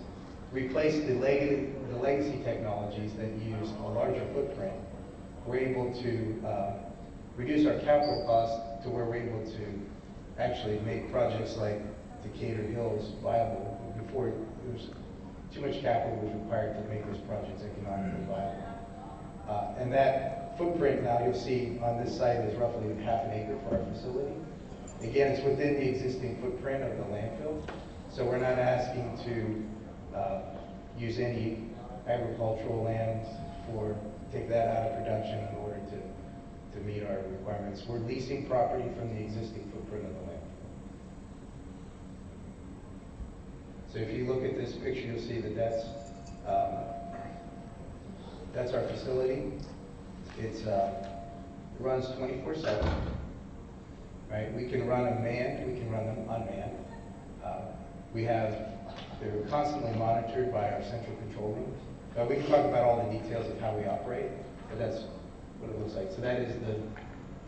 replace the legacy technologies that use a larger footprint. We're able to reduce our capital costs to where we're able to actually make projects like Decatur Hills viable. Before, there was too much capital was required to make those projects economically viable. And that footprint now you'll see on this site is roughly half an acre for our facility. Again, it's within the existing footprint of the landfill, so we're not asking to use any agricultural land for take that out of production in order to meet our requirements. We're leasing property from the existing footprint of the landfill. So if you look at this picture, you'll see that that's our facility. It runs 24/7. Right? We can run them manned, we can run them unmanned. They're constantly monitored by our central control room. We can talk about all the details of how we operate, but that's what it looks like. So that is the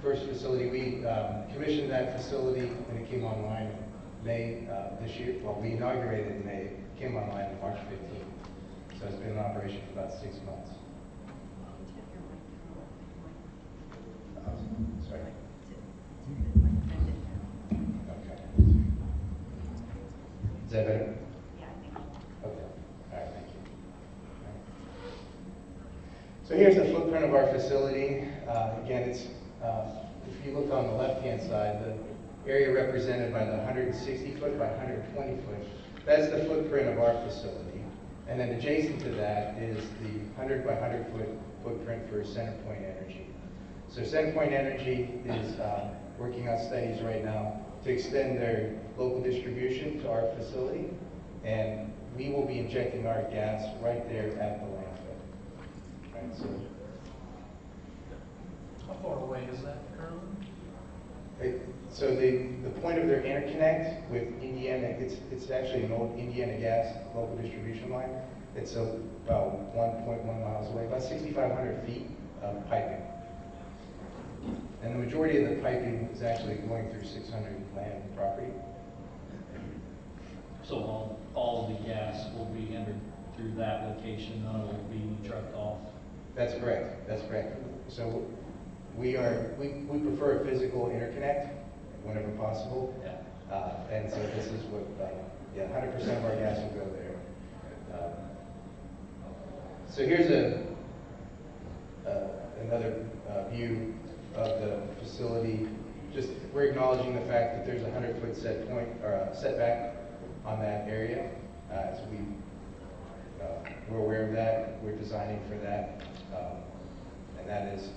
first facility. We commissioned that facility when it came online in May this year. Well, we inaugurated in May, it came online on March 15th. So it's been in operation for about 6 months. Sorry. Okay. Is that better?
Yeah, I think.
Okay. All right, thank you. So here's the footprint of our facility. Again, it's if you look on the left-hand side, the area represented by the 160 foot by 120 foot, that's the footprint of our facility. And then adjacent to that is the 100 by 100 foot footprint for CenterPoint Energy. So CenterPoint Energy is working on studies right now to extend their local distribution to our facility, and we will be injecting our gas right there at the landfill. Right,
How far away is that currently?
So the point of their interconnect with Indiana, it's actually an old Indiana Gas local distribution line. It's about 1.1 miles away, about 6,500 feet of piping. And the majority of the piping is actually going through 600 land property.
So all of the gas will be entered through that location, none will be trucked off?
That's correct, that's correct. So we prefer a physical interconnect whenever possible.
Yeah.
And so this is what, 100% of our gas will go there. So here's another view of the facility. Just we're acknowledging the fact that there's a 100-foot setback on that area. So we're aware of that. We're designing for that, and that is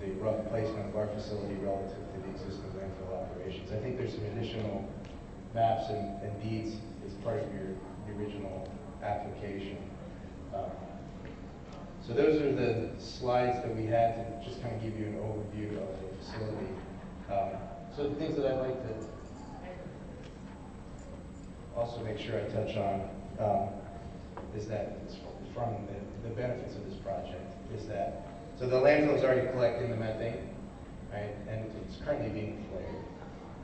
the rough placement of our facility relative to the existing landfill operations. I think there's some additional maps and deeds as part of your original application. So those are the slides that we had to just kind of give you an overview of the facility. So the things that I'd like to also make sure I touch on is that from the benefits of this project is that, so the landfill is already collecting the methane, right, and it's currently being flared,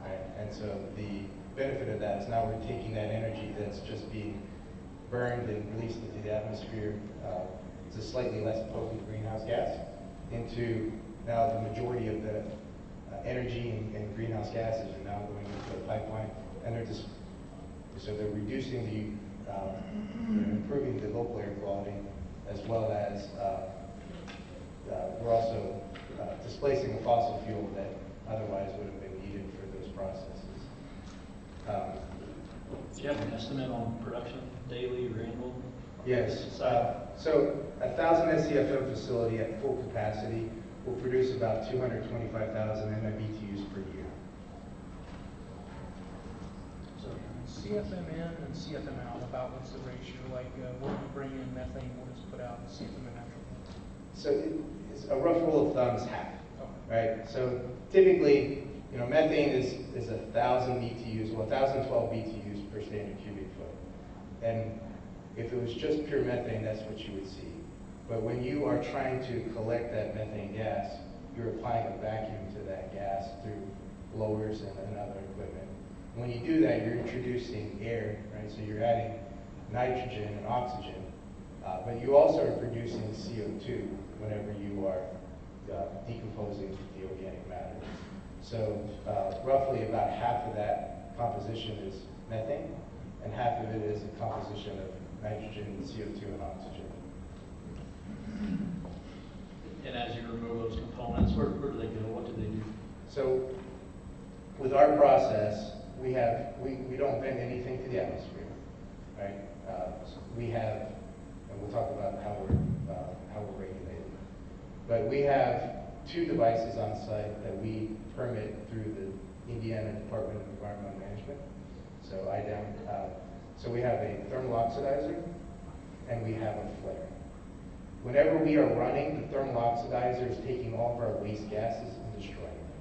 right, and so the benefit of that is now we're taking that energy that's just being burned and released into the atmosphere. It's a slightly less potent greenhouse gas into now the majority of the energy and greenhouse gases are now going into the pipeline, and they're reducing improving the local air quality, as well as we're also displacing a fossil fuel that otherwise would have been needed for those processes.
Do you have an estimate on production, daily or annual?
Yes. So 1,000 SCFM facility at full capacity will produce about 225,000 MMBTUs per year.
So CFM in and CFM out, about what's the ratio? Like what do you bring in methane, what is put out in CFM and natural gas?
So it's a rough rule of thumb is half, right? So typically, methane is 1,000 BTUs, well, 1,012 BTUs per standard cubic foot. And if it was just pure methane, that's what you would see. But when you are trying to collect that methane gas, you're applying a vacuum to that gas through blowers and other equipment. When you do that, you're introducing air, right? So you're adding nitrogen and oxygen, but you also are producing CO2 whenever you are decomposing the organic matter. So roughly about half of that composition is methane, and half of it is a composition of nitrogen, CO2, and oxygen.
And as you remove those components, where do they go? What do they do?
So with our process, we don't vent anything to the atmosphere, right? We have, and we'll talk about how we're regulated. But we have 2 devices on site that we permit through the Indiana Department of Environmental Management. So we have a thermal oxidizer and we have a flare. Whenever we are running, the thermal oxidizer is taking all of our waste gases and destroying them.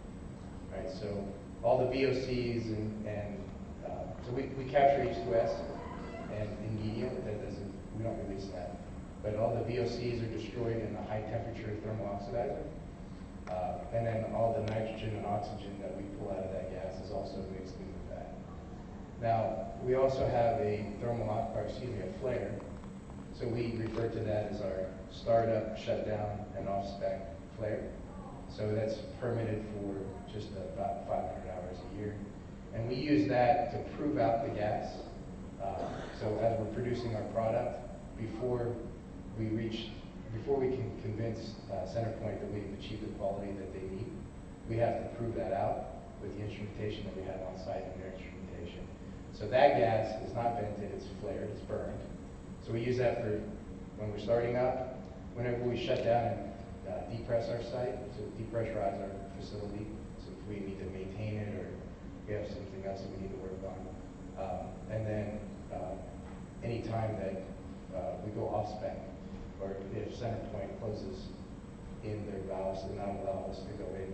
Right? So all the VOCs so we capture H2S and in media, we don't release that. But all the VOCs are destroyed in the high temperature thermal oxidizer. And then all the nitrogen and oxygen that we pull out of that gas is also mixed in with that. Now, we also have a flare. So we refer to that as our startup, shutdown, and off-spec flare. So that's permitted for just about 500 hours a year. And we use that to prove out the gas. So as we're producing our product, before we can convince CenterPoint that we've achieved the quality that they need, we have to prove that out with the instrumentation that we have on site and their instrumentation. So that gas is not vented, it's flared, it's burned. So we use that for when we're starting up, whenever we shut down and depress our site, so depressurize our facility, so if we need to maintain it or we have something else that we need to work on. And then any time that we go off spec, or if CenterPoint closes in their valves to not allow us to go in,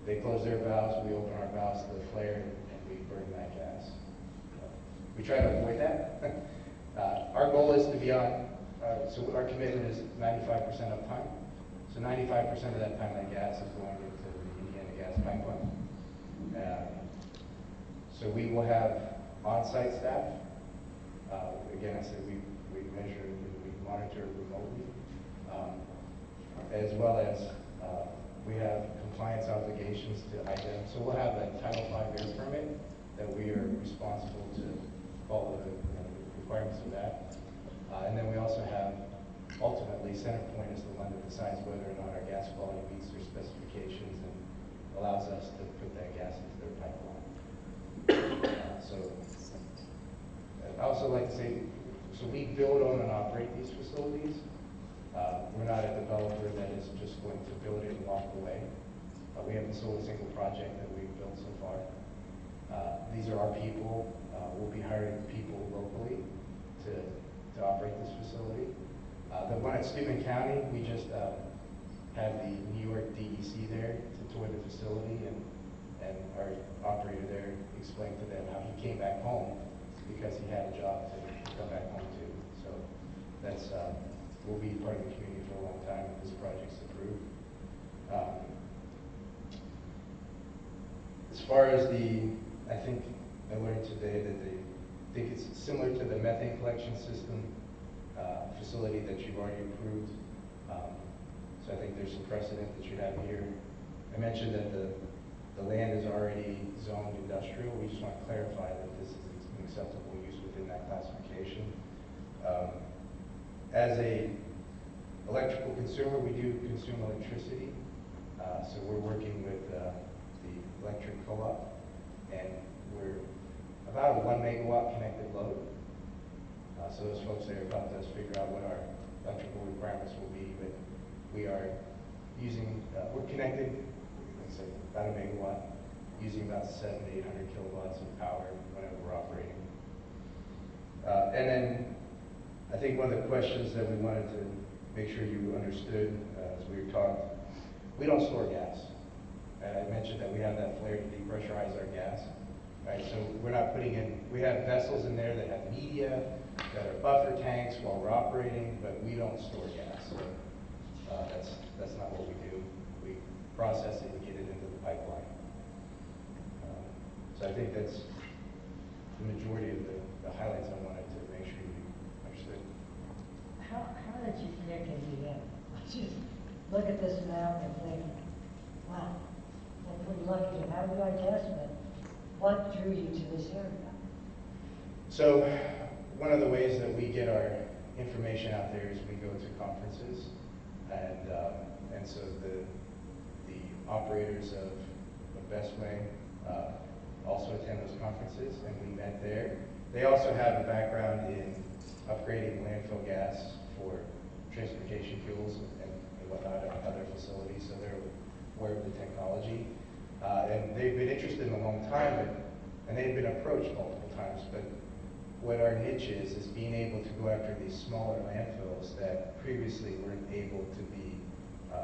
they close their valves, we open our valves to the flare, and we burn that gas. We try to avoid that. Our goal is to be on, so our commitment is 95% uptime. So 95% of that time, that gas is going into the Indiana gas pipeline. So we will have on-site staff. Again, I said we measure, we monitor remotely, as well as we have compliance obligations to IDEM. So we'll have a Title V air permit that we are responsible to follow the requirements of that. And then we also have, ultimately, CenterPoint is the one that decides whether or not our gas quality meets their specifications and allows us to put that gas into their pipeline. So I'd also like to say, so we build, own, and operate these facilities. We're not a developer that is just going to build it and walk away. We haven't sold a single project that we've built so far. These are our people. We'll be hiring people locally to operate this facility. The one at Steuben County, we just had the New York DEC there to tour the facility, and our operator there explained to them how he came back home because he had a job to come back home to. So that's we'll be part of the community for a long time if this project's approved. As far as I think I learned today that they think it's similar to the methane collection system facility that you've already approved. So I think there's some precedent that you have here. I mentioned that the land is already zoned industrial. We just want to clarify that this is an acceptable use within that classification. As a electrical consumer, we do consume electricity. So we're working with the electric co-op, and we're about a 1 megawatt connected load. So those folks there have helped us figure out what our electrical requirements will be, but we are using, we're connected, let's say about a megawatt, using about 700 to 800 kilowatts of power whenever we're operating. And then I think one of the questions that we wanted to make sure you understood as we were talking, we don't store gas. And I mentioned that we have that flare to depressurize our gas. Right, so we're not putting in, we have vessels in there that have media, that are buffer tanks while we're operating, but we don't store gas. So that's not what we do. We process it and get it into the pipeline. So I think that's the majority of the highlights I wanted to make sure you understood.
How did you pick Indiana? I just look at this map and think, wow, we're pretty lucky to have you, I guess, but what drew you to this area?
So one of the ways that we get our information out there is we go to conferences, and so the operators of Bestway also attend those conferences, and we met there. They also have a background in upgrading landfill gas for transportation fuels and whatnot on other facilities, so they're aware of the technology. And they've been interested in a long time, and they've been approached multiple times, but what our niche is being able to go after these smaller landfills that previously weren't able to be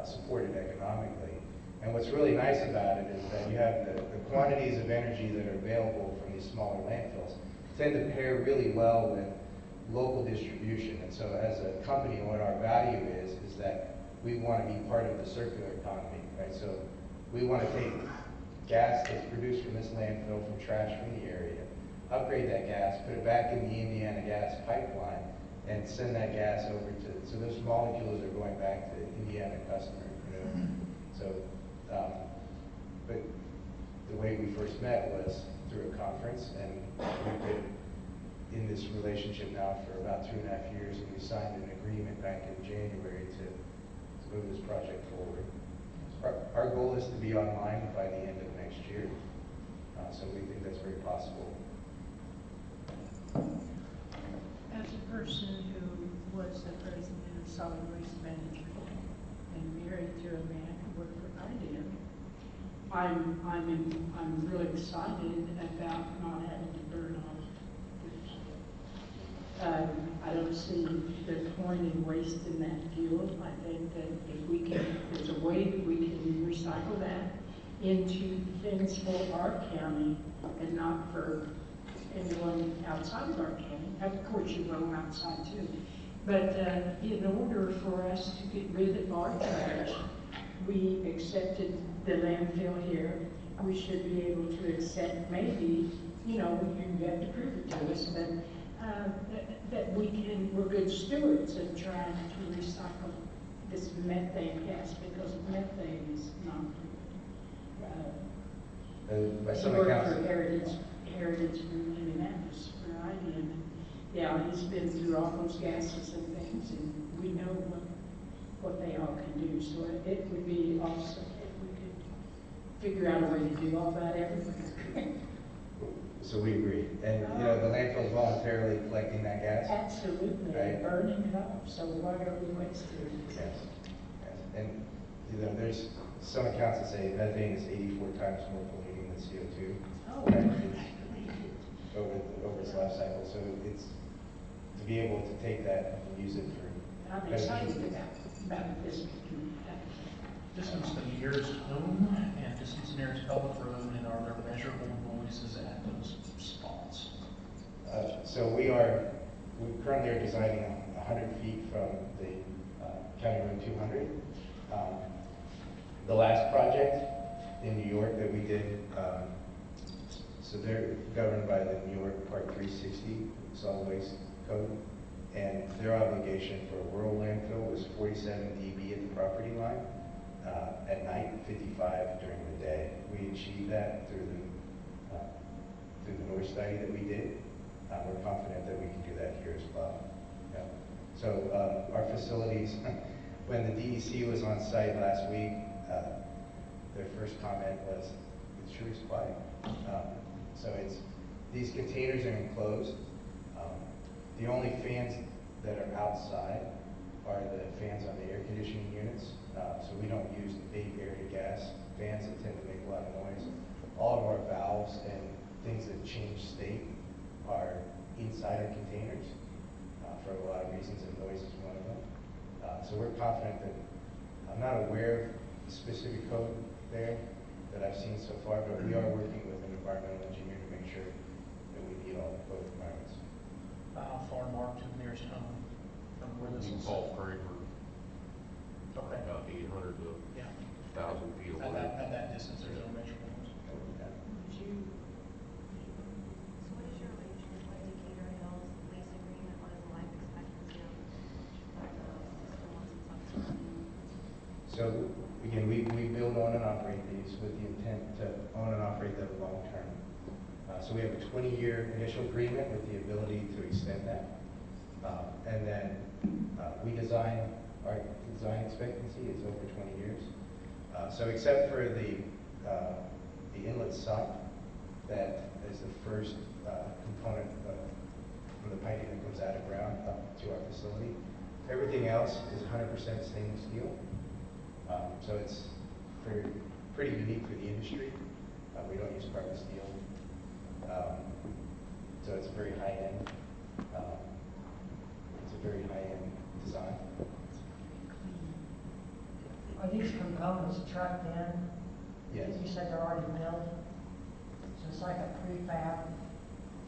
supported economically. And what's really nice about it is that you have the quantities of energy that are available from these smaller landfills tend to pair really well with local distribution. And so as a company, what our value is that we want to be part of the circular economy, right? So we want to take gas that's produced from this landfill, from trash from the area, upgrade that gas, put it back in the Indiana gas pipeline, and send that gas over to, so those molecules are going back to Indiana customer, you know? So, but the way we first met was through a conference, and we've been in this relationship now for about 2.5 years, and we signed an agreement back in January to move this project forward. Our goal is to be online by the end of next year, so we think that's very possible.
As a person who was the president of solid waste management and married to a man who worked for IDM, I'm really excited about not having to burn off. I don't see the point in wasting that fuel. I think that if we can, there's a way that we can recycle that into things for our county and not for anyone outside of our county. Of course, you go outside too. But in order for us to get rid of our trash, we accepted the landfill here. We should be able to accept maybe, you know, you have to prove it to us, but that we're good stewards of trying to recycle this methane gas, because methane is not
by some
work
accounts,
for Heritage from Indianapolis for IBM. Yeah, he's been through all those gases and things, and we know what they all can do. So it would be awesome if we could figure out a way to do all that everywhere.
so we agree. And you know, the landfill is voluntarily collecting that gas.
Absolutely,
Right?
burning it up. So why are we wasting it?
Yes. Yes. And you know, there's some accounts that say methane is 84 times more polluting than CO2.
Oh,
right? Over its life cycle. So it's to be able to take that and use it for.
I'm excited about this.
Distance to the nearest home and distance nearest public road, and are there measurable noises at those spots?
So we currently are designing 100 feet from the County Road 200. The last project in New York that we did, so they're governed by the New York Part 360 solid waste code, and their obligation for a rural landfill was 47 dB at the property line, at night 55 during the day. We achieved that through the North study that we did. We're confident that we can do that here as well. Yeah. So our facilities, when the DEC was on site last week, their first comment was, "It sure is quiet." So these containers are enclosed. The only fans that are outside are the fans on the air conditioning units. So we don't use the big air to gas fans that tend to make a lot of noise. All of our valves and things that change state are inside of containers for a lot of reasons, and noise is one of them. So we're confident that, I'm not aware of the specific code there that I've seen so far, but we are working with an environmental engineer to make sure that we meet all the code requirements.
How far, Mark, to the nearest home from where this is?
Fall Prairie,
Okay.
about 800 to 1,000 feet away.
At that distance, there's no measurements.
Would you?
So what is your arrangement with Decatur Hill's lease agreement? What is the life expectancy of the system once it's up and running?
So again, we build, own, and operate these with the intent to own and operate them long term. So we have a 20-year initial agreement with the ability to extend that. And then we design, our design expectancy is over 20 years. So except for the inlet site, that is the first component from the piping that comes out of ground up to our facility. Everything else is 100% stainless steel. So it's pretty unique for the industry. We don't use carbon steel. So it's very high-end. It's a very high-end design.
Are these components trucked in?
Yes.
You said they're already built? So it's like a prefab?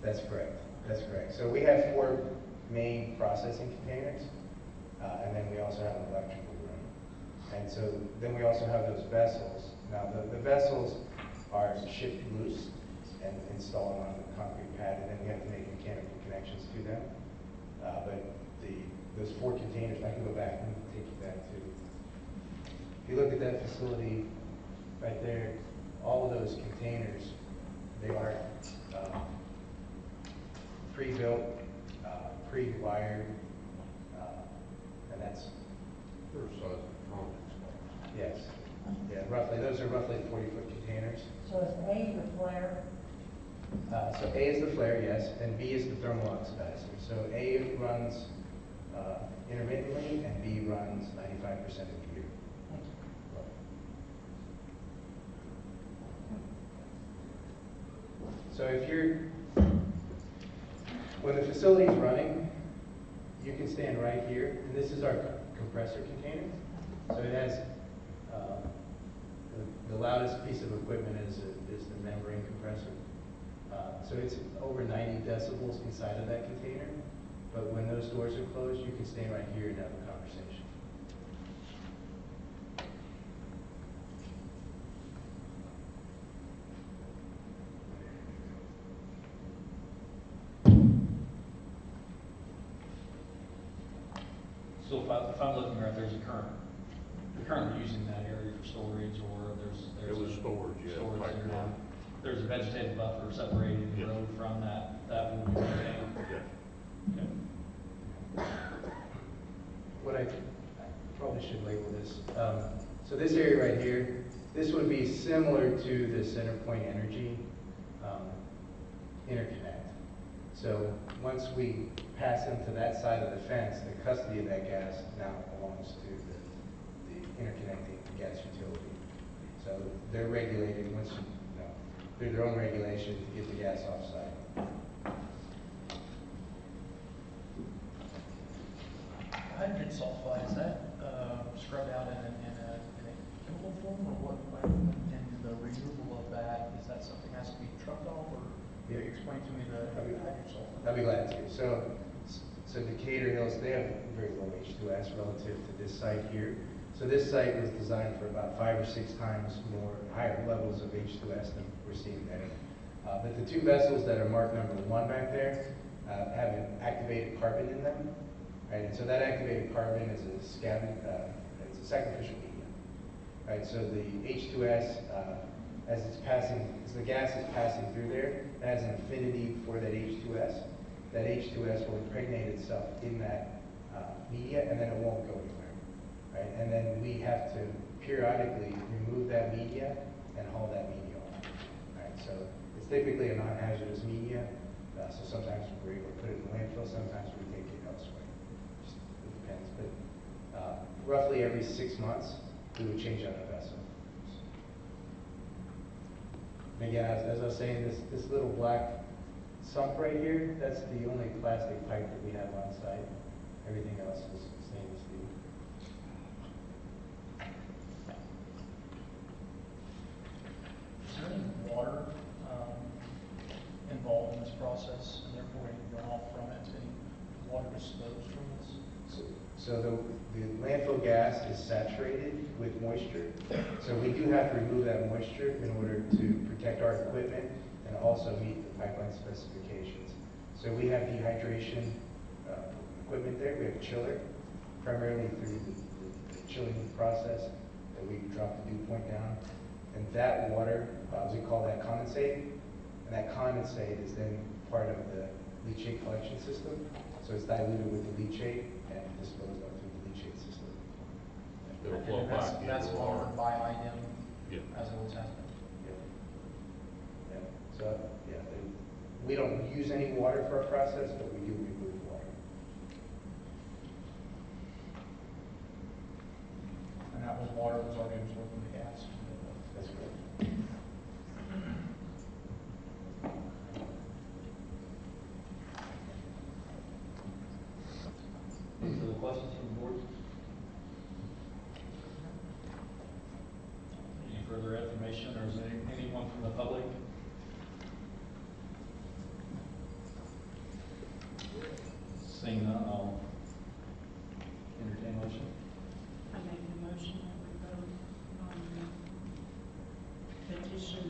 That's correct. That's correct. So we have 4 main processing containers, and then we also have an electrical room. And so then we also have those vessels. Now the vessels are shipped loose and installed on the concrete pad, and then we have to make mechanical connections to them. But those 4 containers, I can go back and take you back to. If you look at that facility right there, all of those containers, they are pre-built, pre-wired, and that's
First size electronics.
yes, yeah, roughly. Those are roughly 40-foot containers.
So is A the flare?
So A is the flare, yes, and B is the thermal oxidizer. So A runs intermittently, and B runs 95% of the year. So when the facility is running, you can stand right here, and this is our compressor container. So it has, the loudest piece of equipment is the membrane compressor. So it's over 90 decibels inside of that container, but when those doors are closed, you can stand right here and have a conversation.
So if I'm looking right, there's a current, you're currently using that area for storage, or there's
It was
a
storage, yeah.
storage
Right
there.
now.
There's a vegetative buffer separating the
Yeah.
road from that will be maintained.
Yeah.
Okay.
What I probably should label this. So this area right here, this would be similar to the CenterPoint Energy interconnect. So once we pass them to that side of the fence, the custody of that gas now belongs to the interconnecting gas utility. So they're regulated once through their own regulation to get the gas off-site.
Hydrogen sulfide, is that scrubbed out in a chemical form, or what? And the removal of that, is that something that has to be trucked off, or
Yeah.
explain to me the hydrogen sulfide?
I'd be glad to. So Decatur Hills, they have very low H2S relative to this site here. So this site was designed for about 5 or 6 times more higher levels of H2S than we're seeing there. But the 2 vessels that are marked number 1 back there have an activated carbon in them, right? And so that activated carbon is it's a sacrificial medium, right? So the H2S, as the gas is passing through there, it has an affinity for that H2S. That H2S will impregnate itself in that media, and then it won't go anywhere, right? And then we have to periodically remove that media and haul that media off, right? So it's typically a non-hazardous media, so sometimes we're able to put it in the landfill, sometimes we take it elsewhere. It depends, but roughly every 6 months, we would change out a vessel. And again, as I was saying, this little black sump right here, that's the only plastic pipe that we have on site. Everything else is stainless steel.
Is there any water involved in this process, and therefore any runoff from it, any water disposed from this?
So the landfill gas is saturated with moisture. So we do have to remove that moisture in order to protect our equipment and also meet the pipeline specifications. So we have dehydration equipment there. We have a chiller, primarily through the chilling process that we drop the dew point down. And that water, we call that condensate. And that condensate is then part of the leachate collection system. So it's diluted with the leachate and disposed of through the leachate system.
It'll flow
And
back into
that's
our.
monitored by IDEM,
Yeah.
as it always has been.
Yeah. So, yeah, we don't use any water for our process, but we do remove water.
And that was water water because our neighbors work with the gas.
That's correct.
Any further questions from the board? Any further information, or is there anyone from the public? Seeing none, I'll entertain a motion.
I make the motion that we vote on the petition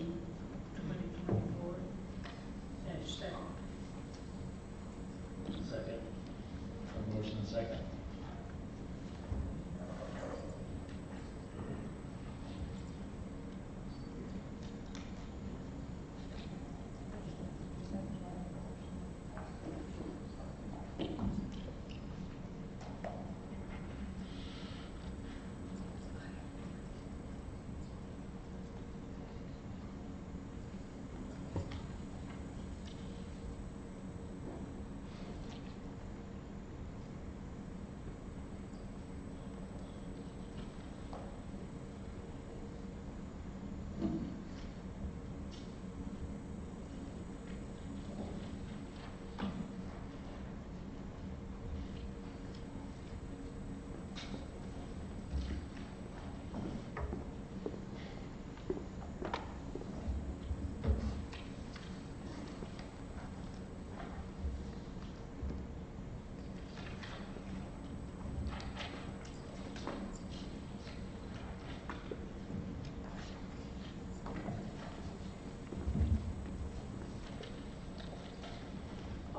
2024-7.
Second. A motion and second.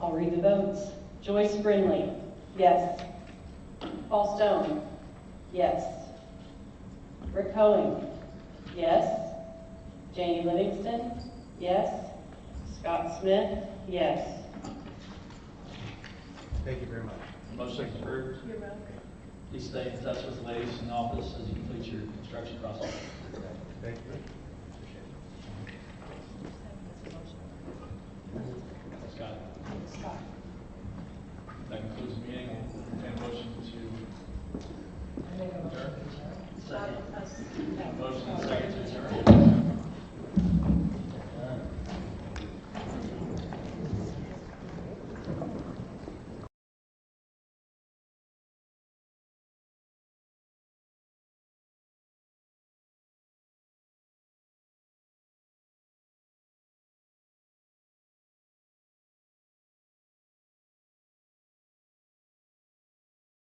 I'll read the votes. Joyce Brindley, yes. Paul Stone, yes. Rick Cohen, yes. Janie Livingston, yes. Scott Smith, yes.
Thank you very much.
Motion is approved.
You're welcome.
Please stay in touch with the ladies in the office as you complete your construction process.
Thank you.
Scott. That concludes the meeting. We'll entertain a motion to
I make a motion
adjourn.
to adjourn.
Second. Motion and second to adjourn.